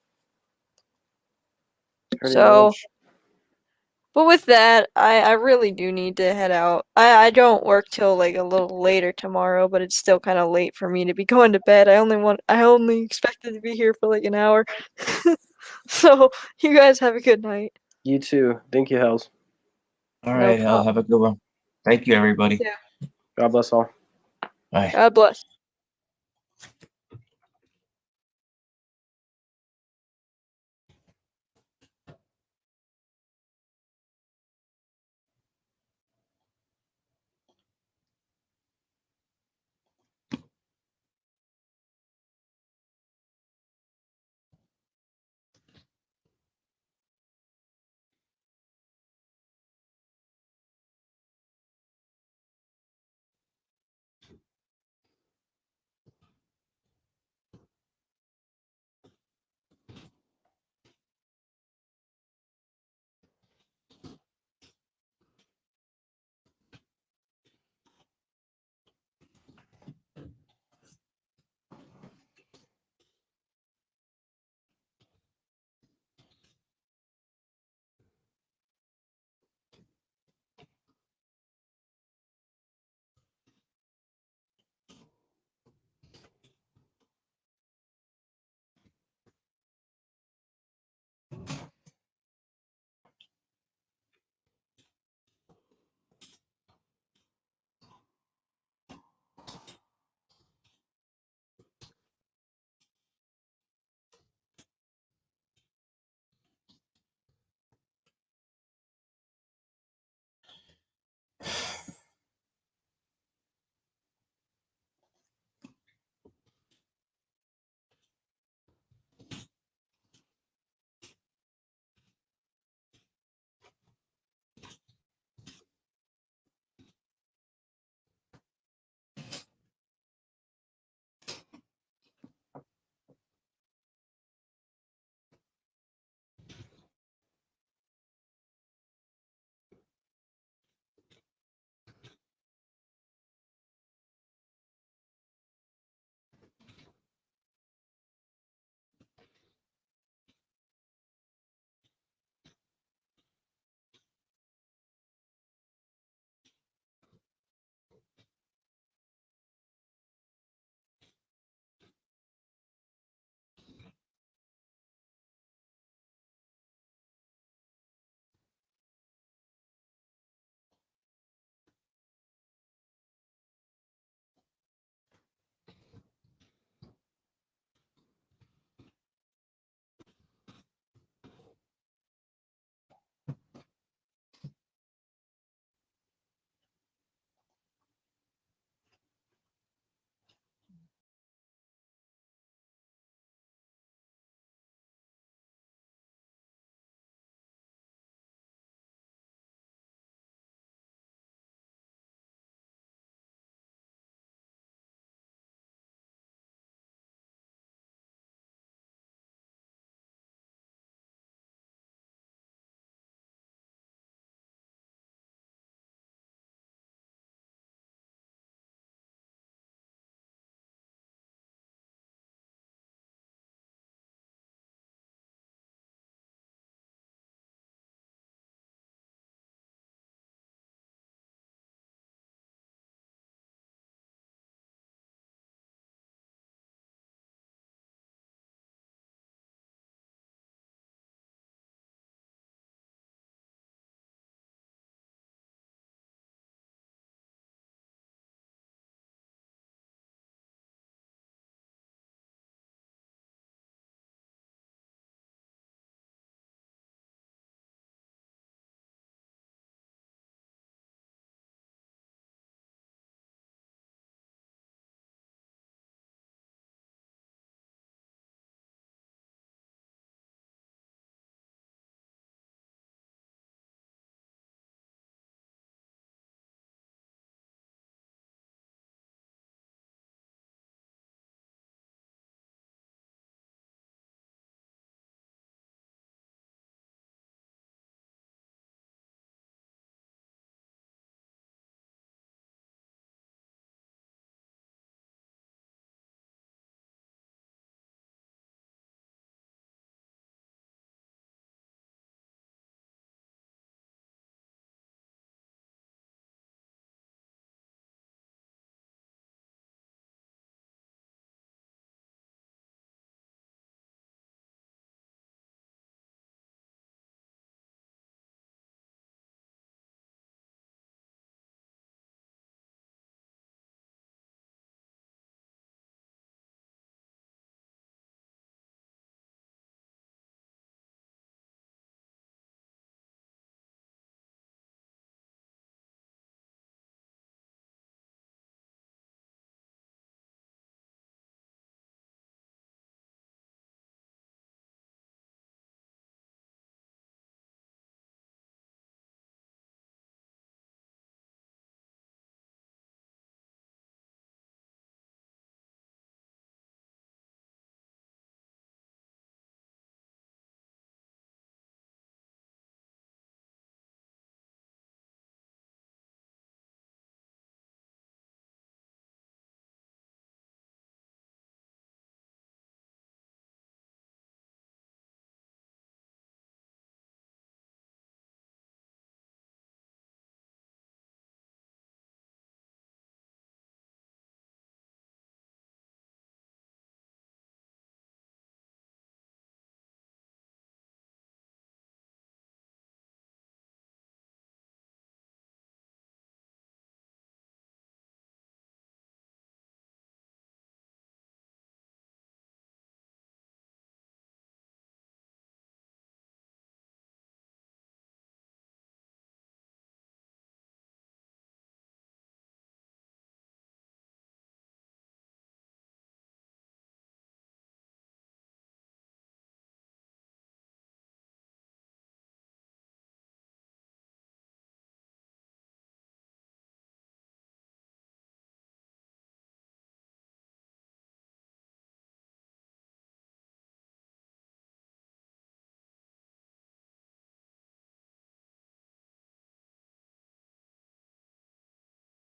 Pretty So, much. but with that, I really do need to head out. I don't work till like a little later tomorrow, but it's still kind of late for me to be going to bed. I only expected to be here for like an hour. So, you guys have a good night. You too. Thank you, Hells. All No right, hell, problem. have a good one. Thank you, everybody. Yeah. God bless all. Bye. God bless.